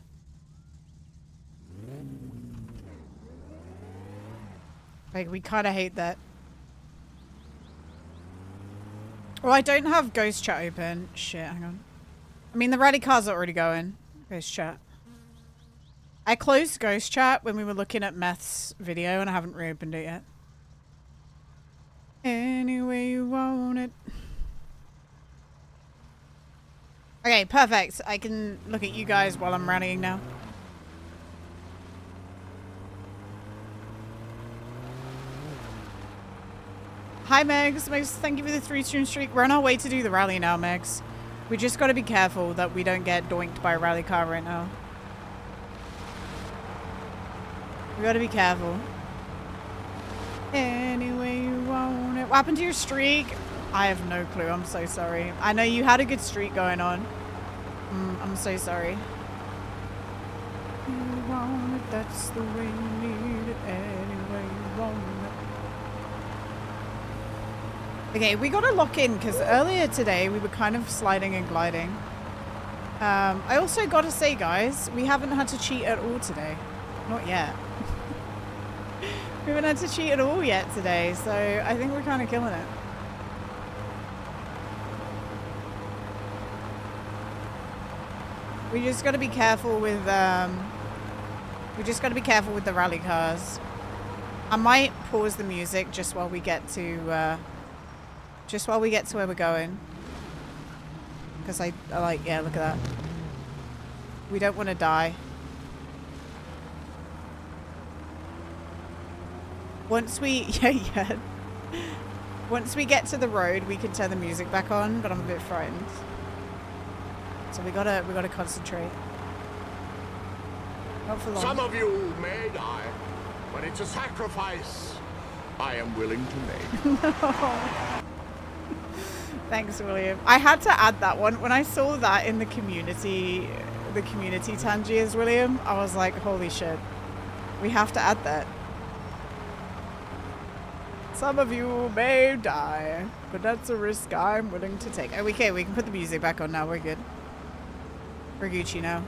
Like, we kind of hate that. Oh, I don't have Ghost Chat open. Shit, hang on. I mean, the rally cars are already going. Ghost Chat. I closed Ghost Chat when we were looking at Meth's video and I haven't reopened it yet. Any way you want it. Okay, perfect. I can look at you guys while I'm rallying now. Hi, Megs. Megs, thank you for the 3-stream streak. We're on our way to do the rally now, Megs. We just got to be careful that we don't get doinked by a rally car right now. We got to be careful. Anyway you want it. What happened to your streak? I have no clue. I'm so sorry. I know you had a good streak going on. I'm so sorry. You want it, that's the way you need it. Anyway you want it. Okay, we gotta lock in because earlier today we were kind of sliding and gliding. I also gotta say, guys, we haven't had to cheat at all today. Not yet. We haven't had to cheat at all yet today, so I think we're kind of killing it. We just got to be careful with the rally cars. I might pause the music just while we get to where we're going. Because I like, yeah, look at that. We don't want to die. Once we, yeah. Once we get to the road, we can turn the music back on, but I'm a bit frightened. So we gotta concentrate. Not for long. Some of you may die, but it's a sacrifice I am willing to make. No. Thanks, William. I had to add that one. When I saw that in the community Tangiers, William, I was like, holy shit. We have to add that. Some of you may die, but that's a risk I'm willing to take. Oh, okay, we can put the music back on now. We're good. We're Gucci now.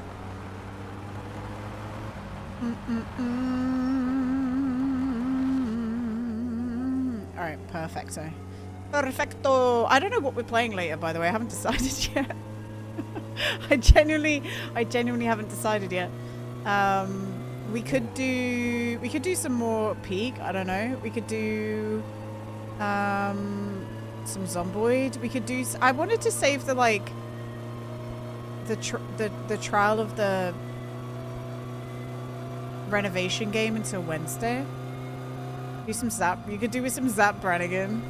Alright, perfecto. Perfecto. I don't know what we're playing later, by the way. I haven't decided yet. I genuinely haven't decided yet. We could do some more Peak. I don't know. We could do some Zomboid. We could do. I wanted to save the like the trial of the renovation game until Wednesday. Do some Zap. You could do with some Zap Brannigan.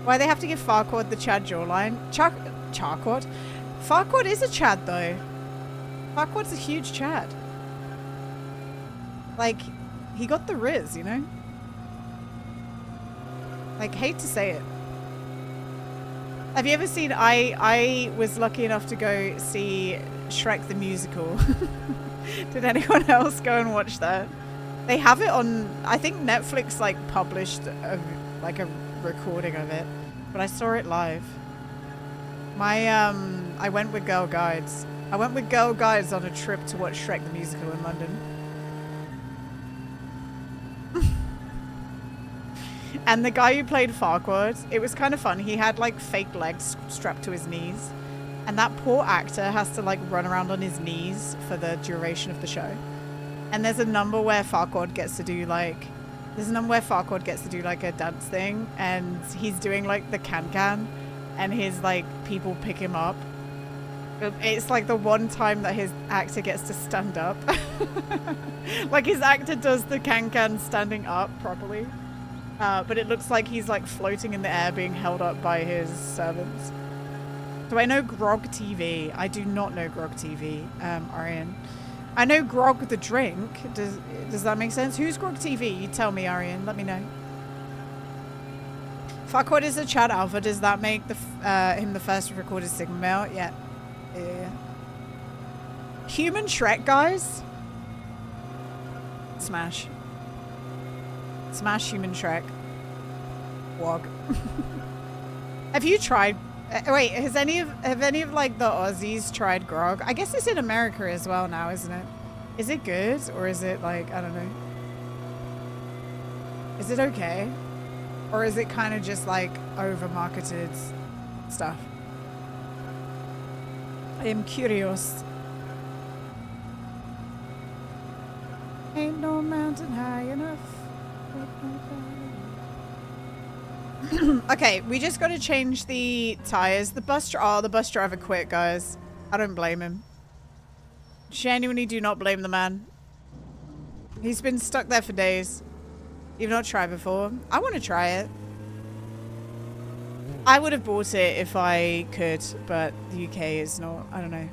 Why they have to give Farquaad the Chad jawline? Charquaad? Farquaad is a Chad though. Farquaad's a huge Chad. Like, he got the Riz, you know? Like, hate to say it. Have you ever seen, I was lucky enough to go see Shrek the Musical. Did anyone else go and watch that? They have it on, I think Netflix like published a recording of it, but I saw it live. I went with Girl Guides. I went with Girl Guides on a trip to watch Shrek the Musical in London. And the guy who played Farquaad, it was kind of fun. He had like fake legs strapped to his knees. And that poor actor has to like run around on his knees for the duration of the show. And there's a number where Farquaad gets to do like, a dance thing. And he's doing like the can-can. And his like people pick him up. It's like the one time that his actor gets to stand up. Like his actor does the can-can standing up properly. But it looks like he's like floating in the air being held up by his servants. Do I know Grog TV? I do not know Grog TV, Arian. I know Grog the drink. Does that make sense? Who's Grog TV? You tell me, Arian. Let me know. Farquaad is a Chad Alpha. Does that make him the first recorded Sigma male? Yeah. Yeah. Human Shrek, guys. Smash. Smash Human Shrek. Wog. Have you tried? Wait, have any of like the Aussies tried grog? I guess it's in America as well now, isn't it? Is it good or is it like, I don't know? Is it okay? Or is it kind of just like over marketed stuff? I am curious. Ain't no mountain high enough. Okay, we just got to change the tires. The bus driver quit, guys. I don't blame him. Genuinely do not blame the man. He's been stuck there for days. You've not tried before? I want to try it. I would have bought it if I could, but the UK is not. I don't know.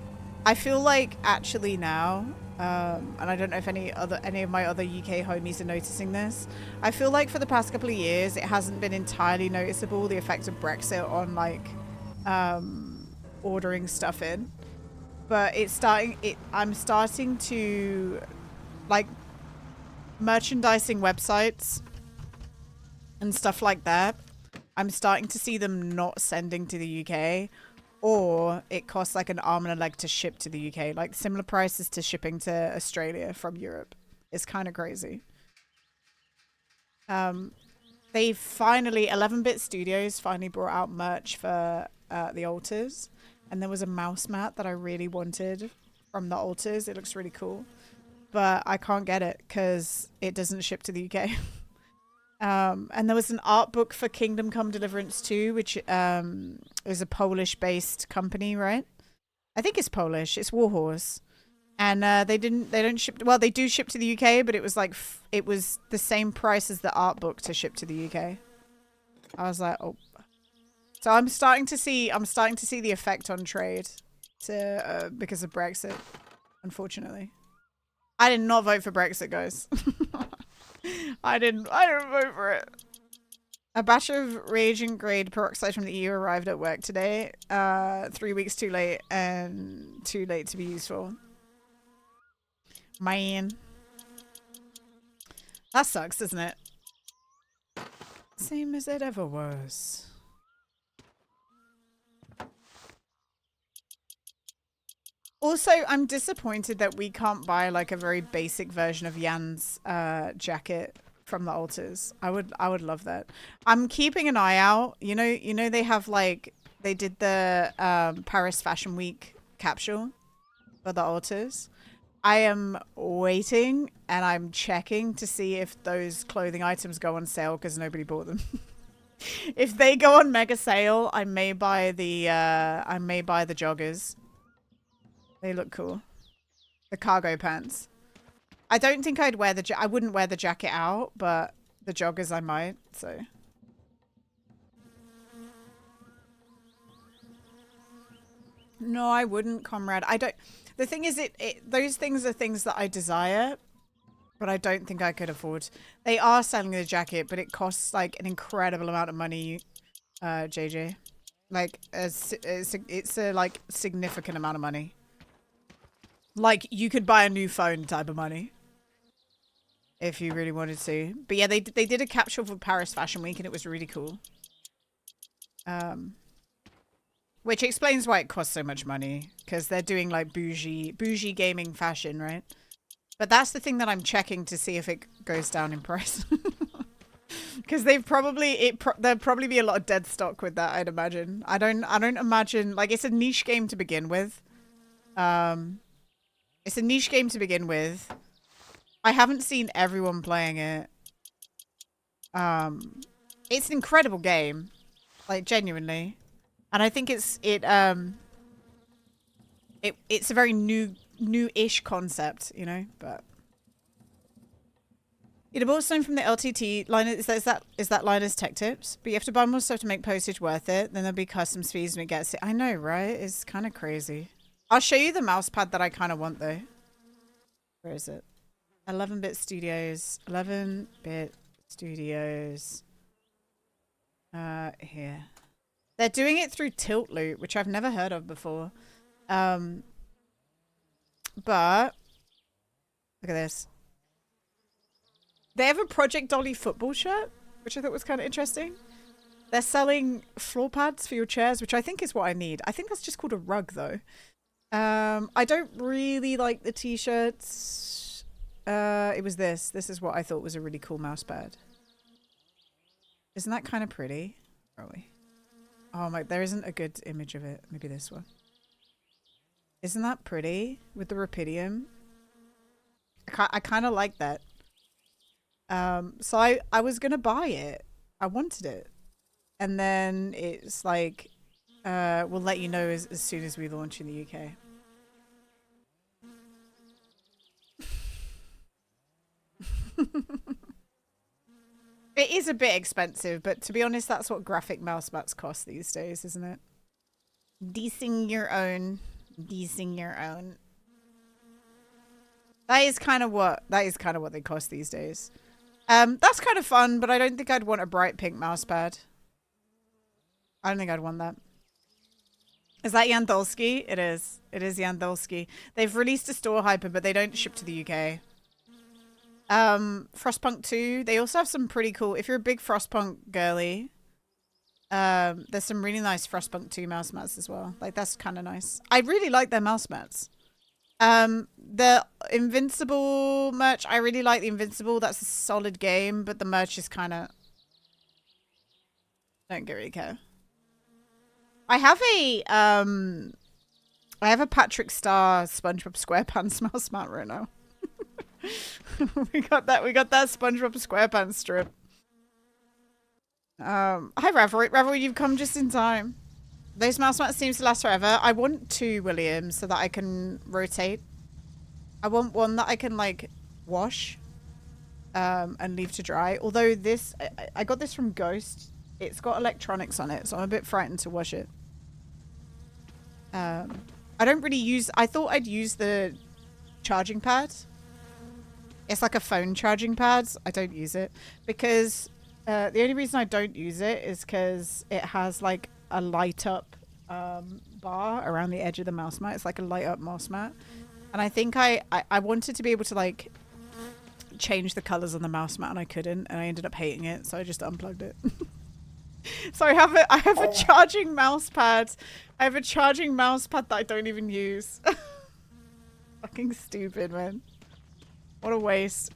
I feel like actually now, and I don't know if any of my other UK homies are noticing this. I feel like for the past couple of years, it hasn't been entirely noticeable the effect of Brexit on like ordering stuff in, but I'm starting to like merchandising websites and stuff like that. I'm starting to see them not sending to the UK. Or it costs like an arm and a leg to ship to the UK. Like similar prices to shipping to Australia from Europe. It's kind of crazy. They finally, 11-Bit Studios finally brought out merch for the altars. And there was a mouse mat that I really wanted from the altars. It looks really cool. But I can't get it because it doesn't ship to the UK. And there was an art book for Kingdom Come Deliverance 2, which is a Polish-based company, right? I think it's Polish. It's Warhorse, and they don't ship. Well, they do ship to the UK, but it was like it was the same price as the art book to ship to the UK. I was like, oh. So I'm starting to see the effect on trade, because of Brexit. Unfortunately, I did not vote for Brexit, guys. I didn't vote for it. A batch of reagent grade peroxide from the EU arrived at work today. 3 weeks too late and too late to be useful. Man. That sucks, doesn't it? Same as it ever was. Also, I'm disappointed that we can't buy like a very basic version of Jan's jacket from the altars. I would love that. I'm keeping an eye out. You know they have like they did the Paris Fashion Week capsule for the altars. I am waiting and I'm checking to see if those clothing items go on sale because nobody bought them. If they go on mega sale, I may buy the joggers. They look cool. The cargo pants. I don't think I'd wear I wouldn't wear the jacket out, but the joggers I might, so. No, I wouldn't, comrade. I don't. The thing is, those things are things that I desire, but I don't think I could afford. They are selling the jacket, but it costs like an incredible amount of money, JJ. Like, it's a like significant amount of money. Like, you could buy a new phone type of money. If you really wanted to. But yeah, they did a capsule for Paris Fashion Week and it was really cool. Which explains why it costs so much money. Because they're doing like bougie gaming fashion, right? But that's the thing that I'm checking to see if it goes down in price. Because there'll probably be a lot of dead stock with that, I'd imagine. I don't imagine, like, it's a niche game to begin with. It's a niche game to begin with. I haven't seen everyone playing it. It's an incredible game, like genuinely, and I think it's a very new-ish concept, you know. But you bought something from the LTT line. Is that Linus Tech Tips? But you have to buy more stuff to make postage worth it. Then there'll be customs fees when it gets it. I know, right? It's kind of crazy. I'll show you the mouse pad that I kind of want though. Where is it? 11-bit Studios. 11-bit Studios. Here. They're doing it through Tilt Loot, which I've never heard of before. But look at this. They have a Project Dolly football shirt, which I thought was kind of interesting. They're selling floor pads for your chairs, which I think is what I need. I think that's just called a rug, though. I don't really like the t-shirts. It was this. This is what I thought was a really cool mouse pad. Isn't that kind of pretty? Probably. Oh my, there isn't a good image of it. Maybe this one. Isn't that pretty with the Rapidium? I kind of like that. So I was gonna buy it. I wanted it, and then it's like, we'll let you know as soon as we launch in the UK. It is a bit expensive, but to be honest, that's what graphic mouse mats cost these days, isn't it? Deasing your own. Deasing your own. That is kind of what they cost these days. That's kind of fun, but I don't think I'd want a bright pink mouse pad. I don't think I'd want that. Is that Yandolski? It is. It is Yandolski. They've released a store hyper, but they don't ship to the UK. Frostpunk 2. They also have some pretty cool... If you're a big Frostpunk girly, there's some really nice Frostpunk 2 mouse mats as well. Like, that's kind of nice. I really like their mouse mats. The Invincible merch, I really like the Invincible. That's a solid game, but the merch is kind of... Don't really care. I have a Patrick Star SpongeBob SquarePants mouse mat right now. we got that SpongeBob SquarePants strip. Hi Revel, you've come just in time. Those mouse mats seem to last forever. I want 2 Williams so that I can rotate. I want one that I can like wash and leave to dry. Although this, I got this from Ghost. It's got electronics on it, so I'm a bit frightened to wash it. I don't really use... I thought I'd use the charging pad. It's like a phone charging pad. I don't use it because the only reason I don't use it is because it has like a light up bar around the edge of the mouse mat. It's like a light up mouse mat. And I think I wanted to be able to like change the colors on the mouse mat and I couldn't, and I ended up hating it, so I just unplugged it. So I have a charging mouse pad. I have a charging mouse pad that I don't even use. Fucking stupid, man. What a waste.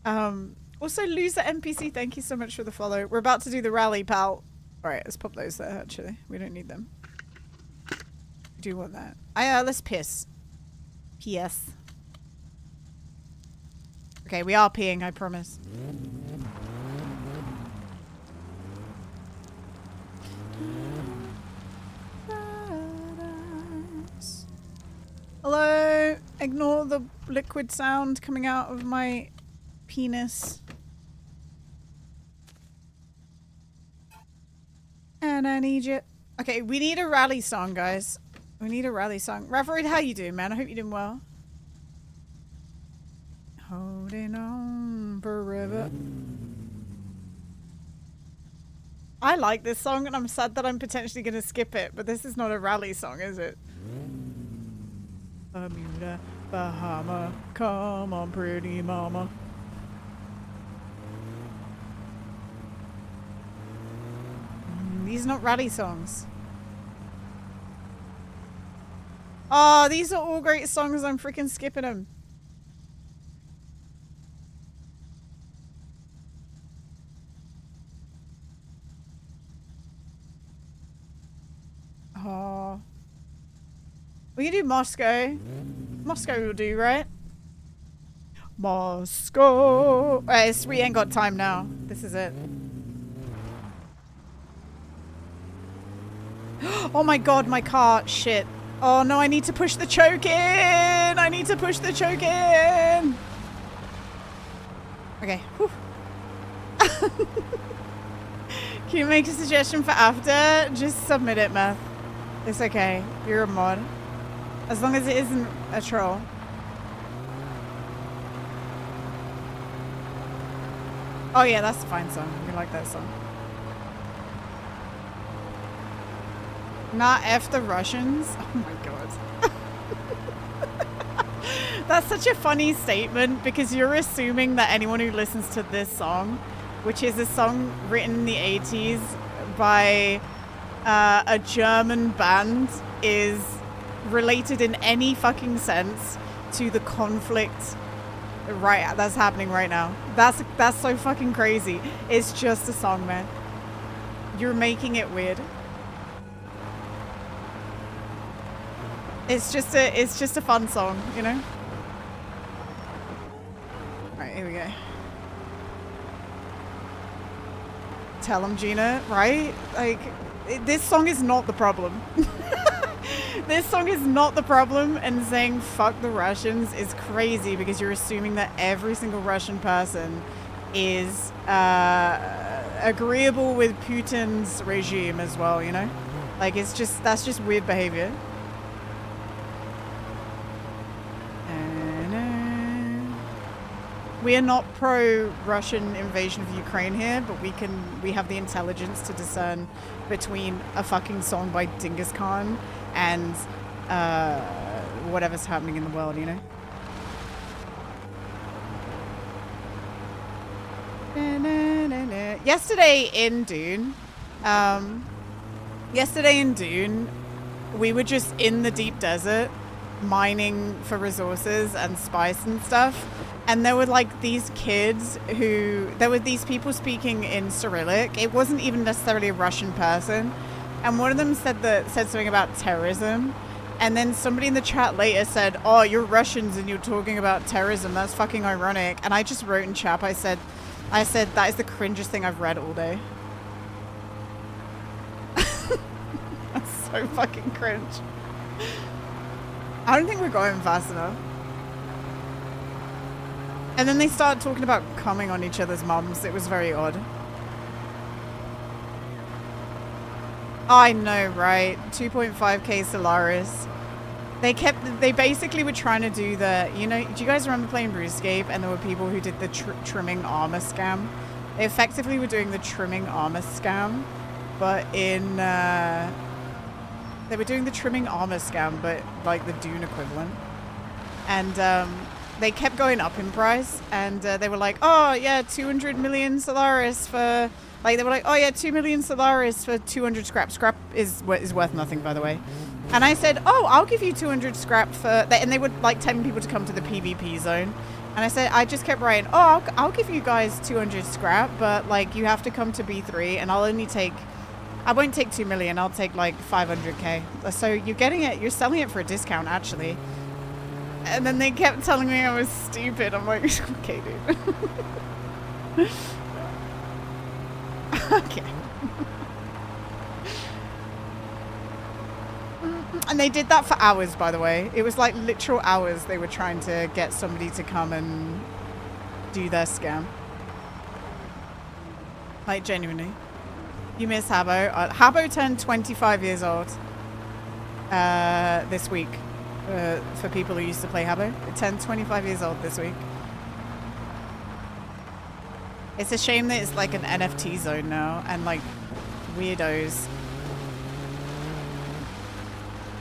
Also, Loser NPC, thank you so much for the follow. We're about to do the rally, pal. Alright, let's pop those there, actually. We don't need them. We do want that. Let's piss. P.S. Okay, we are peeing, I promise. Ignore the liquid sound coming out of my penis. And I need you. Okay, we need a rally song, guys. We need a rally song. Rafarid, how you doing, man? I hope you're doing well. Holding on forever. I like this song, and I'm sad that I'm potentially going to skip it, but this is not a rally song, is it? Bermuda, Bahama, come on, pretty mama. These are not rally songs. Oh, these are all great songs. I'm freaking skipping them. Oh. We can do Moscow. Moscow will do, right? Moscow. We ain't got time now. This is it. Oh my god, my car. Shit. Oh no, I need to push the choke in. I need to push the choke in. Okay. Whew. Can you make a suggestion for after? Just submit it, Meth. It's okay. You're a mod. As long as it isn't a troll. Oh yeah, that's a fine song. We like that song. Not F the Russians? Oh my god. That's such a funny statement because you're assuming that anyone who listens to this song, which is a song written in the 80s by a German band, is related in any fucking sense to the conflict that's happening right now. That's so fucking crazy. It's just a song, man. You're making it weird. It's just a fun song, you know? Alright, here we go. Tell him, Gina, right? Like, this song is not the problem. This song is not the problem, and saying fuck the Russians is crazy because you're assuming that every single Russian person is agreeable with Putin's regime as well, you know? Like, that's just weird behavior. We are not pro-Russian invasion of Ukraine here, but we have the intelligence to discern between a fucking song by Genghis Khan and whatever's happening in the world, you know? Yesterday in Dune, we were just in the deep desert mining for resources and spice and stuff. And there were like these kids there were these people speaking in Cyrillic. It wasn't even necessarily a Russian person. And one of them said something about terrorism. And then somebody in the chat later said, oh, you're Russians and you're talking about terrorism. That's fucking ironic. And I just wrote in chat, I said, that is the cringest thing I've read all day. That's so fucking cringe. I don't think we're going fast enough. And then they started talking about coming on each other's mums. It was very odd. I know, right? 2.5k Solaris. They basically were trying to do the, you know, do you guys remember playing RuneScape and there were people who did the trimming armor scam? They effectively were doing the trimming armor scam, but in, they were doing the trimming armor scam, but like the Dune equivalent. And, they kept going up in price, and they were like, oh yeah, 200 million Solaris for, like, they were like, oh yeah, 2 million Solaris for 200 scrap. Scrap is worth nothing, by the way. And I said, oh, I'll give you 200 scrap for, and they were like telling people to come to the PvP zone. And I said, I just kept writing, oh, I'll give you guys 200 scrap, but like you have to come to B3, and I won't take 2 million, I'll take like 500k. So you're getting it, you're selling it for a discount actually. And then they kept telling me I was stupid. I'm like, okay, dude. Okay. And they did that for hours, by the way. It was like literal hours they were trying to get somebody to come and do their scam. Like, genuinely. You miss Habbo. Habbo turned 25 years old this week. For people who used to play Habbo. It turned 25 years old this week. It's a shame that it's like an NFT zone now and like weirdos.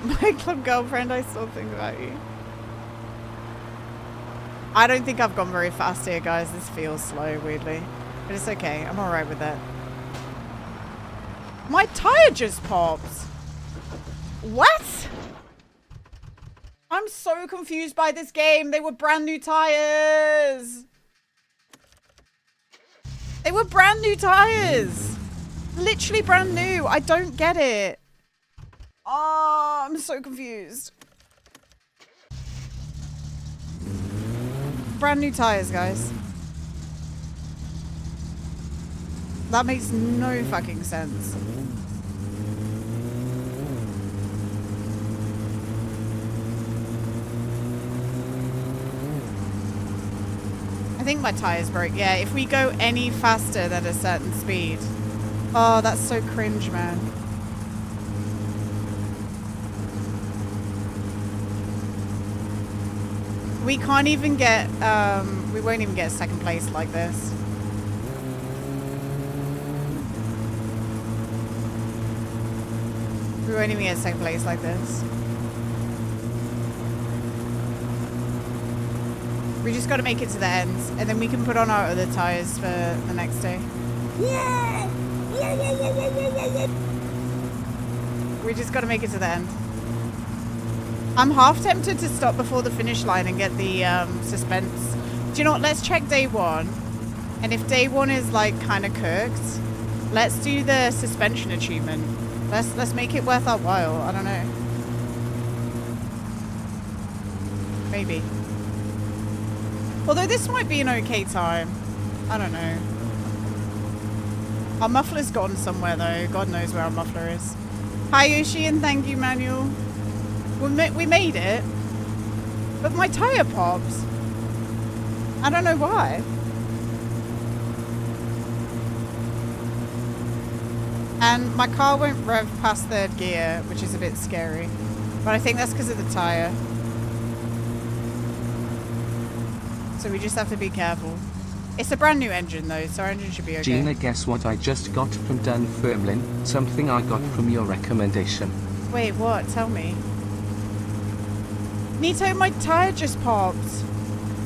My club girlfriend, I still think about you. I don't think I've gone very fast here, guys. This feels slow, weirdly. But it's okay. I'm alright with that. My tire just popped. What? I'm so confused by this game. They were brand new tires. They were brand new tires. Literally brand new. I don't get it. Oh, I'm so confused. Brand new tires, guys. That makes no fucking sense. I think my tires broke. Yeah, if we go any faster than a certain speed. Oh, that's so cringe, man. We can't even get, we won't even get second place like this. We won't even get second place like this. We just got to make it to the end, and then we can put on our other tires for the next day. Yeah! We just got to make it to the end. I'm half tempted to stop before the finish line and get the suspense. Do you know what? Let's check day one. And if day one is like kind of cooked, let's do the suspension achievement. Let's make it worth our while. I don't know. Maybe. Although this might be an okay time. I don't know. Our muffler's gone somewhere though. God knows where our muffler is. Hi Yoshi, and thank you Manuel. We made it. But my tire popped. I don't know why. And my car won't rev past third gear, which is a bit scary. But I think that's because of the tire. So we just have to be careful. It's a brand new engine though, so our engine should be okay. Gina, guess what I just got from Dunfermline? Something I got from your recommendation. Wait, what? Tell me. Nito, my tire just popped.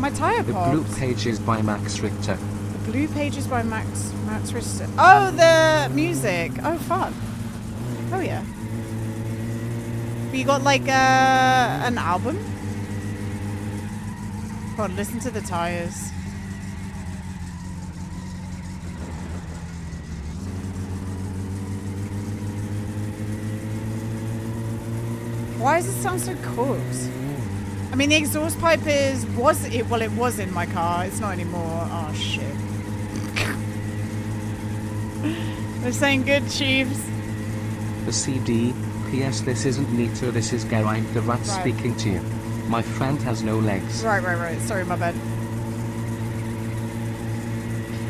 My tire popped. The Blue Pages by Max Richter. The Blue Pages by Max Richter. Oh, the music. Oh, fun. Oh, yeah. But you got like an album? God, listen to the tires. Why does it sound so cooked? I mean, the exhaust pipe was in my car. It's not anymore. Oh, shit. They're saying good, Chiefs. The CD. P.S. This isn't Nito, this is Geraint the rat speaking to you. My friend has no legs. Right. Sorry, my bad.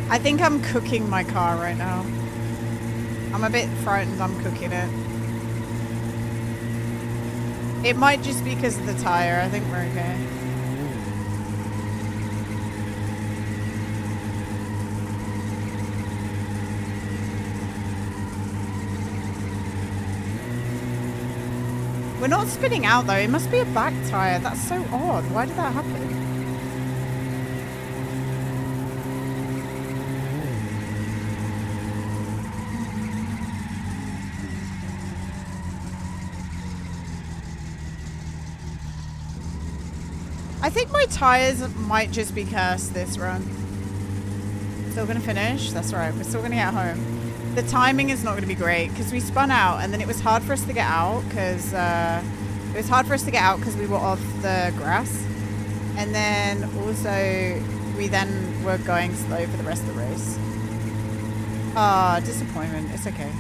I think I'm cooking my car right now. I'm a bit frightened I'm cooking it. It might just be because of the tire. I think we're okay. We're not spinning out though. It must be a back tire. That's so odd. Why did that happen? I think my tires might just be cursed this run. Still gonna finish? That's right. We're still gonna get home. The timing is not gonna be great because we spun out and then it was hard for us to get out because we were off the grass, and then also we then were going slow for the rest of the race. Ah, disappointment. It's okay.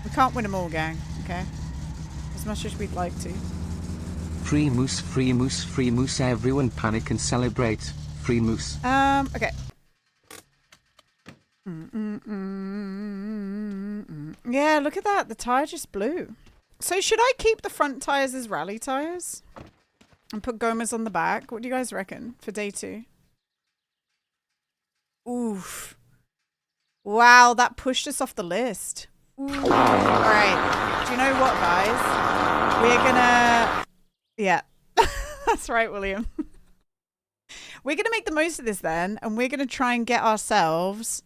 We can't win them all, gang. Okay. much as we'd like to. Free moose, free moose, free moose. Everyone panic and celebrate. Free moose. Okay. Yeah, look at that. The tire just blew. So should I keep the front tires as rally tires? And put Gomez on the back? What do you guys reckon for day 2? Oof. Wow, that pushed us off the list. Alright. Do you know what, guys? We're gonna... Yeah. That's right, William. We're gonna make the most of this then, and we're gonna try and get ourselves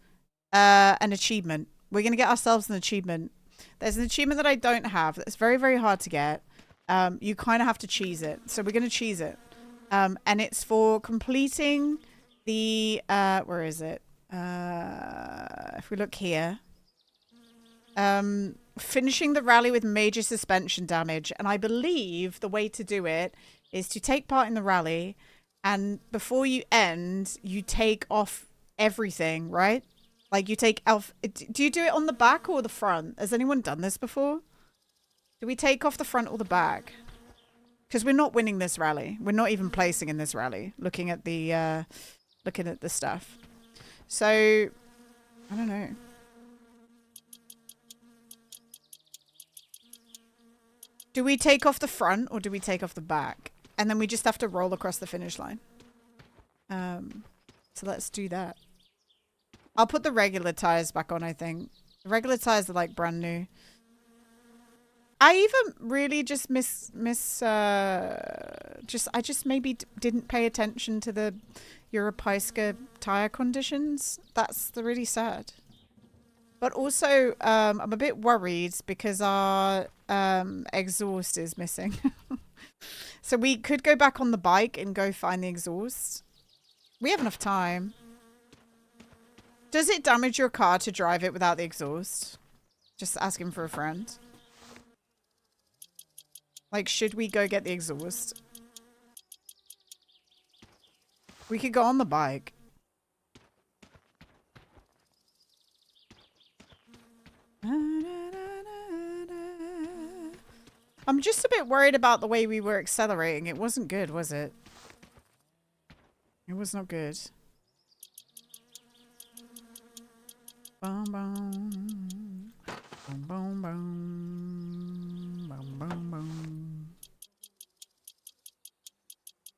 an achievement. We're gonna get ourselves an achievement. There's an achievement that I don't have that's very, very hard to get. You kind of have to cheese it. So we're gonna cheese it. And it's for completing the... where is it? If we look here... finishing the rally with major suspension damage. And I believe the way to do it is to take part in the rally, and before you end, you take off everything, right? Like you take off... Do you do it on the back or the front? Has anyone done this before? Do we take off the front or the back? Because we're not winning this rally. We're not even placing in this rally. Looking at the stuff. So, I don't know. Do we take off the front or do we take off the back? And then we just have to roll across the finish line. So let's do that. I'll put the regular tires back on, I think. The regular tires are like brand new. I even really just I just maybe didn't pay attention to the Europeiska tire conditions. That's really sad. But also, I'm a bit worried because our exhaust is missing. So we could go back on the bike and go find the exhaust. We have enough time. Does it damage your car to drive it without the exhaust? Just asking for a friend. Like, should we go get the exhaust? We could go on the bike. I'm just a bit worried about the way we were accelerating. It wasn't good, was it? It was not good. Boom, boom. Boom, boom, boom. Boom, boom, boom.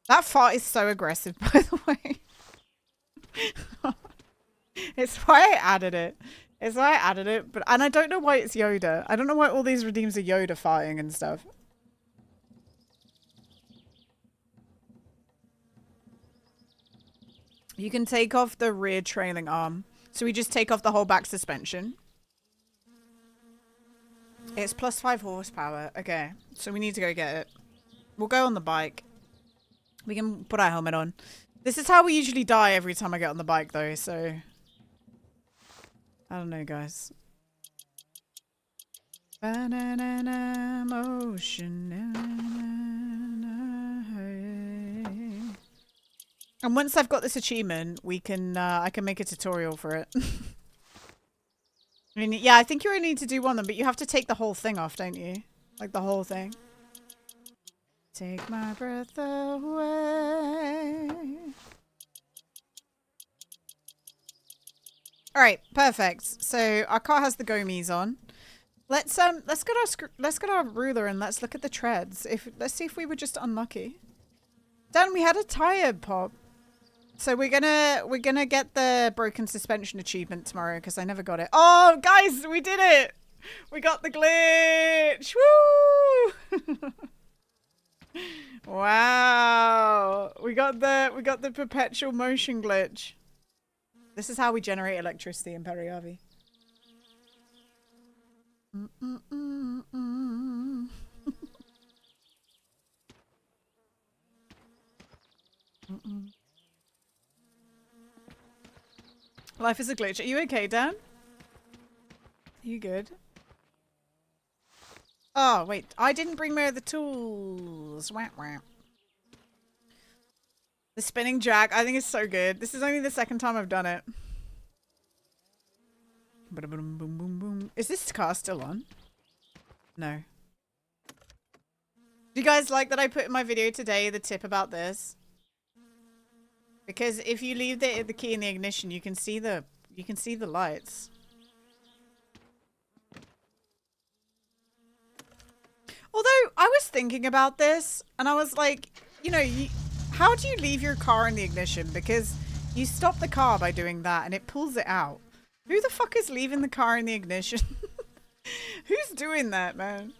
That fart is so aggressive, by the way. It's why I added it. It's why I added it, but and I don't know why it's Yoda. I don't know why all these redeems are Yoda farting and stuff. You can take off the rear trailing arm. So we just take off the whole back suspension. It's plus 5 horsepower. Okay, so we need to go get it. We'll go on the bike. We can put our helmet on. This is how we usually die every time I get on the bike though, so... I don't know, guys. Banana motion. And once I've got this achievement, we can I can make a tutorial for it. I mean, yeah, I think you only need to do one of them, but you have to take the whole thing off, don't you? Like the whole thing. Take my breath away. All right, perfect. So our car has the gomies on. Let's get our ruler and let's look at the treads. Let's see if we were just unlucky. Dan, we had a tire pop. So we're gonna get the broken suspension achievement tomorrow because I never got it. Oh, guys, we did it! We got the glitch! Woo! Wow, we got the perpetual motion glitch. This is how we generate electricity in Peräjärvi. Life is a glitch. Are you okay, Dan? You good? Oh, wait. I didn't bring me the tools. Wah, wah. The spinning jack. I think it's so good. This is only the second time I've done it. Boom, boom, boom, boom. Is this car still on? No. Do you guys like that I put in my video today the tip about this? Because if you leave the key in the ignition, you can see the lights. Although I was thinking about this and I was like, you know, how do you leave your car in the ignition? Because you stop the car by doing that and it pulls it out. Who the fuck is leaving the car in the ignition? Who's doing that, man?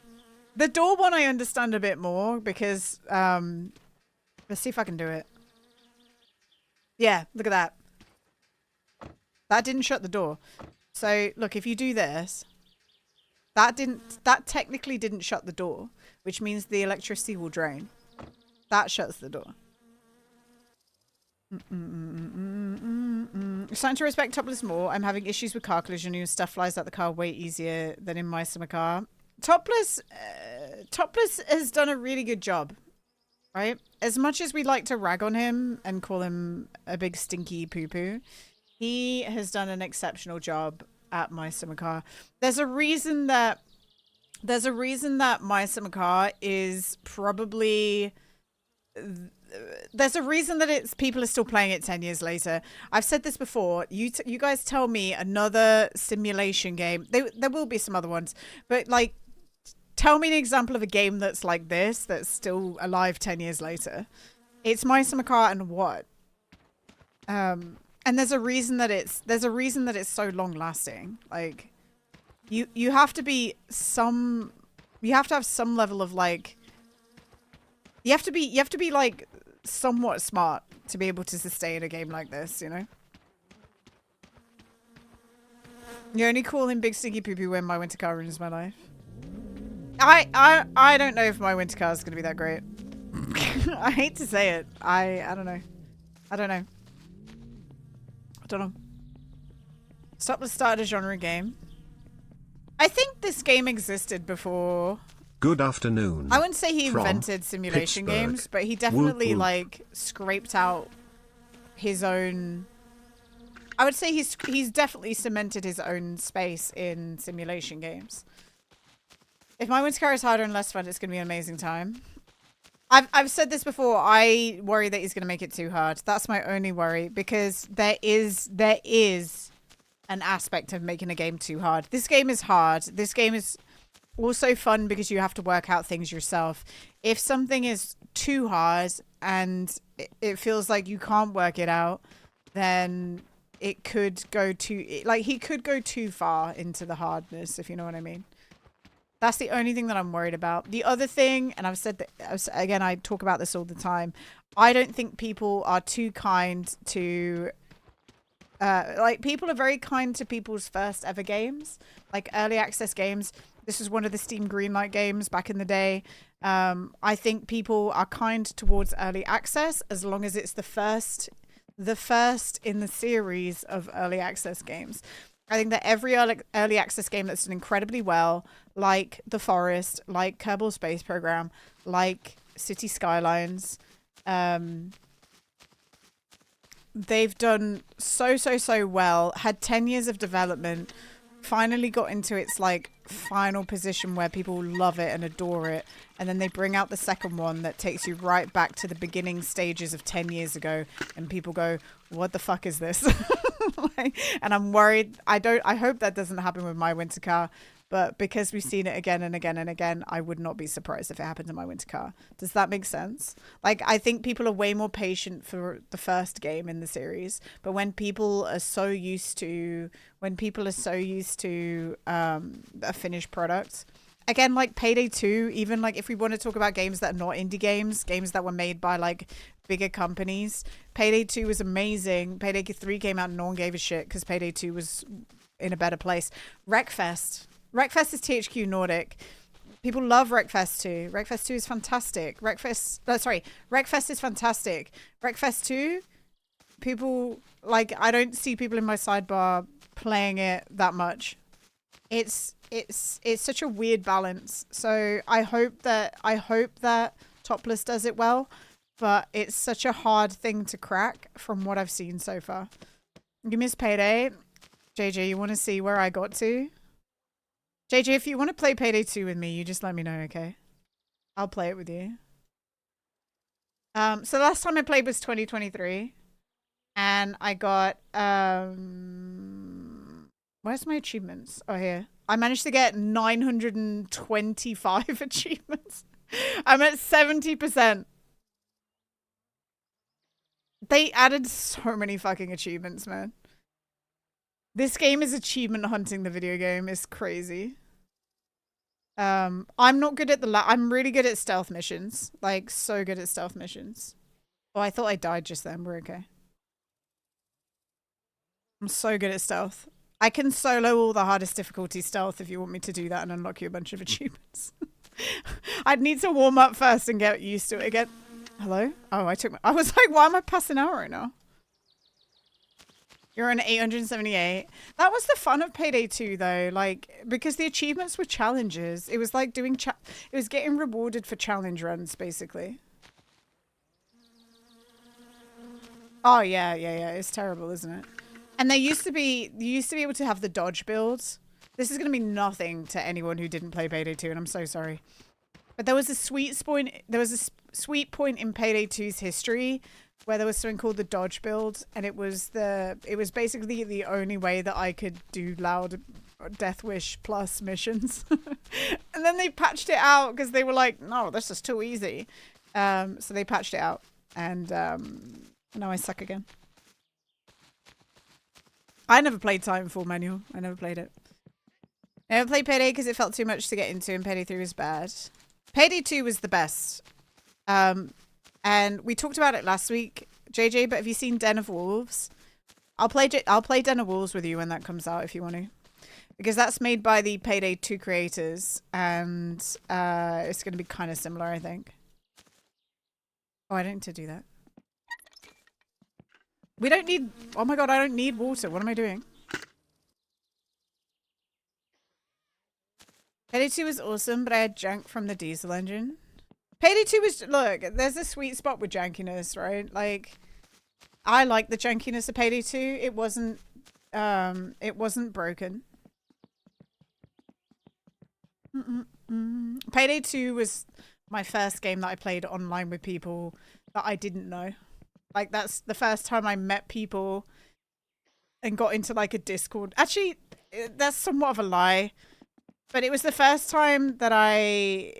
The door one I understand a bit more because, let's see if I can do it. Yeah, look at that. That didn't shut the door. So, look, if you do this, that technically didn't shut the door, which means the electricity will drain. That shuts the door. Starting to respect Topless more. I'm having issues with car collision and stuff flies out the car way easier than in my summer car. Topless has done a really good job, right? As much as we like to rag on him and call him a big stinky poo-poo, he has done an exceptional job at my summer car. There's a reason that my summer car is probably... There's a reason that people are still playing it 10 years later. I've said this before. You guys tell me another simulation game. There will be some other ones, but like, tell me an example of a game that's like this that's still alive 10 years later. It's my summer car and what? And there's a reason that it's so long lasting. Like, you have to have some level of like. You have to be like somewhat smart to be able to sustain a game like this, you know? You only call him Big Stinky Poo Poo when my winter car ruins my life. I don't know if my winter car is going to be that great. I hate to say it. I don't know. I don't know. Stopless started a genre game. I think this game existed before... Good afternoon. I wouldn't say he invented simulation games, but he definitely like scraped out his own. I would say he's definitely cemented his own space in simulation games. If my winter car is harder and less fun, it's gonna be an amazing time. I've said this before. I worry that he's gonna make it too hard. That's my only worry because there is an aspect of making a game too hard. This game is hard. This game is also fun because you have to work out things yourself. If something is too hard and it feels like you can't work it out, then it could go too... Like, he could go too far into the hardness, if you know what I mean. That's the only thing that I'm worried about. The other thing, and I've said that, again, I talk about this all the time, I don't think people are too kind to... like, people are very kind to people's first ever games, like early access games. This was one of the Steam Greenlight games back in the day. I think people are kind towards early access as long as it's the first in the series of early access games. I think that every early access game that's done incredibly well, like The Forest, like Kerbal Space Program, like City Skylines, they've done so well, had 10 years of development, finally got into its like final position where people love it and adore it, and then they bring out the second one that takes you right back to the beginning stages of 10 years ago and people go, what the fuck is this? And I'm worried. I hope that doesn't happen with my winter car, but because we've seen it again and again and again, I would not be surprised if it happened to my winter car. Does that make sense? Like, I think people are way more patient for the first game in the series, but when people are so used to a finished product, again, like Payday 2, even like if we want to talk about games that are not indie games that were made by like bigger companies, Payday 2 was amazing. Payday 3 came out and no one gave a shit because Payday 2 was in a better place. Wreckfest is THQ Nordic. People love Wreckfest 2. Wreckfest 2 is fantastic. Wreckfest is fantastic. Wreckfest 2, people, like, I don't see people in my sidebar playing it that much. It's such a weird balance. So I hope that Topless does it well, but it's such a hard thing to crack from what I've seen so far. You miss Payday. JJ, you want to see where I got to? JJ, if you want to play Payday 2 with me, you just let me know, okay? I'll play it with you. So the last time I played was 2023. And I got, where's my achievements? Oh, here. I managed to get 925 achievements. I'm at 70%. They added so many fucking achievements, man. This game is achievement hunting the video game. It's crazy. I'm not good at I'm really good at stealth missions. Like, so good at stealth missions. Oh, I thought I died just then. We're okay. I'm so good at stealth. I can solo all the hardest difficulty stealth if you want me to do that and unlock you a bunch of achievements. I'd need to warm up first and get used to it again. Hello? Oh, I was like, why am I passing out right now? You're on 878. That was the fun of Payday 2 though, like, because the achievements were challenges. It was like doing it was getting rewarded for challenge runs, basically. Oh yeah. It's terrible, isn't it? And you used to be able to have the dodge builds. This is going to be nothing to anyone who didn't play Payday 2, and I'm so sorry. But there was a sweet point in Payday 2's history where there was something called the dodge build, and it was basically the only way that I could do loud Death Wish plus missions. And then they patched it out because they were like, no, this is too easy. So they patched it out, and now I suck again. I never played Titanfall manual. I never played it. I never played Payday because it felt too much to get into, and Payday 3 was bad. Payday 2 was the best. And we talked about it last week, JJ, but have you seen Den of Wolves? I'll play Den of Wolves with you when that comes out if you want to. Because that's made by the Payday 2 creators, and it's going to be kind of similar, I think. Oh, I don't need to do that. We don't need... Oh my god, I don't need water. What am I doing? Payday 2 was awesome, but I had junk from the diesel engine. Payday 2 was... Look, there's a sweet spot with jankiness, right? Like, I like the jankiness of Payday 2. It wasn't broken. Payday 2 was my first game that I played online with people that I didn't know. Like, that's the first time I met people and got into, like, a Discord. Actually, that's somewhat of a lie. But it was the first time that I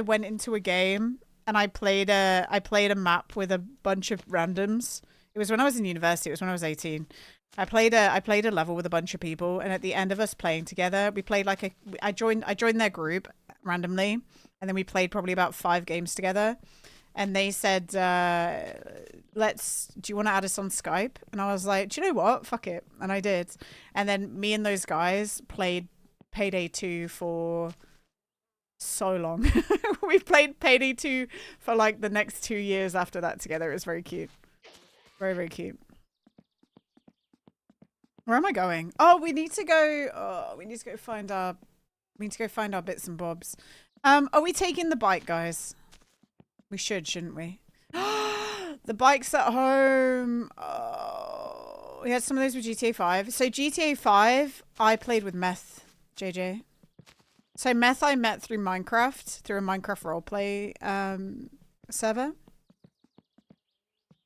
went into a game and I played a map with a bunch of randoms. It was when I was in university. It was when I was 18. I played a level with a bunch of people, and at the end of us playing together, we played like I joined their group randomly, and then we played probably about 5 games together. And they said, do you want to add us on Skype? And I was like, do you know what? Fuck it. And I did. And then me and those guys played Payday 2 for so long. We played Payday 2 for like the next 2 years after that together. It was very cute. Very, very cute. Where am I going? Oh, we need to go find our bits and bobs. Are we taking the bike, guys? We should, shouldn't we? The bike's at home. Oh, we had some of those with GTA 5. So GTA 5, I played with Meth, JJ. So Meth I met through Minecraft, through a Minecraft roleplay server.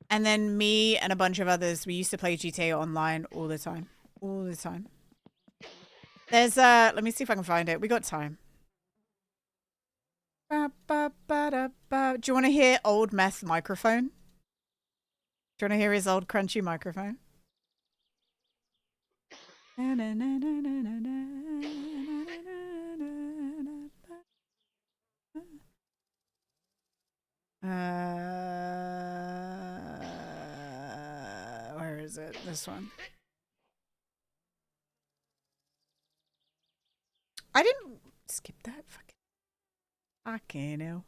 And then me and a bunch of others, we used to play GTA online all the time. All the time. There's let me see if I can find it. We got time. Do you want to hear old Meth microphone? Do you want to hear his old crunchy microphone? Where is it? This one. I didn't skip that. Fucking. I can't know.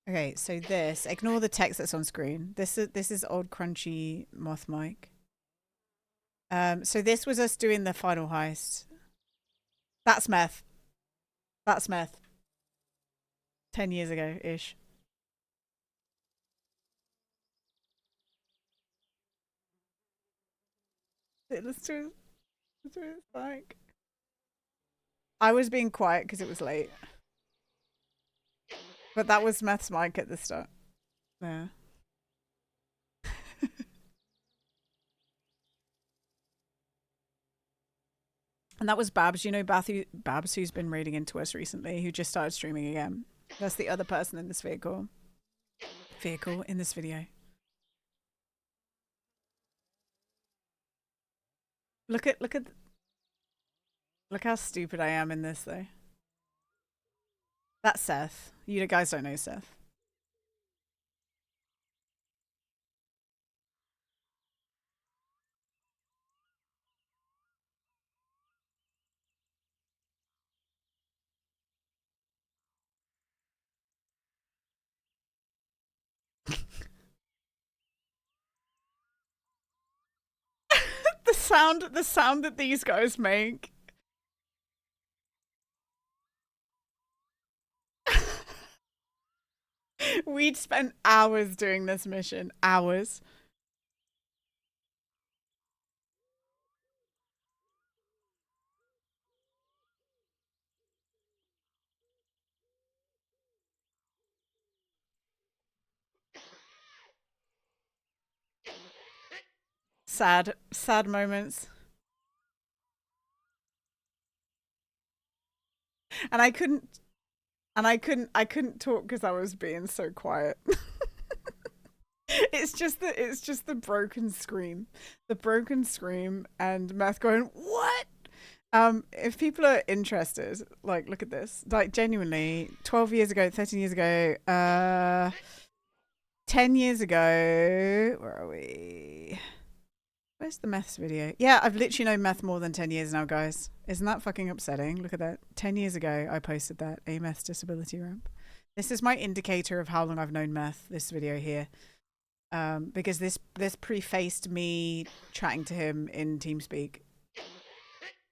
Okay, so this. Ignore the text that's on screen. This is old crunchy moth mic. So this was us doing the final heist. That's Meth. That's Meth. 10 years ago ish. Let's do it like. I was being quiet because it was late. But that was Meth's mic at the start. Yeah. And that was Babs. You know Babs, who's been raiding into us recently, who just started streaming again. That's the other person in this vehicle. In this video. Look how stupid I am in this though. That's Seth. You guys don't know Seth. the sound that these guys make. We'd spent hours doing this mission. Hours. Sad moments. And I couldn't talk because I was being so quiet. It's just the broken scream. The broken scream and Meth going, "What?" If people are interested, like, look at this. Like, genuinely, 12 years ago, 13 years ago, 10 years ago, where are we? Where's the Meth's video? Yeah, I've literally known Meth more than 10 years now, guys. Isn't that fucking upsetting? Look at that. 10 years ago, I posted that, a Meth's disability ramp. This is my indicator of how long I've known Meth, this video here. Because this prefaced me chatting to him in TeamSpeak.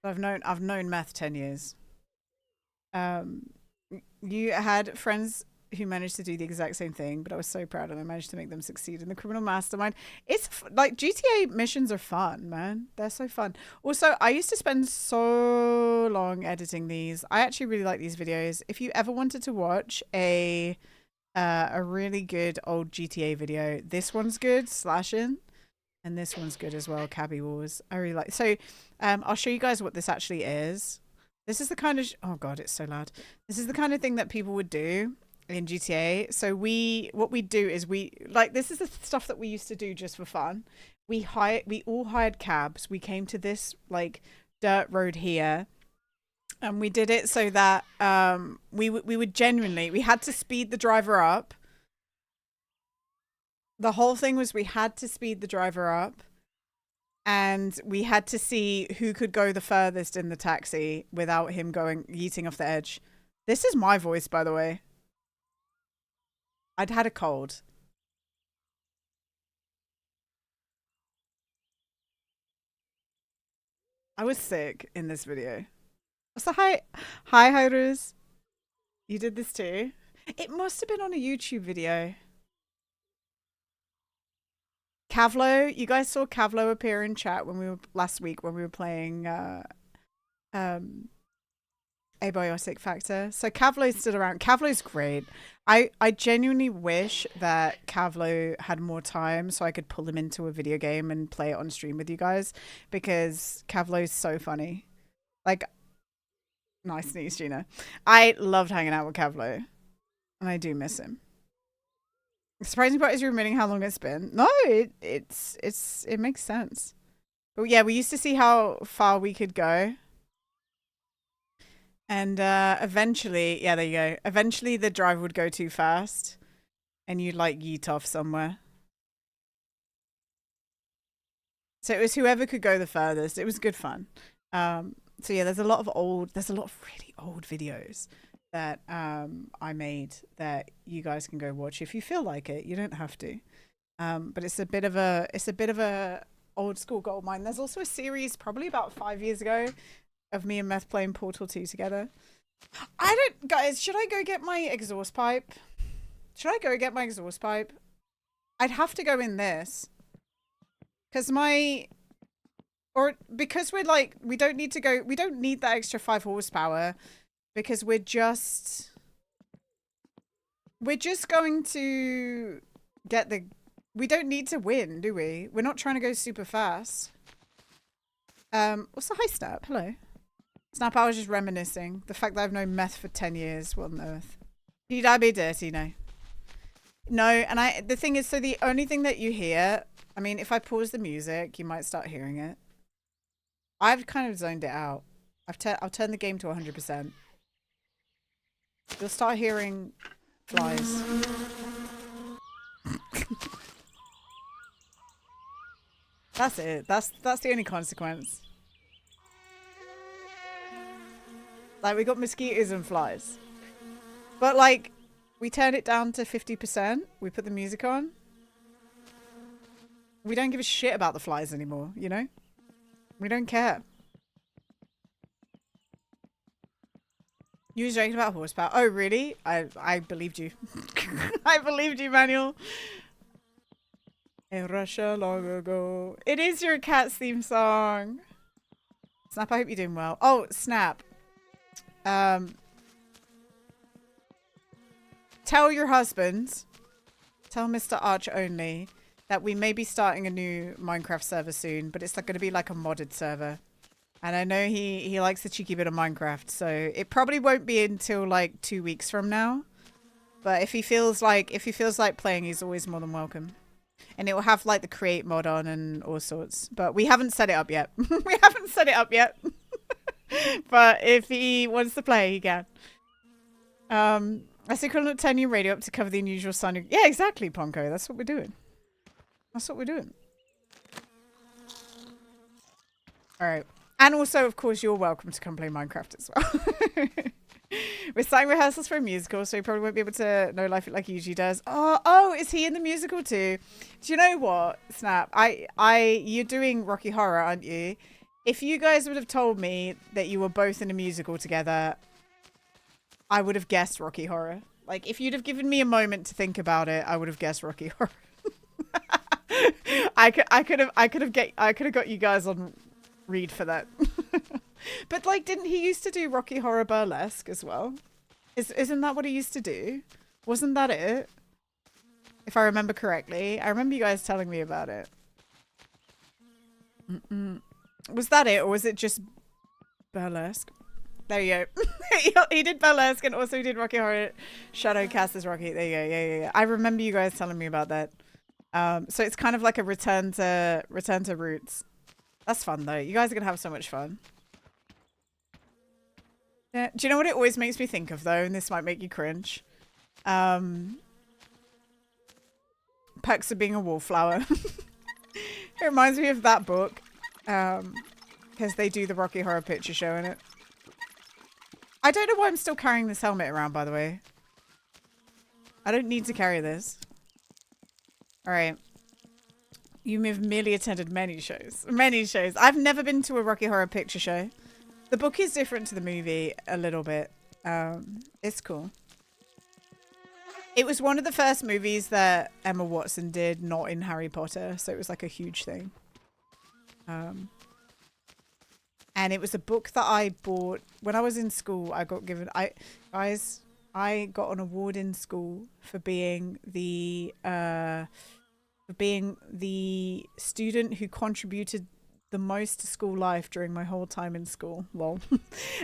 I've known Meth 10 years. You had friends who managed to do the exact same thing, but I was so proud and I managed to make them succeed in the criminal mastermind. It's like GTA missions are fun, man. They're so fun. Also, I used to spend so long editing these. I actually really like these videos. If you ever wanted to watch a really good old GTA video, this one's good, Slashing, and this one's good as well, Cabby Wars. I really like. So, I'll show you guys what this actually is. This is the kind of oh god, it's so loud. This is the kind of thing that people would do in GTA. So what we do is this is the stuff that we used to do just for fun. We all hired cabs. We came to this like dirt road here, and we did it so that we would genuinely, we had to speed the driver up. The whole thing was we had to speed the driver up, and we had to see who could go the furthest in the taxi without him yeeting off the edge. This is my voice, by the way. I'd had a cold. I was sick in this video. So hi Hirus. You did this too? It must have been on a YouTube video. Kavlo, you guys saw Kavlo appear in chat last week when we were playing Abiotic Factor. So Kavlo stood around. Kavlo's great. I genuinely wish that Kavlo had more time so I could pull him into a video game and play it on stream with you guys, because Kavlo's so funny. Like, nice sneeze, Gina. I loved hanging out with Kavlo, and I do miss him. The surprising part is you're admitting how long it's been. No, it makes sense. But yeah, we used to see how far we could go. And eventually, yeah, there you go. Eventually the driver would go too fast and you'd like yeet off somewhere. So it was whoever could go the furthest. It was good fun. So yeah, there's a lot of really old videos that I made that you guys can go watch if you feel like it. You don't have to. But it's a bit of a old school goldmine. There's also a series probably about 5 years ago of me and Meth playing Portal 2 together. Guys, should I go get my exhaust pipe? I'd have to go in this. Because Or because we're like, we don't need that extra 5 horsepower because we're just going to get we don't need to win, do we? We're not trying to go super fast. What's the high Snap? Hello. Snap, I was just reminiscing. The fact that I've known meth for 10 years. What on earth? You'd I be dirty? No. No, and the thing is, so the only thing that you hear, I mean, if I pause the music, you might start hearing it. I've kind of zoned it out. I'll turn the game to 100%. You'll start hearing flies. That's it. That's the only consequence. Like, we got mosquitoes and flies. But, like, we turn it down to 50%. We put the music on. We don't give a shit about the flies anymore, you know? We don't care. You was joking about horsepower. Oh, really? I believed you. I believed you, Manuel. In Russia long ago. It is your cat's theme song. Snap, I hope you're doing well. Oh, Snap. Tell your husband, tell Mr. Arch only, that we may be starting a new Minecraft server soon, but it's like going to be like a modded server. And I know he likes the cheeky bit of Minecraft, so it probably won't be until like 2 weeks from now. But if he feels like playing, he's always more than welcome. And it will have like the create mod on and all sorts. But we haven't set it up yet. We haven't set it up yet. But if he wants to play, he can. I still couldn't turn your radio up to cover the unusual sound. Yeah, exactly, Ponko. That's what we're doing. That's what we're doing. All right. And also, of course, you're welcome to come play Minecraft as well. We're starting rehearsals for a musical, so he probably won't be able to know life like he usually does. Oh, is he in the musical too? Do you know what, Snap? You're doing Rocky Horror, aren't you? If you guys would have told me that you were both in a musical together, I would have guessed Rocky Horror. Like, if you'd have given me a moment to think about it, I would have guessed Rocky Horror. I could have got you guys on read for that. But like, didn't he used to do Rocky Horror Burlesque as well? Isn't that what he used to do? Wasn't that it? If I remember correctly. I remember you guys telling me about it. Was that it, or was it just Burlesque? There you go. He did Burlesque and also he did Rocky Horror Shadowcast as Rocky. There you go. Yeah. I remember you guys telling me about that. So it's kind of like a return to roots. That's fun though. You guys are gonna have so much fun. Yeah. Do you know what it always makes me think of though? And this might make you cringe. Perks of Being a Wallflower. It reminds me of that book. Because they do the Rocky Horror Picture Show in it. I don't know why I'm still carrying this helmet around, by the way. I don't need to carry this. Alright. You have merely attended many shows. Many shows. I've never been to a Rocky Horror Picture Show. The book is different to the movie a little bit. It's cool. It was one of the first movies that Emma Watson did, not in Harry Potter. So it was like a huge thing. And it was a book that I bought when I was in school. I got given, I got an award in school for being the student who contributed the most to school life during my whole time in school. Lol.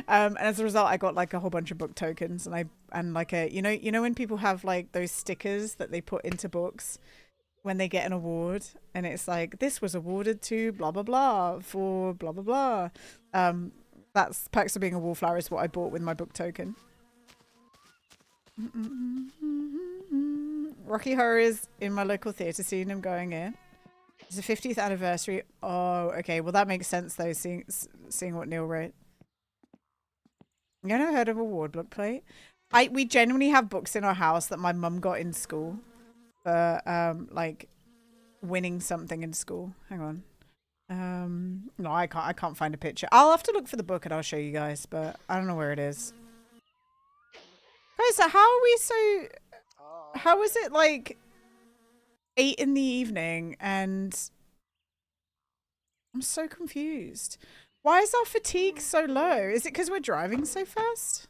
And as a result, I got like a whole bunch of book tokens, and like a, you know when people have like those stickers that they put into books when they get an award, and it's like, this was awarded to blah blah blah for blah blah blah. That's Perks of Being a Wallflower is what I bought with my book token. Rocky Horror is in my local theatre scene. I'm going in. It's the 50th anniversary. Oh, okay. Well, that makes sense though, seeing what Neil wrote. You never heard of Award Book Plate? We genuinely have books in our house that my mum got in school for like winning something in school. Hang on. No, I can't find a picture. I'll have to look for the book and I'll show you guys, but I don't know where it is. Guys, so how is it like 8 in the evening and I'm so confused. Why is our fatigue so low? Is it because we're driving so fast?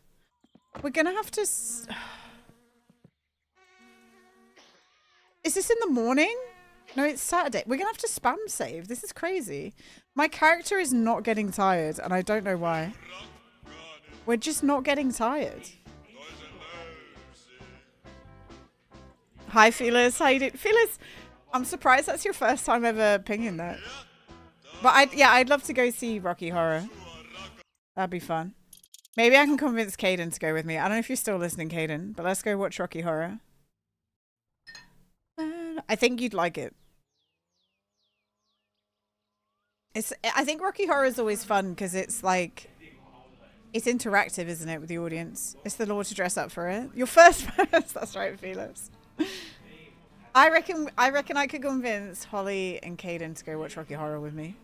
We're gonna have to... Is this in the morning? No, it's Saturday. We're gonna have to spam save. This is crazy. My character is not getting tired, and I don't know why. We're just not getting tired. Hi, Felis. How you doing? Felis, I'm surprised that's your first time ever pinging that. But I'd love to go see Rocky Horror. That'd be fun. Maybe I can convince Caden to go with me. I don't know if you're still listening, Caden, but let's go watch Rocky Horror. I think you'd like it. I think Rocky Horror is always fun because it's like, it's interactive, isn't it, with the audience? It's the law to dress up for it. Your first that's right, Felix. I reckon I could convince Holly and Caden to go watch Rocky Horror with me.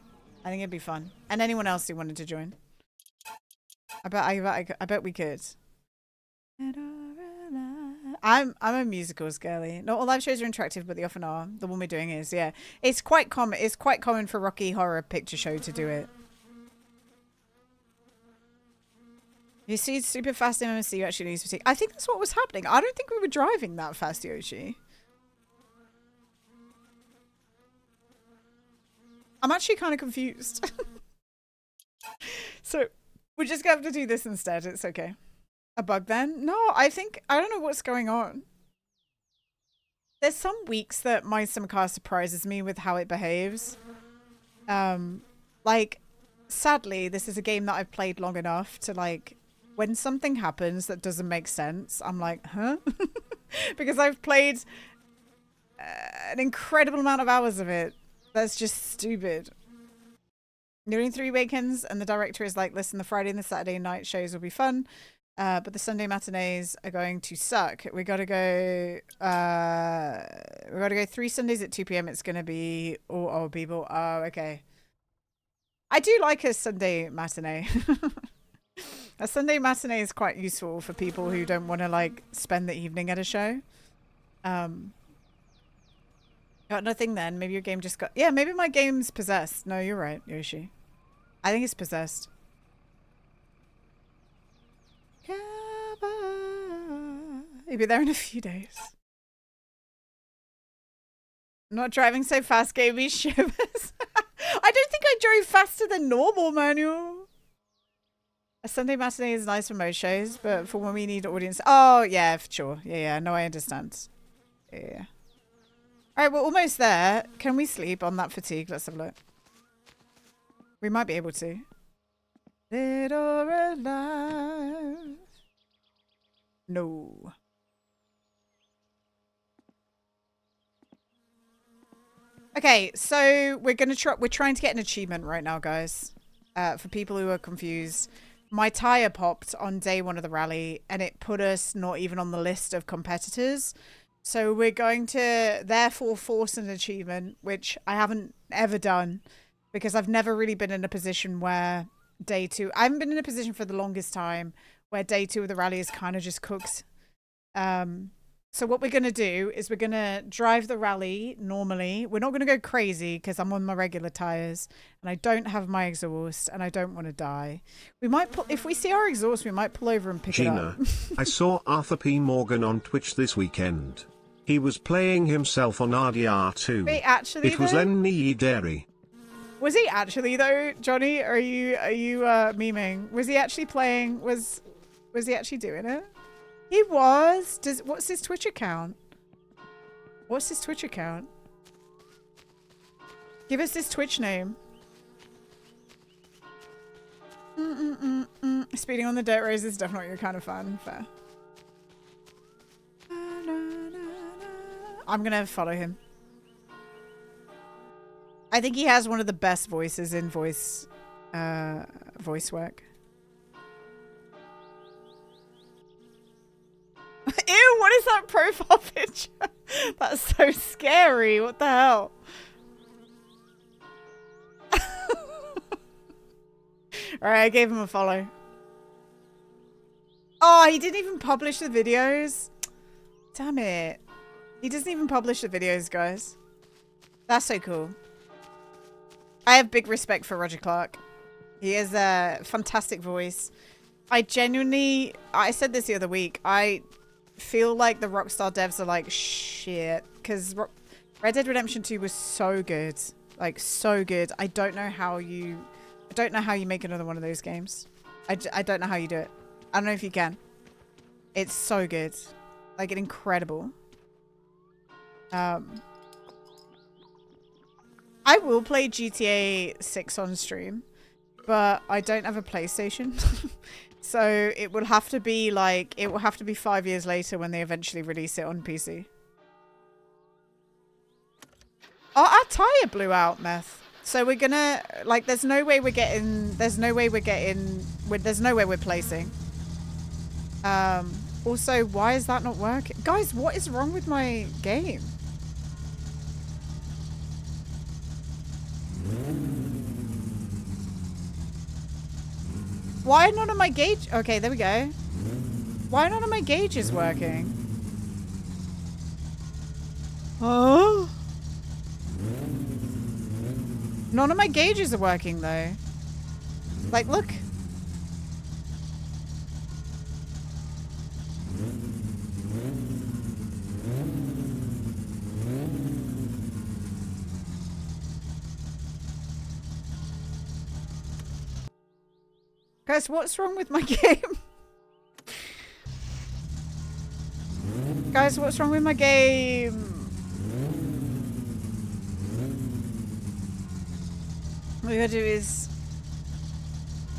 I think it'd be fun. And anyone else who wanted to join. I bet we could. I'm a musicals girly. Not all live shows are interactive, but they often are. The one we're doing is, yeah. It's quite common. It's quite common for Rocky Horror Picture Show to do it. You see super fast in MMC, you actually lose fatigue. I think that's what was happening. I don't think we were driving that fast, Yoshi. I'm actually kind of confused. So we're just gonna have to do this instead. It's okay. A bug then? No, I don't know what's going on. There's some weeks that my sim car surprises me with how it behaves. Like, sadly, this is a game that I've played long enough to, like, when something happens that doesn't make sense, I'm like, huh? Because I've played an incredible amount of hours of it. That's just stupid. You're doing 3 weekends, and the director is like, listen, the Friday and the Saturday night shows will be fun. But the Sunday matinees are going to suck. We gotta go 3 Sundays at 2 PM. It's gonna be all old people. Oh, okay. I do like a Sunday matinee. A Sunday matinee is quite useful for people who don't want to like spend the evening at a show. Got nothing then. Maybe your game just got... Yeah, maybe my game's possessed. No, you're right, Yoshi. I think it's possessed. You'll be there in a few days. Not driving so fast gave me shivers. I don't think I drove faster than normal, Manuel. A Sunday matinee is nice for most shows, but for when we need audience... Oh, yeah, for sure. Yeah, no, I understand. Yeah. Alright, we're almost there. Can we sleep on that fatigue? Let's have a look. We might be able to. Dead or alive? No. Okay, so we're trying to get an achievement right now, guys. For people who are confused. My tire popped on day 1 of the rally, and it put us not even on the list of competitors. So we're going to therefore force an achievement, which I haven't ever done because I've never really been in a position where day 2... I haven't been in a position for the longest time where day 2 of the rally is kind of just cooked. So what we're going to do is we're going to drive the rally normally. We're not going to go crazy because I'm on my regular tires and I don't have my exhaust and I don't want to die. We might pull, if we see our exhaust, we might pull over and pick it up. I saw Arthur P. Morgan on Twitch this weekend. He was playing himself on RDR2. Wait, actually, it was Lenny Dairy. Was he actually though, Johnny? Or are you memeing? Was he actually playing? Was he actually doing it? He was. What's his Twitch account? What's his Twitch account? Give us his Twitch name. Speeding on the dirt roads is definitely your kind of fun. Fair. I'm gonna follow him. I think he has one of the best voices in voice work. Ew, what is that profile picture? That's so scary. What the hell? Alright, I gave him a follow. Oh, he didn't even publish the videos. Damn it. He doesn't even publish the videos, guys. That's so cool. I have big respect for Roger Clark. He has a fantastic voice. I said this the other week, I feel like the Rockstar devs are like shit, because Red Dead Redemption 2 was so good. Like, so good. I don't know how you make another one of those games. I don't know how you do it. I don't know if you can. It's so good. Like, incredible. I will play GTA 6 on stream, but I don't have a PlayStation. So it will have to be 5 years later when they eventually release it on PC. Oh, our tire blew out, Meth. So we're gonna, like, there's no way we're placing. Also, why is that not working? Guys, what is wrong with my game? Why none of my gauge? Okay, there we go. Why none of my gauges working? Oh. None of my gauges are working though. Like, look. Guys, what's wrong with my game? Guys, what's wrong with my game? What we gotta do is...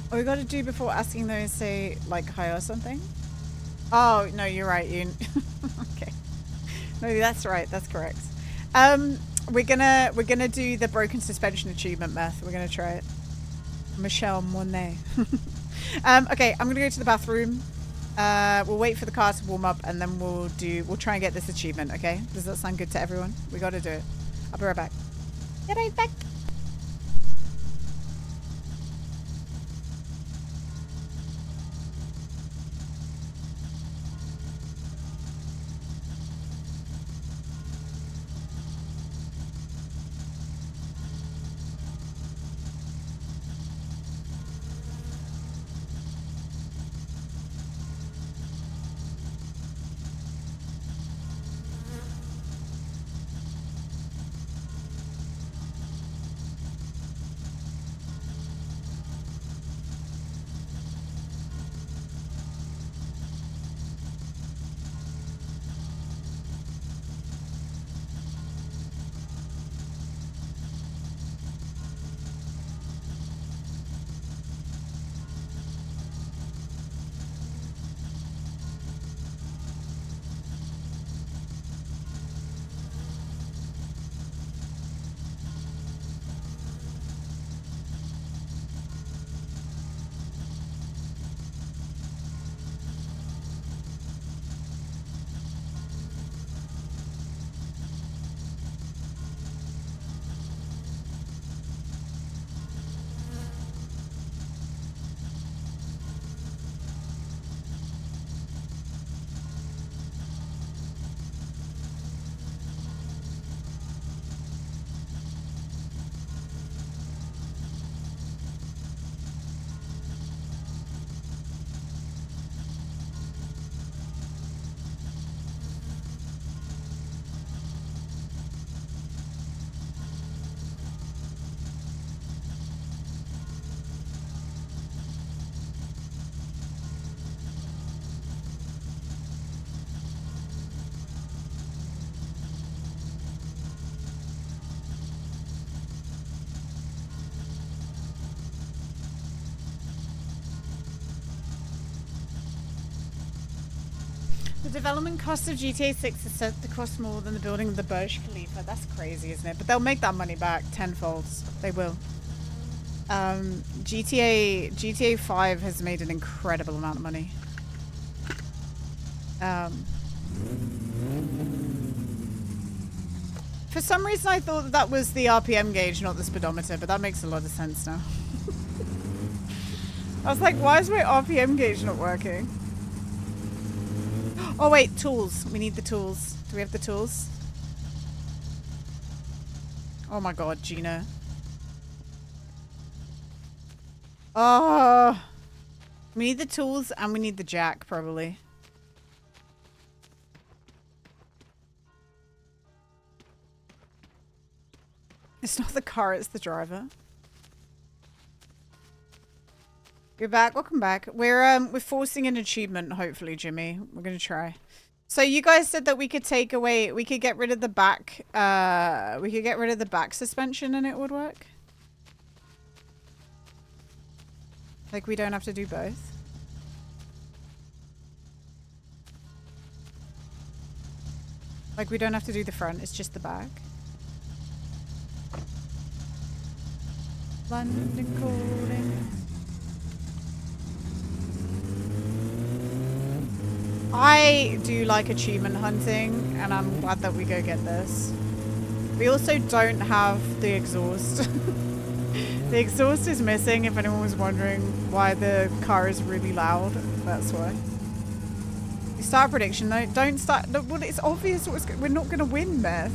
What we gotta do before asking them is say, like, hi or something? Oh, no, you're right, Yoon. Okay. No, that's right, that's correct. We're gonna do the broken suspension achievement, Meth. We're gonna try it. Michelle Monet. Okay, I'm gonna go to the bathroom. We'll wait for the car to warm up and then we'll try and get this achievement, okay? Does that sound good to everyone? We gotta do it. I'll be right back. Be right back. The development cost of GTA 6 is set to cost more than the building of the Burj Khalifa. That's crazy, isn't it? But they'll make that money back tenfold. They will. GTA 5 has made an incredible amount of money. For some reason I thought that was the RPM gauge, not the speedometer, but that makes a lot of sense now. I was like, why is my RPM gauge not working? Oh wait, tools. We need the tools. Do we have the tools? Oh my god, Gina. Oh, we need the tools and we need the jack, probably. It's not the car, it's the driver. You're back. Welcome back. We're forcing an achievement, hopefully, Jimmy. We're gonna try. So you guys said that we could take away, we could get rid of the back, we could get rid of the back suspension and it would work. Like we don't have to do both. Like we don't have to do the front, it's just the back. London calling. I do like achievement hunting, and I'm glad that we go get this. We also don't have the exhaust. The exhaust is missing, if anyone was wondering why the car is really loud. That's why. You start a prediction though. Don't start. No, well, it's obvious we're not going to win, Beth.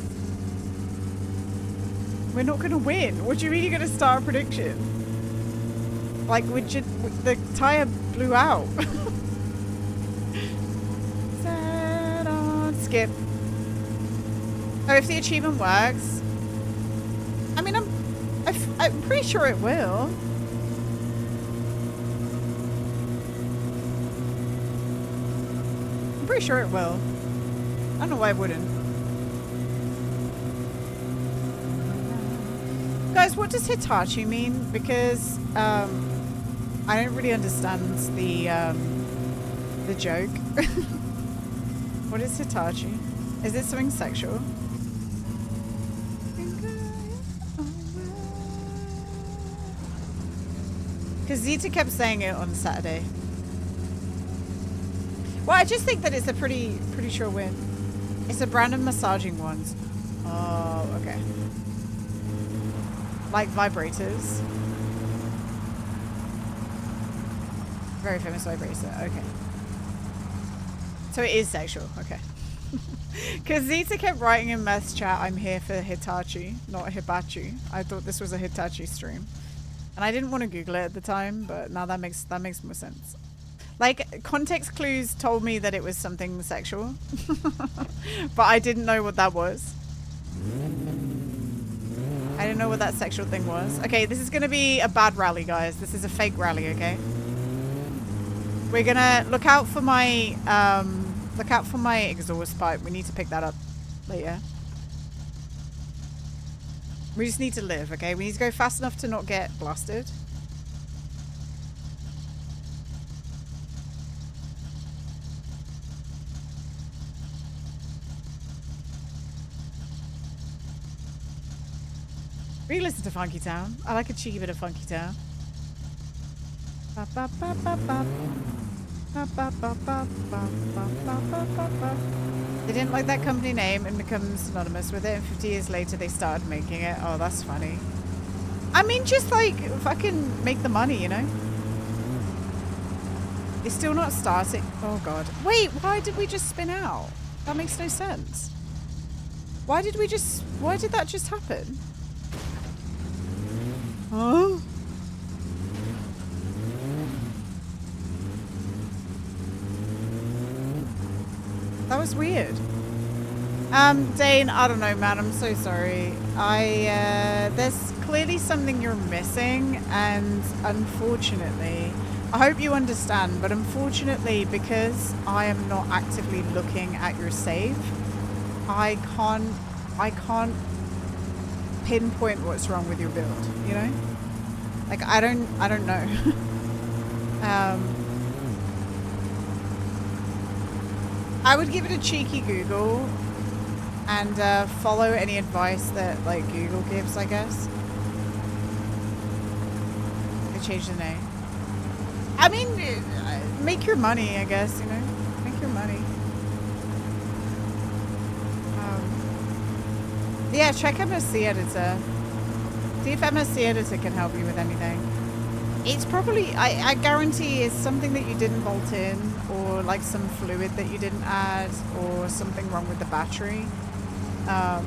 We're not going to win. What do you mean you're going to start a prediction? Like, the tire blew out. Skip. Oh, if the achievement works. I mean, I'm pretty sure it will. I'm pretty sure it will. I don't know why it wouldn't. Guys, what does Hitachi mean? Because I don't really understand the joke. What is Hitachi? Is it something sexual? Because Zita kept saying it on Saturday. Well, I just think that it's a pretty sure win. It's a brand of massaging ones. Oh, okay. Like vibrators. Very famous vibrator. Okay. So it is sexual. Okay. Because Zita kept writing in mess chat, I'm here for Hitachi, not Hibachi. I thought this was a Hitachi stream. And I didn't want to Google it at the time, but now that makes more sense. Like, context clues told me that it was something sexual. But I didn't know what that was. I didn't know what that sexual thing was. Okay, this is going to be a bad rally, guys. This is a fake rally, okay? We're going to look out for my exhaust pipe. We need to pick that up later. We just need to live, okay? We need to go fast enough to not get blasted. Really listen to Funky Town. I like a cheeky bit of Funky Town. They didn't like that company name and become synonymous with it, and 50 years later they started making it. Oh, that's funny. I mean, just like fucking make the money, you know? It's still not starting. Oh god. Wait, why did we just spin out? That makes no sense. Why did that just happen? Huh? That was weird. Dane, I don't know, man. I'm so sorry. There's clearly something you're missing, and unfortunately, I hope you understand, but unfortunately, because I am not actively looking at your save, I can't pinpoint what's wrong with your build, you know? Like, I don't know. I would give it a cheeky Google and follow any advice that like Google gives, I guess. They changed the name. I mean, make your money, I guess, you know? Make your money. Yeah, check MSC Editor. See if MSC Editor can help you with anything. It's probably, I guarantee it's something that you didn't bolt in, or like some fluid that you didn't add, or something wrong with the battery. I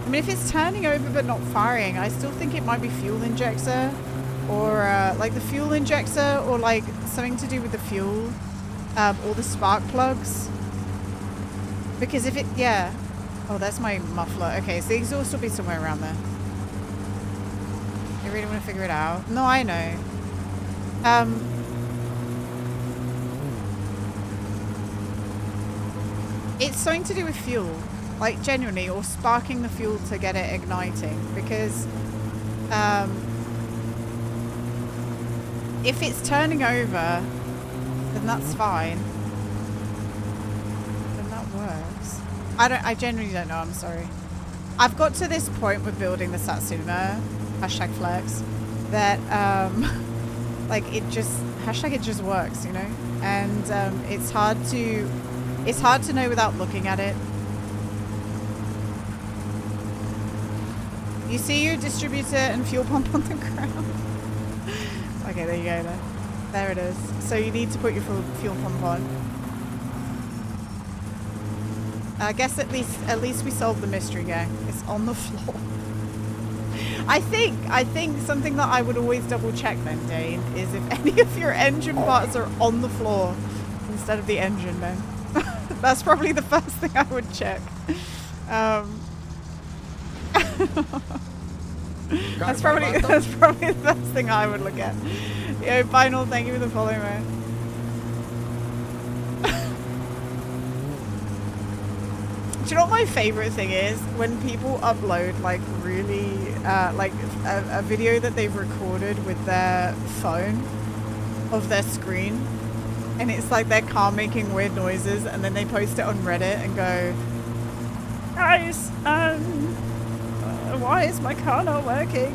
mean, if it's turning over but not firing, I still think it might be fuel injector. or like the fuel injector, or like something to do with the fuel, or the spark plugs. Because if it, yeah. Oh, that's my muffler. Okay, so the exhaust will be somewhere around there. You really want to figure it out? No, I know. It's something to do with fuel, like genuinely, or sparking the fuel to get it igniting. Because if it's turning over, then that's fine. Then that works. I genuinely don't know, I'm sorry. I've got to this point with building the Satsuma, #flex, that like it just, it just works, you know? And it's hard to know without looking at it. You see your distributor and fuel pump on the ground. Okay, there you go then. There it is. So you need to put your fuel pump on. I guess at least we solved the mystery, gang. It's on the floor. I think something that I would always double check then, Dane, is if any of your engine parts are on the floor instead of the engine then. That's probably the first thing I would check. That's probably the first thing I would look at. Yo, Final, thank you for the follow, man. Do you know what my favorite thing is? When people upload like really like a video that they've recorded with their phone of their screen, and it's like their car making weird noises, and then they post it on Reddit and go, guys, why is my car not working?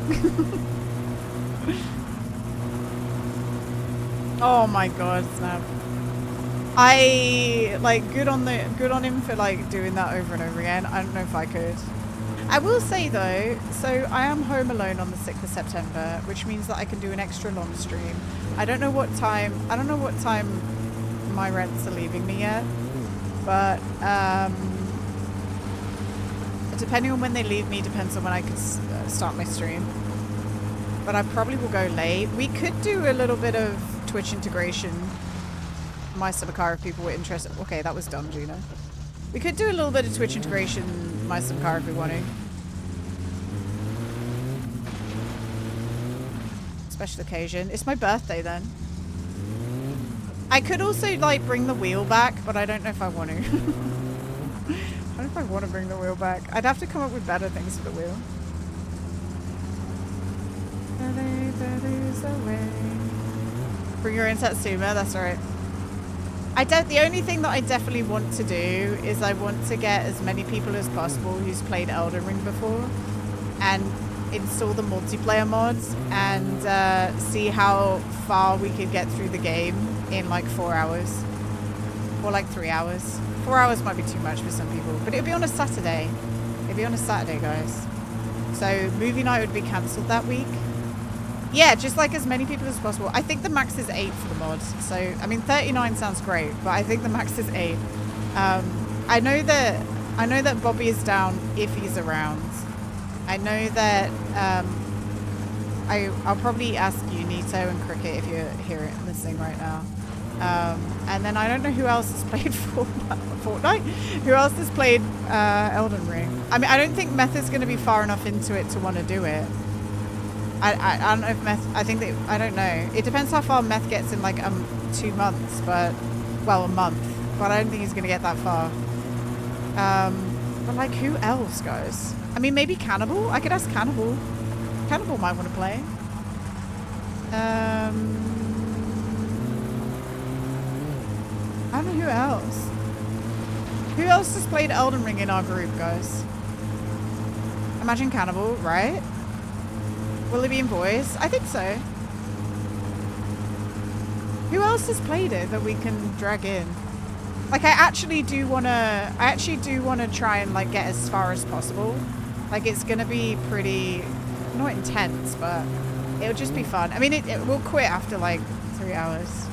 Oh my god, snap. I like good on him for like doing that over and over again. I don't know if I could. I will say though, so I am home alone on the 6th of September, which means that I can do an extra long stream. I don't know what time my rents are leaving me yet, but depending on when they leave me depends on when I can start my stream. But I probably will go late. We could do a little bit of Twitch integration. My car if people were interested. Okay, that was dumb, Gina. We could do a little bit of Twitch integration, my car if we want to. Special occasion. It's my birthday then. I could also like bring the wheel back, but I don't know if I want to. I don't know if I want to bring the wheel back. I'd have to come up with better things for the wheel. Bring your insert Satsuma, that's right. The only thing that I definitely want to do is I want to get as many people as possible who's played Elden Ring before and install the multiplayer mods and see how far we could get through the game in like 4 hours or like 3 hours. 4 hours might be too much for some people, but it'll be on a Saturday. It'll be on a Saturday, guys. So movie night would be cancelled that week. Yeah, just like as many people as possible. I think the max is 8 for the mods. So, I mean, 39 sounds great, but I think the max is 8. I know that Bobby is down if he's around. I know that I'll probably ask you, Nito and Cricket, if you're here listening right now. And then I don't know who else has played Fortnite. Who else has played Elden Ring? I mean, I don't think Meth is going to be far enough into it to want to do it. I don't know if Meth, I don't know. It depends how far Meth gets in like 2 months, but, well, a month. But I don't think he's going to get that far. But like, who else, guys? I mean, maybe Cannibal? I could ask Cannibal. Cannibal might want to play. I don't know who else. Who else has played Elden Ring in our group, guys? Imagine Cannibal, right? Will it be in boys? I think so. Who else has played it that we can drag in? Like, I actually do wanna try and like get as far as possible. Like, it's gonna be pretty, not intense, but it'll just be fun. I mean, we'll quit after like 3 hours.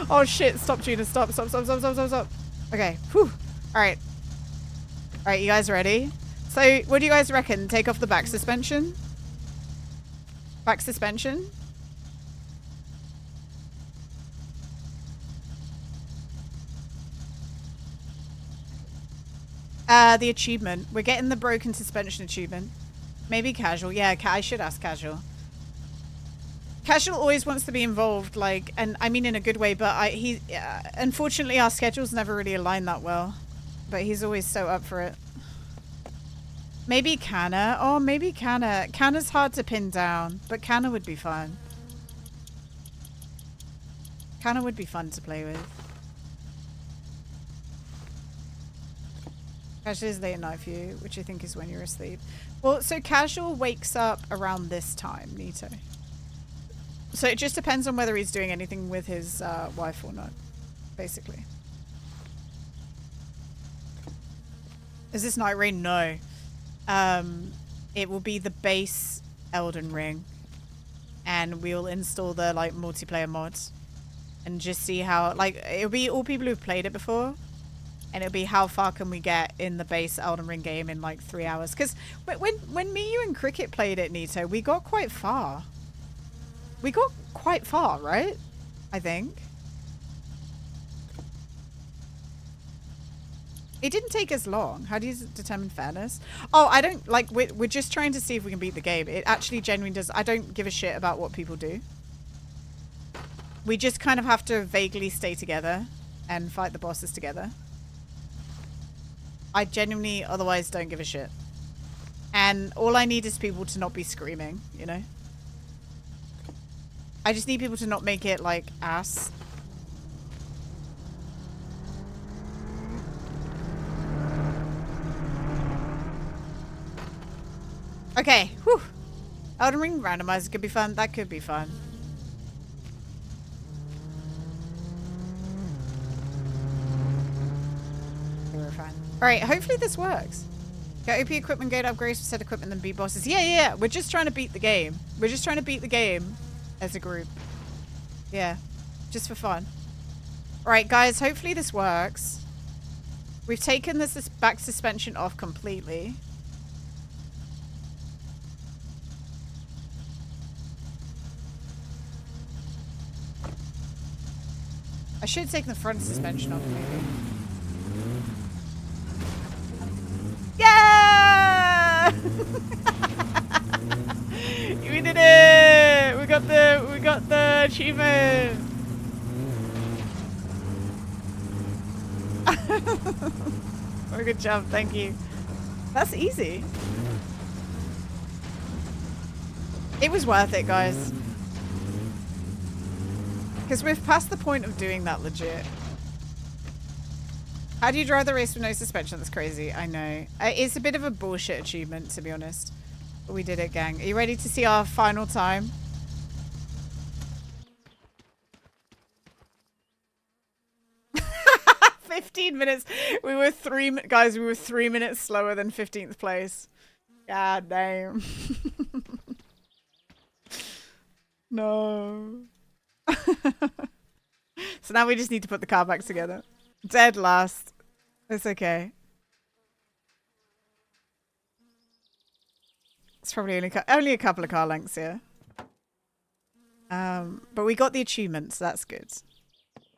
Oh shit! Stop, Gina! Stop! Okay. Whew. All right. You guys ready? So, what do you guys reckon? Take off the back suspension? Back suspension. The achievement. We're getting the broken suspension achievement. Maybe casual. Yeah, I should ask casual. Casual always wants to be involved, like, and I mean in a good way, but unfortunately our schedules never really align that well. But he's always so up for it. Maybe Canna. Oh, maybe Canna. Canna's hard to pin down, but Canna would be fun. Canna would be fun to play with. Casual is late at night for you, which I think is when you're asleep. Well, so Casual wakes up around this time, Nito. So it just depends on whether he's doing anything with his wife or not, basically. Is this Night Rain? No. It will be the base Elden Ring. And we'll install the, like, multiplayer mods. And just see how, like, it'll be all people who've played it before. And it'll be how far can we get in the base Elden Ring game in, like, 3 hours. Because when me, you, and Cricket played it, Nito, we got quite far. We got quite far, right? I think. It didn't take us long. How do you determine fairness? Oh, I don't, like, we're just trying to see if we can beat the game. It actually genuinely does. I don't give a shit about what people do. We just kind of have to vaguely stay together and fight the bosses together. I genuinely otherwise don't give a shit. And all I need is people to not be screaming, you know? I just need people to not make it, like, ass. Okay, whew. Elden Ring randomizer could be fun. That could be fun. We were fine. Alright, hopefully this works. Get OP equipment, go to upgrades for set equipment, then beat bosses. Yeah. We're just trying to beat the game. We're just trying to beat the game. As a group. Yeah. Just for fun. Alright, guys. Hopefully this works. We've taken this back suspension off completely. I should have taken the front suspension off, maybe. Yeah! We did it! We got the achievement! Oh, good job, thank you. That's easy. It was worth it, guys. Because we've passed the point of doing that legit. How do you drive the race with no suspension? That's crazy. I know. It's a bit of a bullshit achievement, to be honest. But we did it, gang. Are you ready to see our final time? $15 We were 3 guys. We were 3 minutes slower than 15th place. God damn. No. So now we just need to put the car back together. Dead last. It's okay. It's probably only a couple of car lengths here. But we got the achievement, so that's good.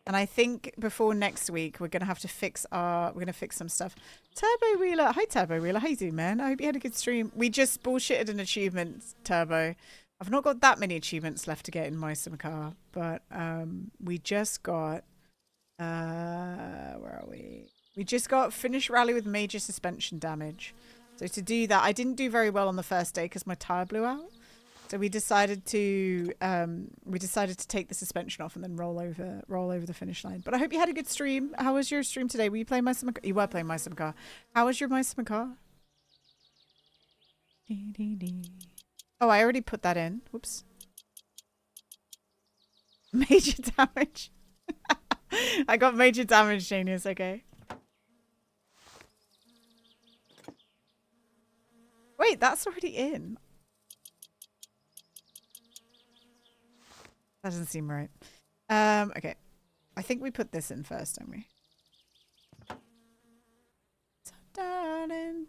And I think before next week, we're gonna have to fix some stuff. Turbo Wheeler, hi Turbo Wheeler, how you doing, man? I hope you had a good stream. We just bullshitted an achievement, Turbo. I've not got that many achievements left to get in my sim car, but we just got where are we? We just got finish rally with major suspension damage. So to do that, I didn't do very well on the first day because my tire blew out. So we decided to take the suspension off and then roll over the finish line. But I hope you had a good stream. How was your stream today? Were you playing my sim car? You were playing my sim car. How was your my sim car? Oh, I already put that in. Whoops. Major damage. I got major damage, Genius. Okay. Wait, that's already in. That doesn't seem right. Okay. I think we put this in first, don't we? So, darling,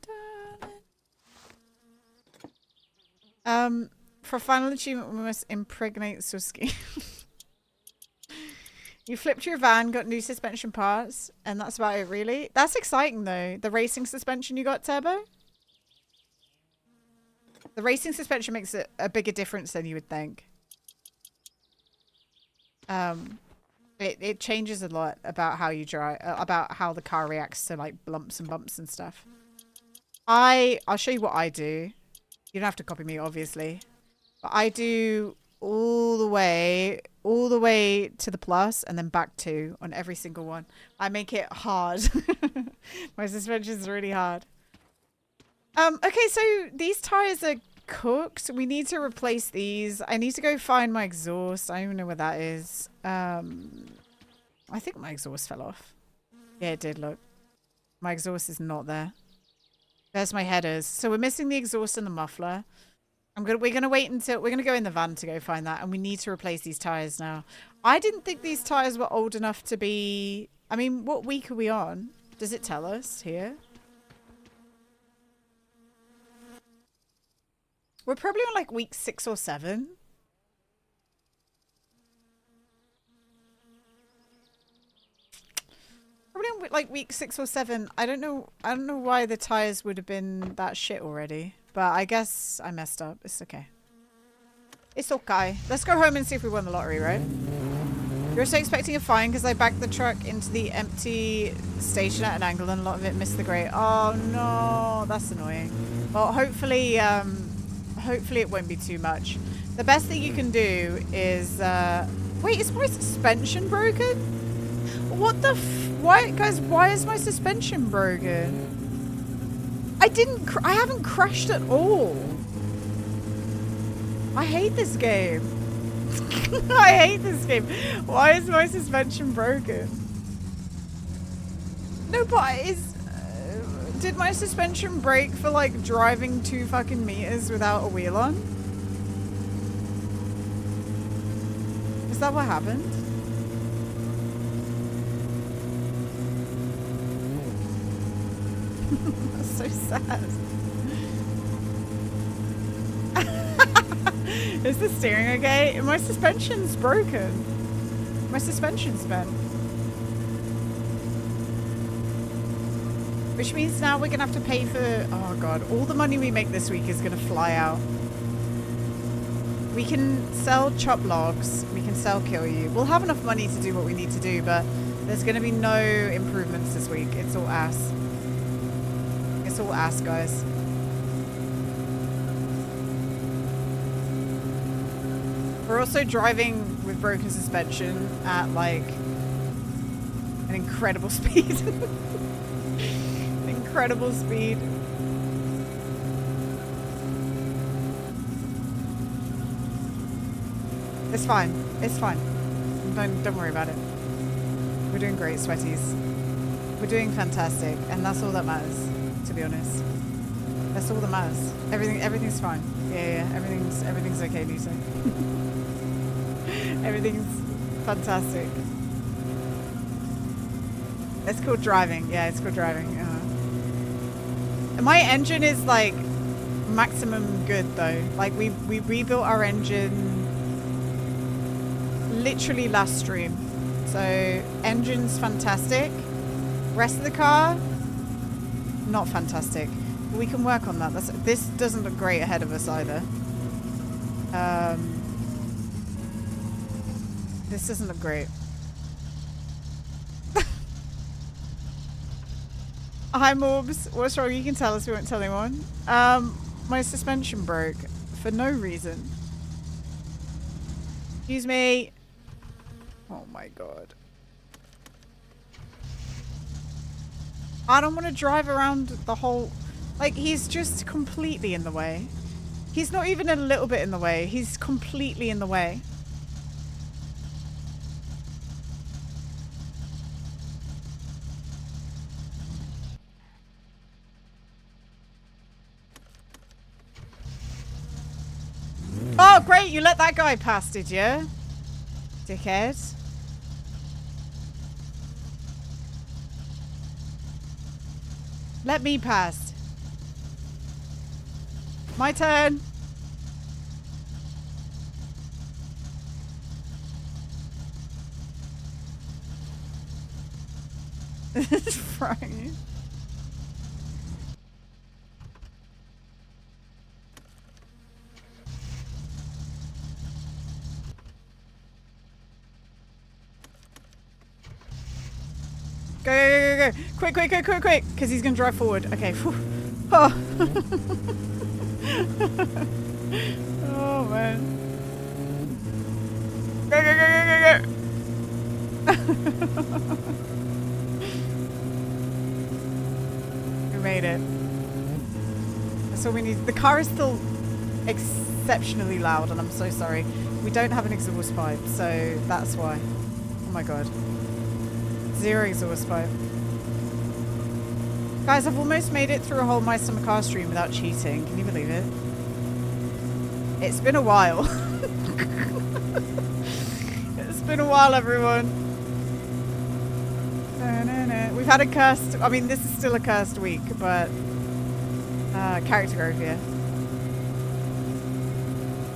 darling. For final achievement, we must impregnate Suski. You flipped your van, got new suspension parts, and that's about it, really? That's exciting, though. The racing suspension you got, Turbo? The racing suspension makes a bigger difference than you would think. It changes a lot about how you drive, about how the car reacts to, like, lumps and bumps and stuff. I'll show you what I do. You don't have to copy me, obviously. But I do all the way to the plus and then back 2 on every single one. I make it hard. My suspension is really hard. Okay, so these tires are cooked. We need to replace these. I need to go find my exhaust. I don't even know where that is. I think my exhaust fell off. Yeah, it did, look. My exhaust is not there. There's my headers. So we're missing the exhaust and the muffler. We're gonna wait until we're gonna go in the van to go find that, and we need to replace these tires now. I didn't think these tires were old enough to be. I mean, what week are we on? Does it tell us here? We're probably on like week 6 or 7. Probably on like week 6 or 7. I don't know why the tires would have been that shit already. But I guess I messed up. It's okay. It's okay. Let's go home and see if we won the lottery, right? You're also expecting a fine because I backed the truck into the empty station at an angle and a lot of it missed the grate. Oh no, that's annoying. Well, hopefully it won't be too much. The best thing you can do is, wait, is my suspension broken? What the why, guys, why is my suspension broken? I haven't crashed at all. I hate this game. I hate this game. Why is my suspension broken? No, but did my suspension break for like driving 2 fucking meters without a wheel on? Is that what happened? That's so sad. Is the steering okay? My suspension's broken. My suspension's bent. Which means now we're gonna have to pay for, oh god, all the money we make this week is gonna fly out. We can sell chop logs, we can sell kill you. We'll have enough money to do what we need to do, but there's gonna be no improvements this week. It's all ass. It's all ass, guys. We're also driving with broken suspension at like an incredible speed. Incredible speed. It's fine. It's fine. Don't worry about it. We're doing great, sweaties. We're doing fantastic, and that's all that matters, to be honest. That's all that matters. Everything's fine. Yeah, everything's okay, Lisa. Everything's fantastic. It's called driving. Yeah, it's called driving. And my engine is like maximum good though. Like we rebuilt our engine literally last stream. So engine's fantastic. Rest of the car, not fantastic. But we can work on that. This doesn't look great ahead of us either. This doesn't look great. Hi Morbs, what's wrong? You can tell us, we won't tell anyone. My suspension broke for no reason. Excuse me. Oh my god. I don't want to drive around the whole... Like, he's just completely in the way. He's not even a little bit in the way. He's completely in the way. Oh, great. You let that guy pass, did you? Dickhead. Let me pass. My turn. Frank. Go, go, go, go, go. Quick, quick, quick, quick, quick. Because he's going to drive forward. Okay. Oh. Oh, man. Go, go, go, go, go, go. We made it. That's all we need. The car is still exceptionally loud, and I'm so sorry. We don't have an exhaust pipe, so that's why. Oh my god. 0 exhaust pipe. Guys, I've almost made it through a whole My Summer Car stream without cheating. Can you believe it? It's been a while. It's been a while, everyone. We've had a cursed... I mean, this is still a cursed week, but... character growth, yeah.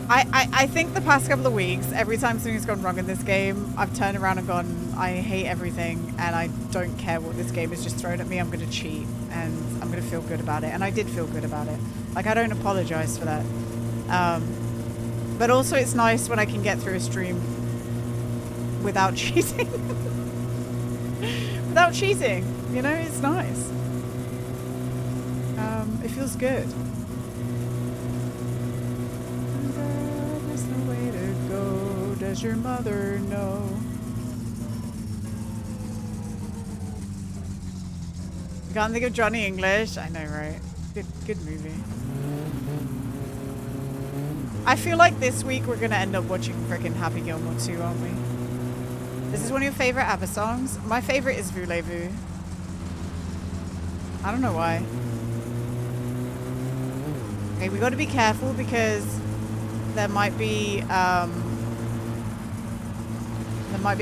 I think the past couple of weeks, every time something's gone wrong in this game, I've turned around and gone, I hate everything, and I don't care what this game has just thrown at me. I'm going to cheat, and I'm going to feel good about it. And I did feel good about it. Like, I don't apologize for that. But also, it's nice when I can get through a stream without cheating. Without cheating, you know, it's nice. It feels good. There's no way to go. Does your mother know? You can't think of Johnny English? I know, right? Good movie. I feel like this week we're gonna end up watching freaking Happy Gilmore 2, aren't we? This is one of your favorite ABBA songs? My favorite is Voulez-Vous. I don't know why. Okay, we gotta be careful because there might be a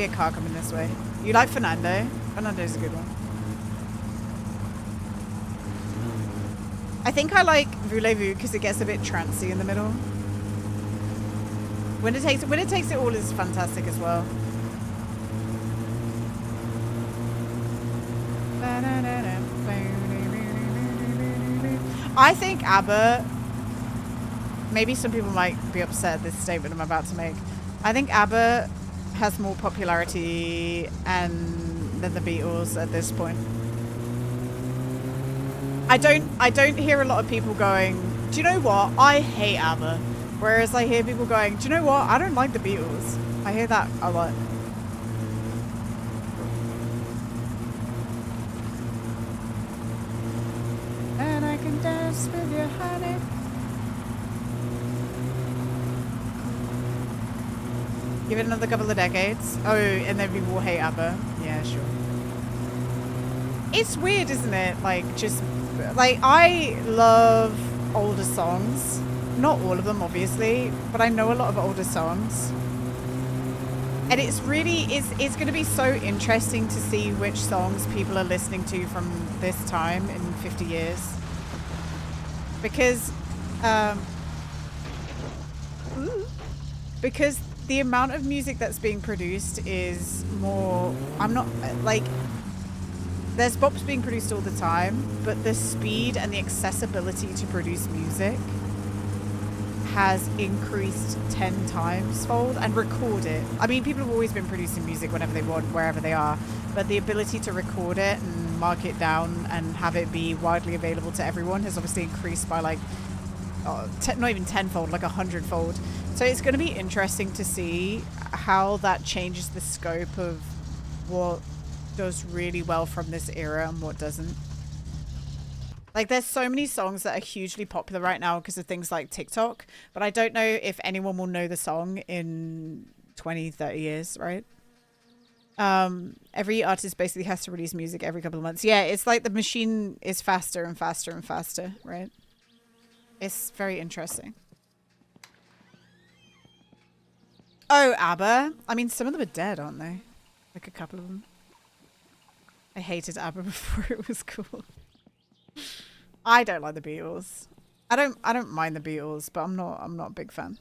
car coming this way. You like Fernando? Fernando's a good one. I think I like Voulez-Vous because it gets a bit trancy in the middle. When it takes it all is fantastic as well. I think ABBA, maybe some people might be upset at this statement I'm about to make. I think ABBA has more popularity than the Beatles at this point. I don't hear a lot of people going, do you know what? I hate ABBA. Whereas I hear people going, do you know what? I don't like the Beatles. I hear that a lot. And I can dance with you, honey. Give it another couple of decades. Oh, and then people will hate ABBA. Yeah, sure. It's weird, isn't it? Like, just... Like, I love older songs. Not all of them, obviously, but I know a lot of older songs. And it's really... It's going to be so interesting to see which songs people are listening to from this time in 50 years. Because... because the amount of music that's being produced is more... I'm not... Like... There's bops being produced all the time, but the speed and the accessibility to produce music has increased 10 times fold, and record it. I mean, people have always been producing music whenever they want, wherever they are, but the ability to record it and mark it down and have it be widely available to everyone has obviously increased by like, not even 10-fold, like 100-fold. So it's going to be interesting to see how that changes the scope of what does really well from this era and what doesn't. Like, there's so many songs that are hugely popular right now because of things like TikTok, but I don't know if anyone will know the song in 20, 30 years, right? Every artist basically has to release music every couple of months. Yeah, it's like the machine is faster and faster and faster, right? It's very interesting. Oh, ABBA. I mean, some of them are dead, aren't they? Like a couple of them. I hated ABBA before it was cool. I don't like the Beatles. I don't mind the Beatles, but I'm not a big fan.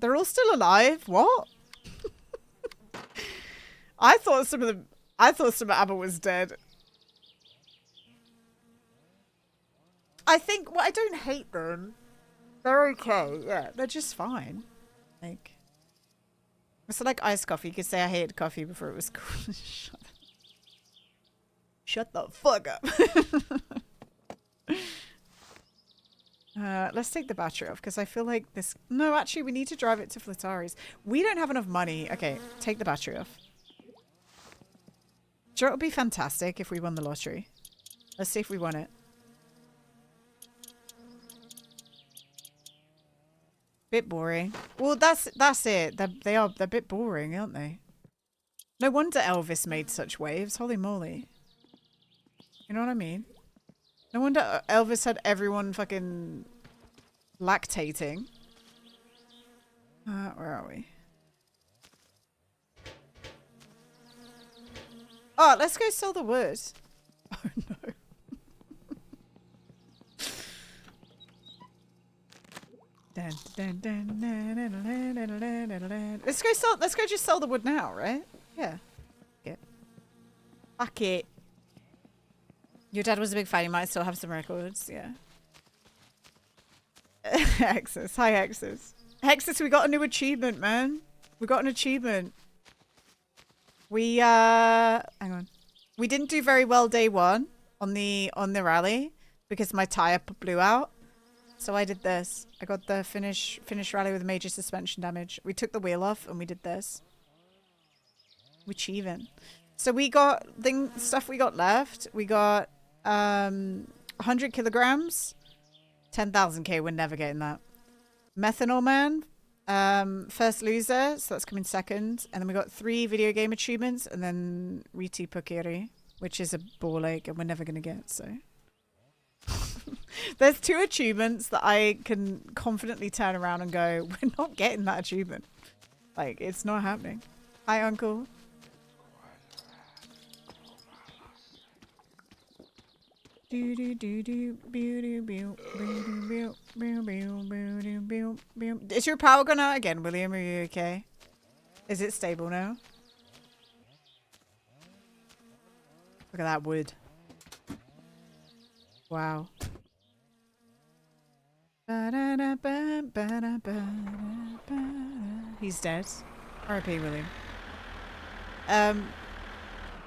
They're all still alive? What? I thought some of ABBA was dead. I think, well, I don't hate them. They're okay. Yeah, they're just fine. Like, it's like iced coffee. You could say I hated coffee before it was cool. Shut the fuck up. Let's take the battery off because I feel like this... No, actually, we need to drive it to Flatari's. We don't have enough money. Okay, take the battery off. Sure, it would be fantastic if we won the lottery. Let's see if we won it. Bit boring. Well, that's it. They're a bit boring, aren't they? No wonder Elvis made such waves. Holy moly. You know what I mean? No wonder Elvis had everyone fucking lactating. Where are we? Oh, let's go sell the wood. Oh no. Let's go just sell the wood now, right? Yeah. Okay. Fuck it. Your dad was a big fan, you might still have some records, yeah. Hexus. Hi Hexus. Hexus, we got a new achievement, man. We got an achievement. We hang on. We didn't do very well day one on the rally because my tire blew out. So I did this. I got the finish rally with major suspension damage. We took the wheel off and we did this. We're achieving. So we got stuff we got left. We got 100 kilograms. 10,000k. We're never getting that. Methanol Man. First loser. So that's coming second. And then we got 3 video game achievements. And then Riti Pokeri, which is a ball ache and we're never going to get. So... There's 2 achievements that I can confidently turn around and go, we're not getting that achievement. Like, it's not happening. Hi, Uncle. Is your power gone out again, William? Are you okay? Is it stable now? Look at that wood. Wow. He's dead. R.I.P. William.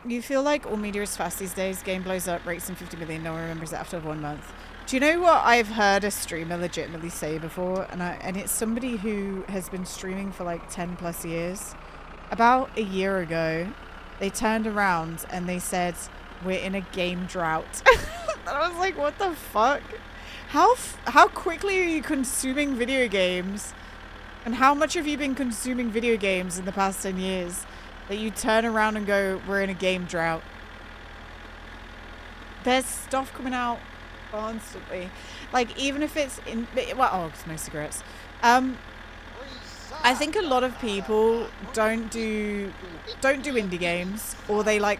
You feel like all media is fast these days. Game blows up, rates in 50 million. No one remembers it after 1 month. Do you know what I've heard a streamer legitimately say before? And it's somebody who has been streaming for like 10 plus years. About a year ago, they turned around and they said, we're in a game drought. And I was like, what the fuck? How quickly are you consuming video games? And how much have you been consuming video games in the past 10 years that you turn around and go, we're in a game drought? There's stuff coming out constantly. Like, even if it's in... Well, oh, it's no cigarettes. I think a lot of people don't do indie games. Or they, like,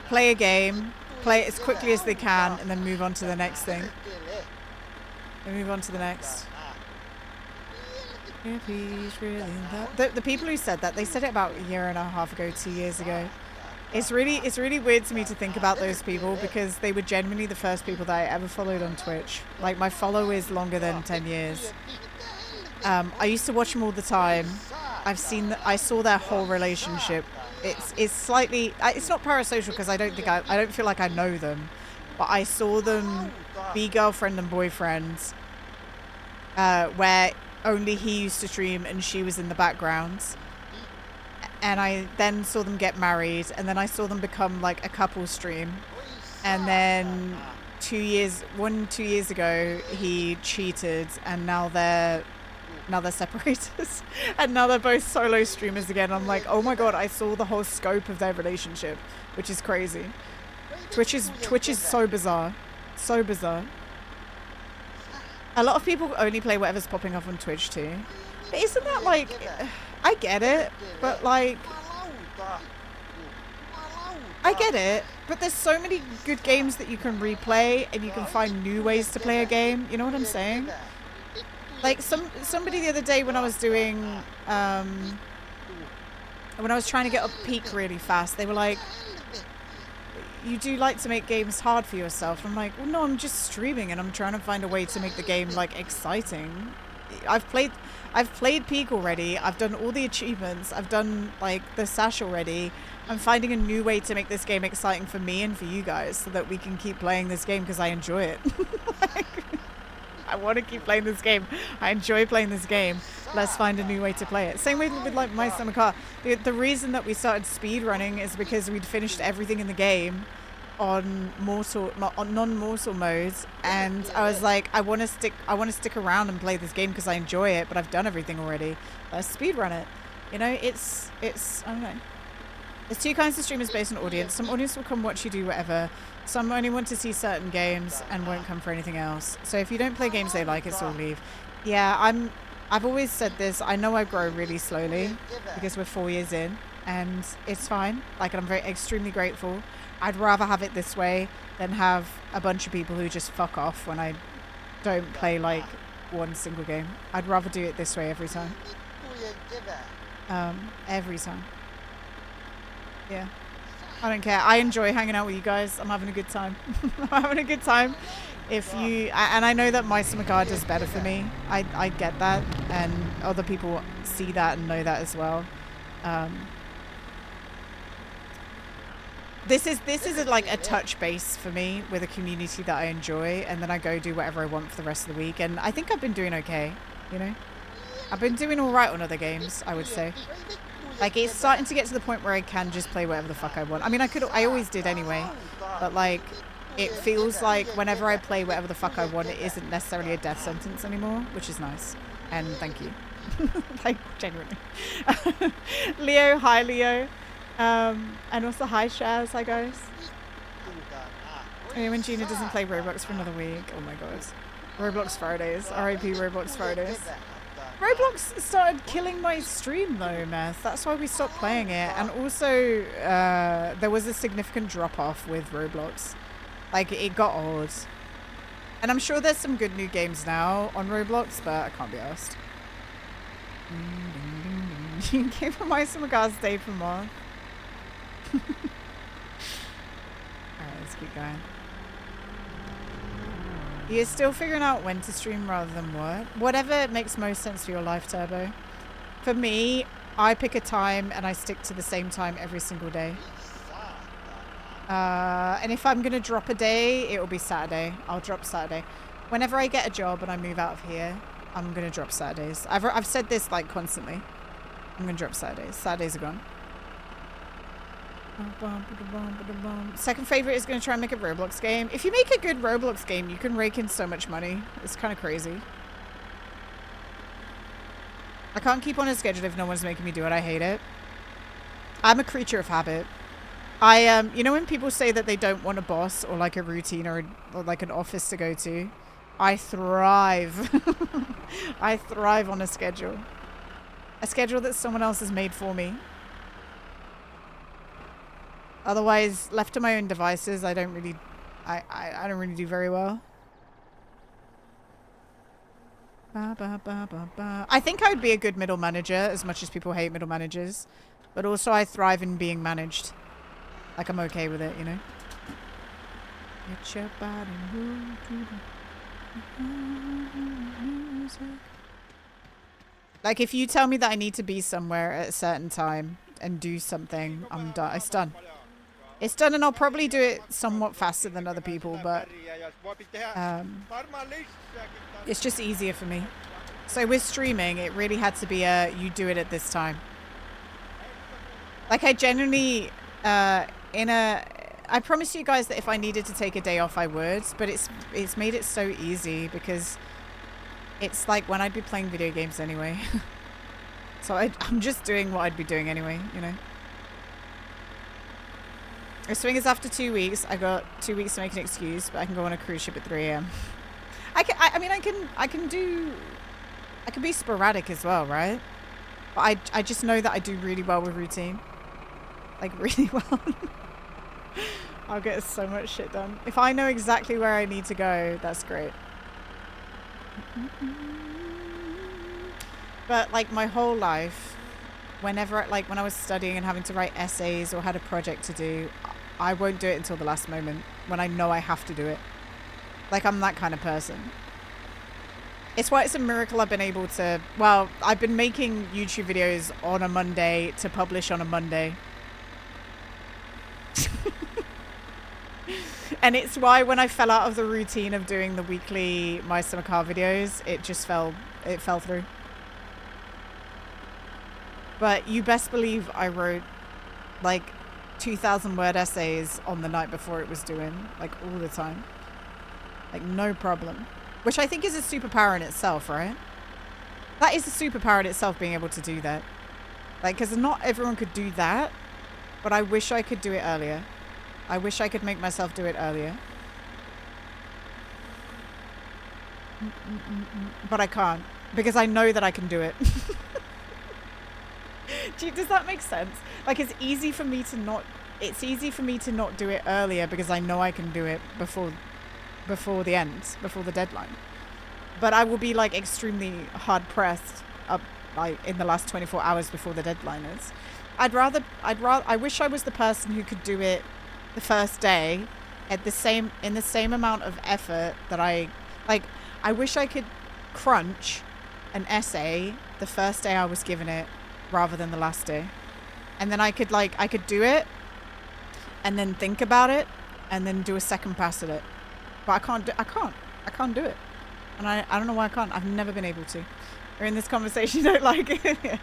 play a game, play it as quickly as they can, and then move on to the next thing. And move on to the next. The people who said that, they said it about a year and a half ago, 2 years ago. It's really weird to me to think about those people because they were genuinely the first people that I ever followed on Twitch. Like, my follow is longer than 10 years. I used to watch them all the time. I saw their whole relationship. It's slightly, it's not parasocial because I don't feel like I know them, but I saw them be girlfriend and boyfriend, where only he used to stream and she was in the background. And I then saw them get married, and then I saw them become like a couple stream. And then 2 years ago, he cheated, and now they're separated. And now they're both solo streamers again. I'm like, oh my god, I saw the whole scope of their relationship, which is crazy. Twitch is so bizarre. So bizarre. A lot of people only play whatever's popping up on Twitch too. But isn't that like... I get it, but like... I get it, but there's so many good games that you can replay and you can find new ways to play a game. You know what I'm saying? Like somebody the other day when I was doing when I was trying to get up peak really fast, they were like, you do like to make games hard for yourself. I'm like, well, no, I'm just streaming and I'm trying to find a way to make the game like exciting. I've played peak already. I've done all the achievements. I've done like the sash already. I'm finding a new way to make this game exciting for me and for you guys so that we can keep playing this game because I enjoy it. Like, I want to keep playing this game. I enjoy playing this game. Let's find a new way to play it. Same way with like My Summer Car. The reason that we started speedrunning is because we'd finished everything in the game on non-mortal modes, and I was like, I want to stick around and play this game because I enjoy it, but I've done everything already. Let's speedrun it. You know, it's I don't know. There's two kinds of streamers based on audience. Some audience will come watch you do whatever. Some only want to see certain games and won't come for anything else. So if you don't play games they like, it's all leave. Yeah, I've always said this. I know I grow really slowly because we're 4 years in, and it's fine. Like, I'm extremely grateful. I'd rather have it this way than have a bunch of people who just fuck off when I don't play like one single game. I'd rather do it this way every time. Every time. Yeah. I don't care. I enjoy hanging out with you guys. I'm having a good time. I'm having a good time. If you, and I know that My Summer Car does better for me. I get that, and other people see that and know that as well. This is like a touch base for me with a community that I enjoy, and then I go do whatever I want for the rest of the week, and I think I've been doing okay, you know? I've been doing all right on other games, I would say. Like, it's starting to get to the point where I can just play whatever the fuck I want. I mean, I always did anyway, but like, it feels like whenever I play whatever the fuck I want, it isn't necessarily a death sentence anymore, which is nice. And thank you. Like, genuinely. Leo, hi Leo. And also hi Shaz, hi guys. When Gina doesn't play Roblox for another week. Oh my god. Roblox Fridays. RIP Roblox Fridays. Roblox started killing my stream though, Meth. That's why we stopped playing it. And also, there was a significant drop off with Roblox. Like, it got old. And I'm sure there's some good new games now on Roblox, but I can't be asked. You gave for My Summer Car stayed for more. Alright, let's keep going. You're still figuring out when to stream rather than what? Whatever makes most sense for your life, Turbo. For me, I pick a time and I stick to the same time every single day. And if I'm going to drop a day, it will be Saturday. I'll drop Saturday. Whenever I get a job and I move out of here, I'm going to drop Saturdays. I've said this like constantly. I'm going to drop Saturdays. Saturdays are gone. Second favorite is going to try and make a Roblox game. If you make a good Roblox game, you can rake in so much money. It's kind of crazy. I can't keep on a schedule if no one's making me do it. I hate it. I'm a creature of habit. You know when people say that they don't want a boss or like a routine or like an office to go to? I thrive. I thrive on a schedule. A schedule that someone else has made for me. Otherwise, left to my own devices, I don't really do very well. I think I would be a good middle manager, as much as people hate middle managers. But also I thrive in being managed. Like, I'm okay with it, you know? Get your body moved to the music. Like, if you tell me that I need to be somewhere at a certain time and do something, I'm done. It's done. It's done, and I'll probably do it somewhat faster than other people, but it's just easier for me. So with streaming, it really had to be you do it at this time. Like, I genuinely, I promised you guys that if I needed to take a day off, I would, but it's made it so easy because it's like when I'd be playing video games anyway. So I'm just doing what I'd be doing anyway, you know? The swing is after 2 weeks. I got 2 weeks to make an excuse, but I can go on a cruise ship at 3 a.m. I can be sporadic as well, right? But I just know that I do really well with routine. Like, really well. I'll get so much shit done. If I know exactly where I need to go, that's great. But like my whole life, whenever, like when I was studying and having to write essays or had a project to do, I won't do it until the last moment when I know I have to do it. Like, I'm that kind of person. It's why it's a miracle I've been able to, well, I've been making YouTube videos on a Monday to publish on a Monday. And it's why when I fell out of the routine of doing the weekly My Summer Car videos, it fell through. But you best believe I wrote like 2,000 word essays on the night before it was due, like all the time. Like no problem. Which I think is a superpower in itself, right? That is a superpower in itself, being able to do that. Like, because not everyone could do that, but I wish I could do it earlier. I wish I could make myself do it earlier. But I can't, because I know that I can do it. Does that make sense? Like, it's easy for me to not do it earlier because I know I can do it before the end, before the deadline. But I will be like extremely hard pressed up like in the last 24 hours before the deadline is. I wish I was the person who could do it the first day in the same amount of effort that I wish I could crunch an essay the first day I was given it rather than the last day. And then I could do it and then think about it and then do a second pass at it. But I can't do it. And I don't know why I can't. I've never been able to. Or in this conversation, you don't like it.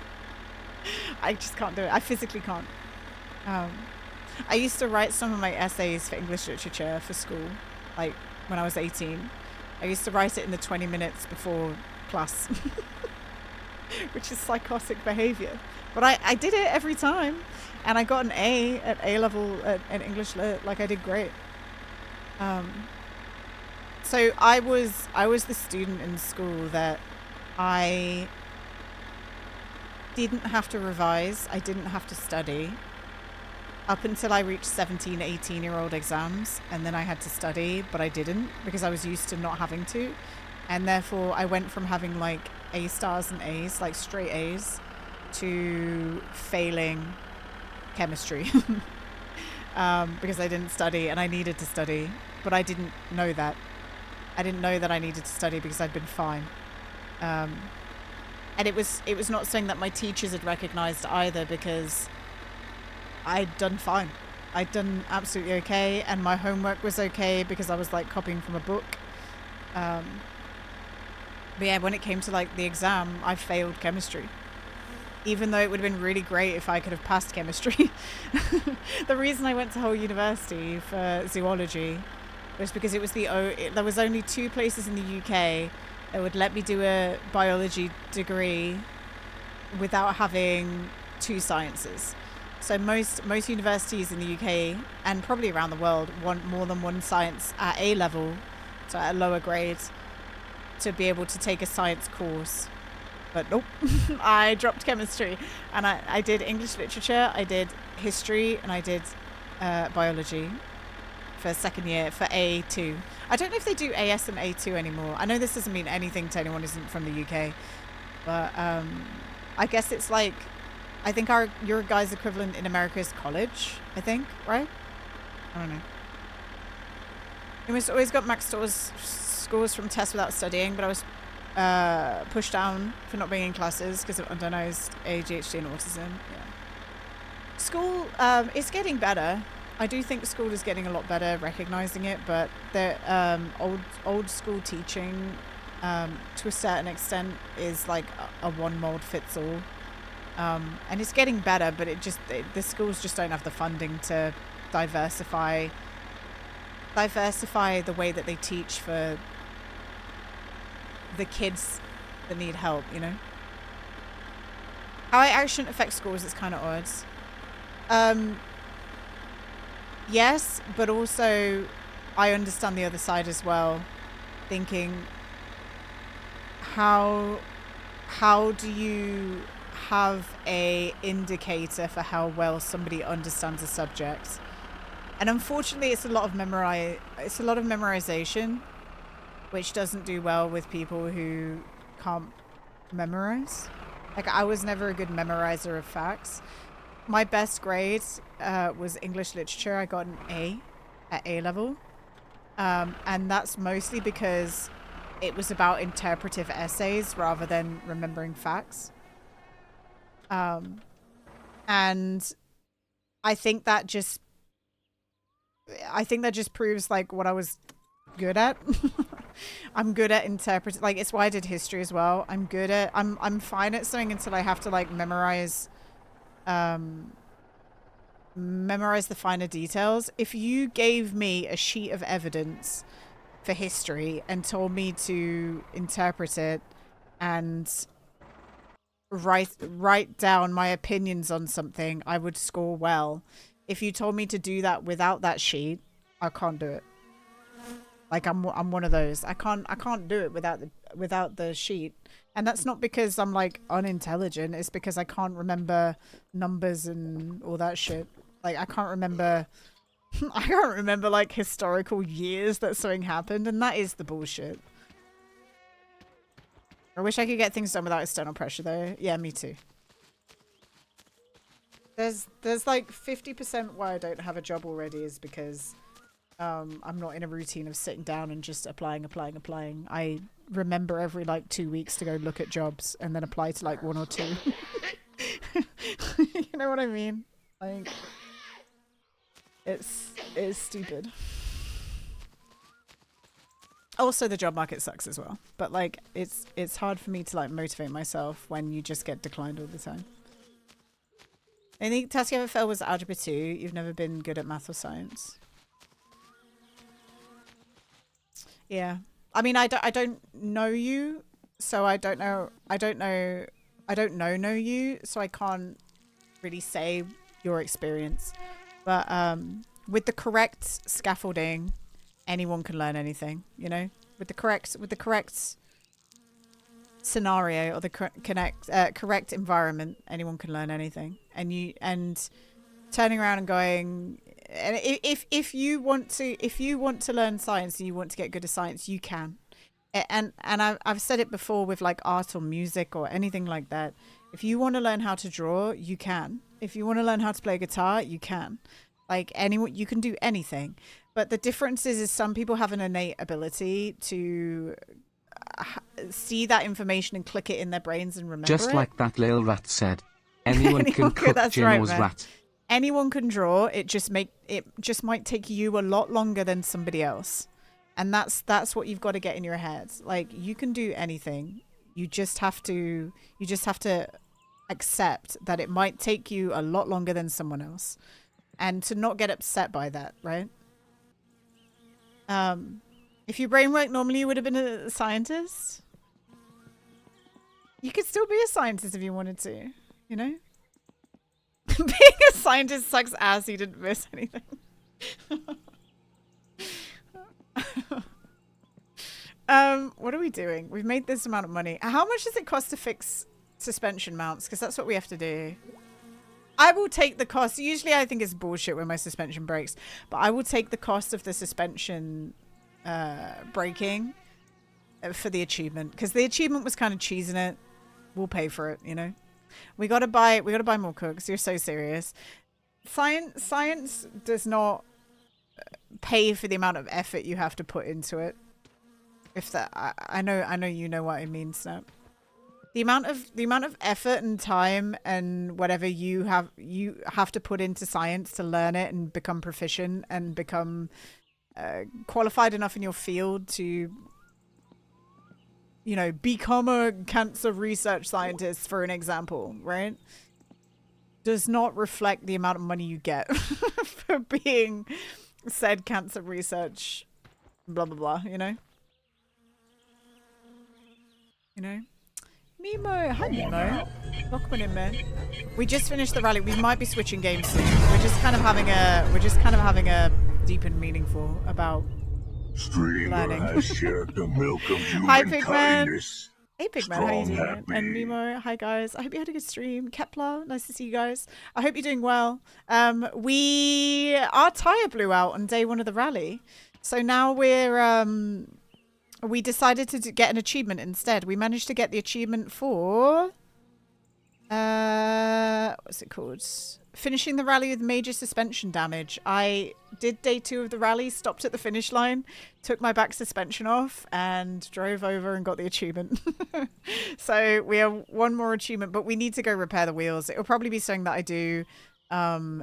I just can't do it. I physically can't. I used to write some of my essays for English literature for school, like when I was 18. I used to write it in the 20 minutes before class, which is psychotic behavior. But I did it every time, and I got an A at A level at English lit. Like, I did great. So I was the student in school that I didn't have to revise. I didn't have to study up until I reached 17, 18-year-old exams. And then I had to study, but I didn't because I was used to not having to. And therefore I went from having like A stars and A's, like straight A's, to failing chemistry because I didn't study and I needed to study, but I didn't know that. I didn't know that I needed to study because I'd been fine. And it was not something that my teachers had recognized either, because I'd done fine. I'd done absolutely okay, and my homework was okay because I was like copying from a book. But yeah, when it came to like the exam, I failed chemistry. Even though it would have been really great if I could have passed chemistry. The reason I went to Hull University for zoology was because it was there was only 2 places in the UK that would let me do a biology degree without having 2 sciences. So most universities in the UK and probably around the world want more than 1 science at A level, so at a lower grade, to be able to take a science course. But nope, I dropped chemistry, and I did English literature, I did history, and I did biology for second year for A2. I don't know if they do AS and A2 anymore. I know this doesn't mean anything to anyone who isn't from the UK, but I guess it's like, I think your guys' equivalent in America is college, I think, right? I don't know. You must always got max scores from tests without studying, but I was pushed down for not being in classes because of undiagnosed ADHD and autism. Yeah. School, it's getting better. I do think school is getting a lot better recognizing it, but the old school teaching to a certain extent is like a one mold fits all. And it's getting better, but the schools just don't have the funding to diversify the way that they teach for the kids that need help, you know? How it actually affects schools is kind of odd. Yes, but also I understand the other side as well, thinking how do you have a indicator for how well somebody understands a subject? And unfortunately it's a lot of memorization, which doesn't do well with people who can't memorize. Like, I was never a good memorizer of facts. My best grade was English literature. I got an A at A level. And that's mostly because it was about interpretive essays rather than remembering facts. And I think that just proves like what I was good at. I'm good at interpreting. Like, it's why I did history as well. I'm fine at something until I have to like memorize the finer details. If you gave me a sheet of evidence for history and told me to interpret it and write down my opinions on something, I would score well. If you told me to do that without that sheet, I can't do it. Like, I'm one of those. I can't do it without the sheet. And that's not because I'm like unintelligent. It's because I can't remember numbers and all that shit. Like, I can't remember like historical years that something happened, and that is the bullshit. I wish I could get things done without external pressure though. Yeah, me too. There's like 50% why I don't have a job already is because I'm not in a routine of sitting down and just applying. I remember every like 2 weeks to go look at jobs and then apply to like 1 or 2. You know what I mean? Like, it's stupid. Also, the job market sucks as well. But like, it's hard for me to like motivate myself when you just get declined all the time. I think task you ever failed was algebra 2. You've never been good at math or science. Yeah. I mean, I don't know you, so I don't know you, so I can't really say your experience. But with the correct scaffolding, anyone can learn anything, you know? With the correct scenario or the correct environment, anyone can learn anything. And turning around and going, and if you want to learn science and you want to get good at science, you can. And I've said it before with like art or music or anything like that. If you want to learn how to draw, you can. If you want to learn how to play guitar, you can. Like, anyone, you can do anything. But the difference is some people have an innate ability to see that information and click it in their brains and remember Just it. like that little rat said. Anyone can cook, that's Jim right, was man. rat. Anyone can draw. It just might take you a lot longer than somebody else. And that's what you've got to get in your head. Like, you can do anything. You just have to accept that it might take you a lot longer than someone else. And to not get upset by that, right? If your brain worked normally, you would have been a scientist. You could still be a scientist if you wanted to, you know? Being a scientist sucks ass. You didn't miss anything. What are we doing? We've made this amount of money. How much does it cost to fix suspension mounts? Because that's what we have to do. I will take the cost. Usually I think it's bullshit when my suspension breaks, but I will take the cost of the suspension breaking for the achievement, because the achievement was kind of cheesing it. We'll pay for it, you know. We gotta buy more cooks. You're so serious. Science does not pay for the amount of effort you have to put into it. If that, I know you know what I mean, Snap. The amount of effort and time and whatever you have to put into science to learn it and become proficient and become qualified enough in your field to, you know, become a cancer research scientist, for an example, right? Does not reflect the amount of money you get for being said cancer research, blah, blah, blah, you know? You know? Mimo, hi Mimo. Welcome in, man. We just finished the rally. We might be switching games soon. We're just kind of having a deep and meaningful about learning. Has shared the milk of Hi human Pigman. kindness. Hey Pigman, how you doing? And Mimo, hi guys. I hope you had a good stream. Kepler, nice to see you guys. I hope you're doing well. Our tire blew out on day 1 of the rally, so now we decided to get an achievement instead. We managed to get the achievement for what's it called? Finishing the rally with major suspension damage. I did day 2 of the rally, stopped at the finish line, took my back suspension off, and drove over and got the achievement. So we have one more achievement, but we need to go repair the wheels. It'll probably be something that I do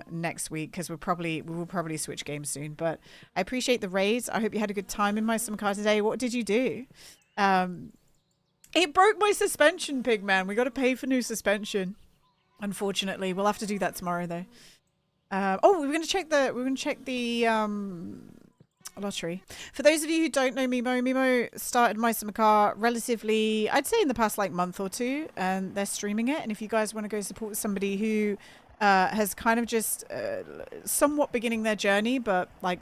next week, because we will probably switch games soon. But I appreciate the raid. I hope you had a good time in my summer car today. What did you do? It broke my suspension, Pigman. We got to pay for new suspension. Unfortunately, we'll have to do that tomorrow, though. Oh, we're going to check the lottery. For those of you who don't know Mimo started my summer car relatively, I'd say in the past like month or two, and they're streaming it. And if you guys want to go support somebody who has kind of just somewhat beginning their journey, but like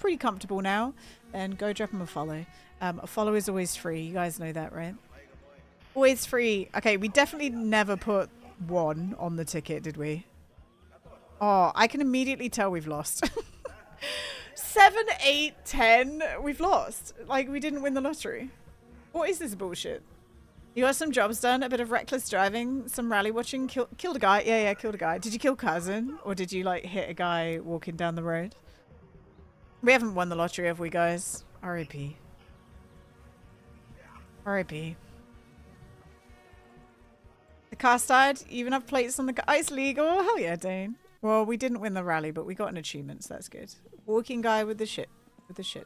pretty comfortable now, then go drop them a follow. A follow is always free. You guys know that, right? Always free. Okay, we definitely never put 1 on the ticket, did we? Oh, I can immediately tell we've lost. 7, 8, 10. We've lost. Like, we didn't win the lottery. What is this bullshit? You got some jobs done, a bit of reckless driving, some rally watching, killed a guy. Yeah, killed a guy. Did you kill cousin? Or did you, like, hit a guy walking down the road? We haven't won the lottery, have we, guys? R.I.P. R.I.P. The car started, even have plates on the car. It's legal. Hell yeah, Dane. Well, we didn't win the rally, but we got an achievement, so that's good. Walking guy with the shit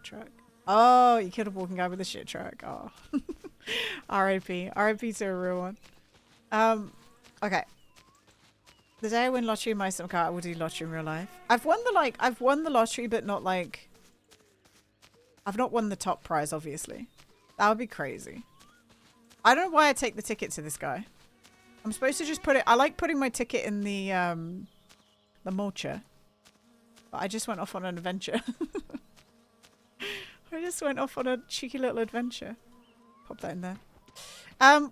truck. Oh, you killed a walking guy with a shit truck. Oh. R.I.P. R.I.P. to a real one. Okay. The day I win lottery in my summer car, I will do lottery in real life. I've won the lottery, but not like, I've not won the top prize, obviously. That would be crazy. I don't know why I take the ticket to this guy. I'm supposed to just put it... I like putting my ticket in the mulcher. But I just went off on an adventure. I just went off on a cheeky little adventure. Pop that in there.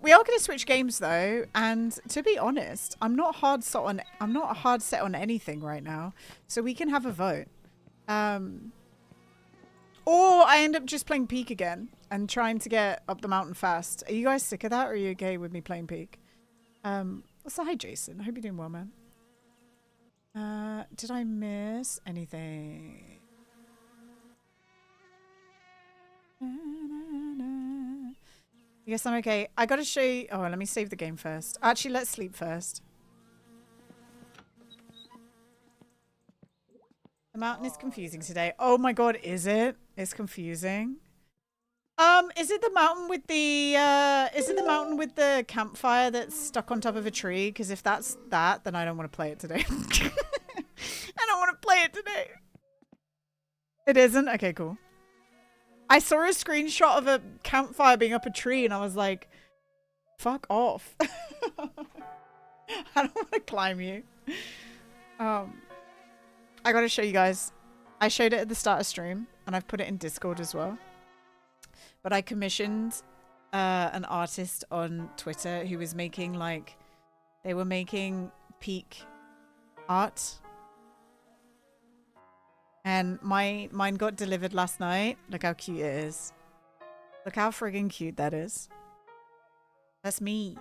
We are going to switch games though, and to be honest, I'm not hard set on anything right now, so we can have a vote. Or I end up just playing Peak again and trying to get up the mountain fast. Are you guys sick of that, or are you okay with me playing Peak? So hi Jason, I hope you're doing well, man. Did I miss anything? Yes, I'm okay. I gotta show you... Oh, let me save the game first. Actually, let's sleep first. The mountain is confusing today. Oh my god, is it? It's confusing. Is it the mountain with the... is it the mountain with the campfire that's stuck on top of a tree? Because if that's that, then I don't want to play it today. I don't want to play it today. It isn't? Okay, cool. I saw a screenshot of a campfire being up a tree and I was like, fuck off. I don't want to climb you. I gotta show you guys. I showed it at the start of stream and I've put it in Discord as well. But I commissioned an artist on Twitter who was making like, they were making Peak art. And mine got delivered last night. Look how cute it is. Look how friggin' cute that is. That's me.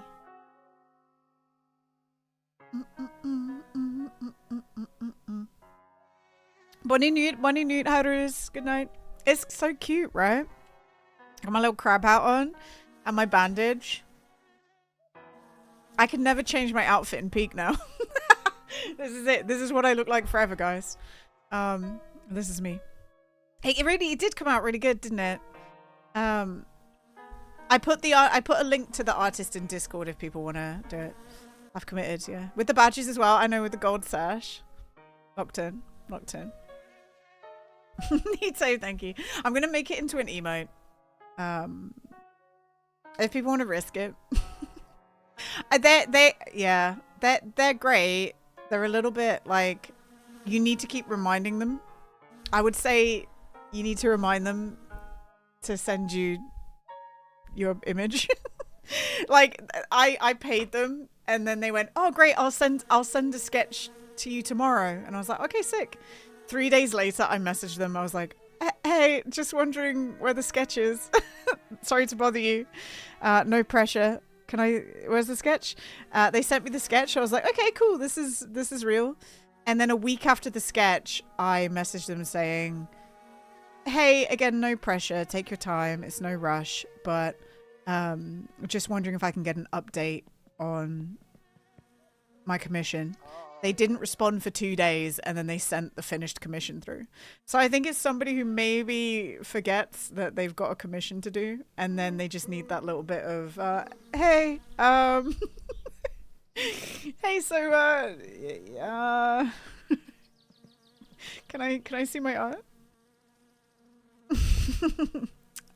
Bonnie Newt, Harus. Good night. It's so cute, right? Got my little crab hat on and my bandage. I can never change my outfit in Peak now. This is it. This is what I look like forever, guys. This is me. Hey, it did come out really good, didn't it? I put a link to the artist in Discord if people want to do it. I've committed, yeah. With the badges as well. I know, with the gold sash. Locked in. Need to, thank you. I'm gonna make it into an emote. If people want to risk it. They're great. They're a little bit like, you need to keep reminding them. I would say you need to remind them to send you your image. Like I paid them and then they went, oh great, I'll send a sketch to you tomorrow. And I was like, okay, sick. 3 days later I messaged them. I was like, hey, just wondering where the sketch is. Sorry to bother you. No pressure. where's the sketch? They sent me the sketch. I was like, okay, cool. This is real. And then a week after the sketch, I messaged them saying, hey, again, no pressure. Take your time. It's no rush. But just wondering if I can get an update on my commission. They didn't respond for 2 days, and then they sent the finished commission through. So I think it's somebody who maybe forgets that they've got a commission to do, and then they just need that little bit of, hey, hey, so, can I see my art?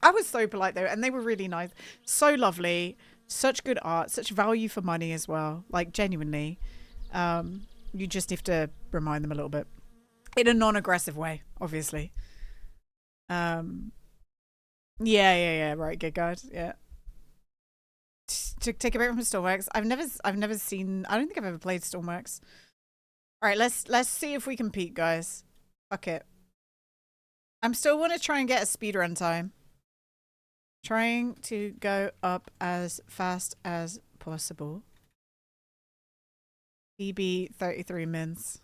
I was so polite though, and they were really nice, so lovely, such good art, such value for money as well. Like genuinely, you just have to remind them a little bit in a non-aggressive way, obviously. Yeah, right, good guys, yeah. To take a break from Stormworks. I've never seen. I don't think I've ever played Stormworks. All right, let's see if we can peak, guys. Fuck it. I'm still want to try and get a speedrun time. Trying to go up as fast as possible. PB 33 mins.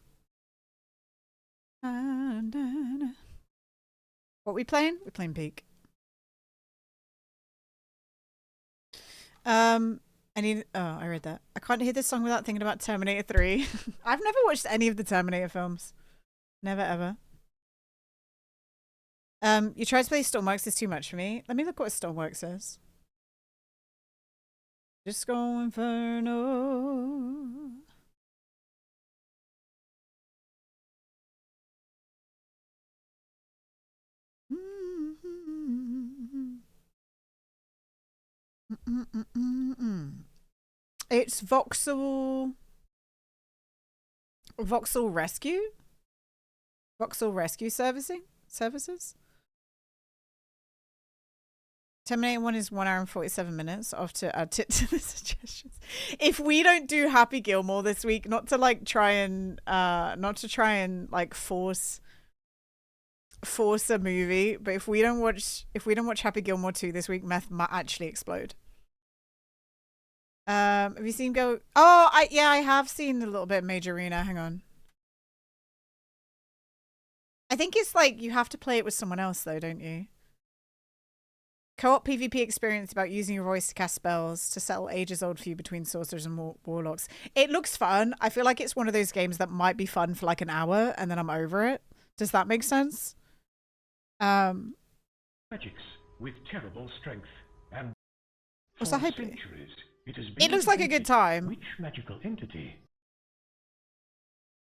What we playing? We're playing peak. I need. Oh, I read that. I can't hear this song without thinking about Terminator 3. I've never watched any of the Terminator films. Never ever. You tried to play Stormworks is too much for me. Let me look what Stormworks is. Disco Inferno. It's Voxel Rescue? Voxel Rescue Services? Terminator 1 is 1 hour and 47 minutes. I'll have to add it to the suggestions. If we don't do Happy Gilmore this week, not to try and like force a movie, but if we don't watch Happy Gilmore 2 this week, meth might actually explode. Have you seen Go? Oh, I have seen a little bit of Major Arena. Hang on. I think it's like you have to play it with someone else though, don't you? Co-op PvP experience about using your voice to cast spells to settle ages-old feud between sorcerers and warlocks. It looks fun. I feel like it's one of those games that might be fun for like an hour and then I'm over it. Does that make sense? Magics with terrible strength and what's that hype? It looks like a good time. Which magical entity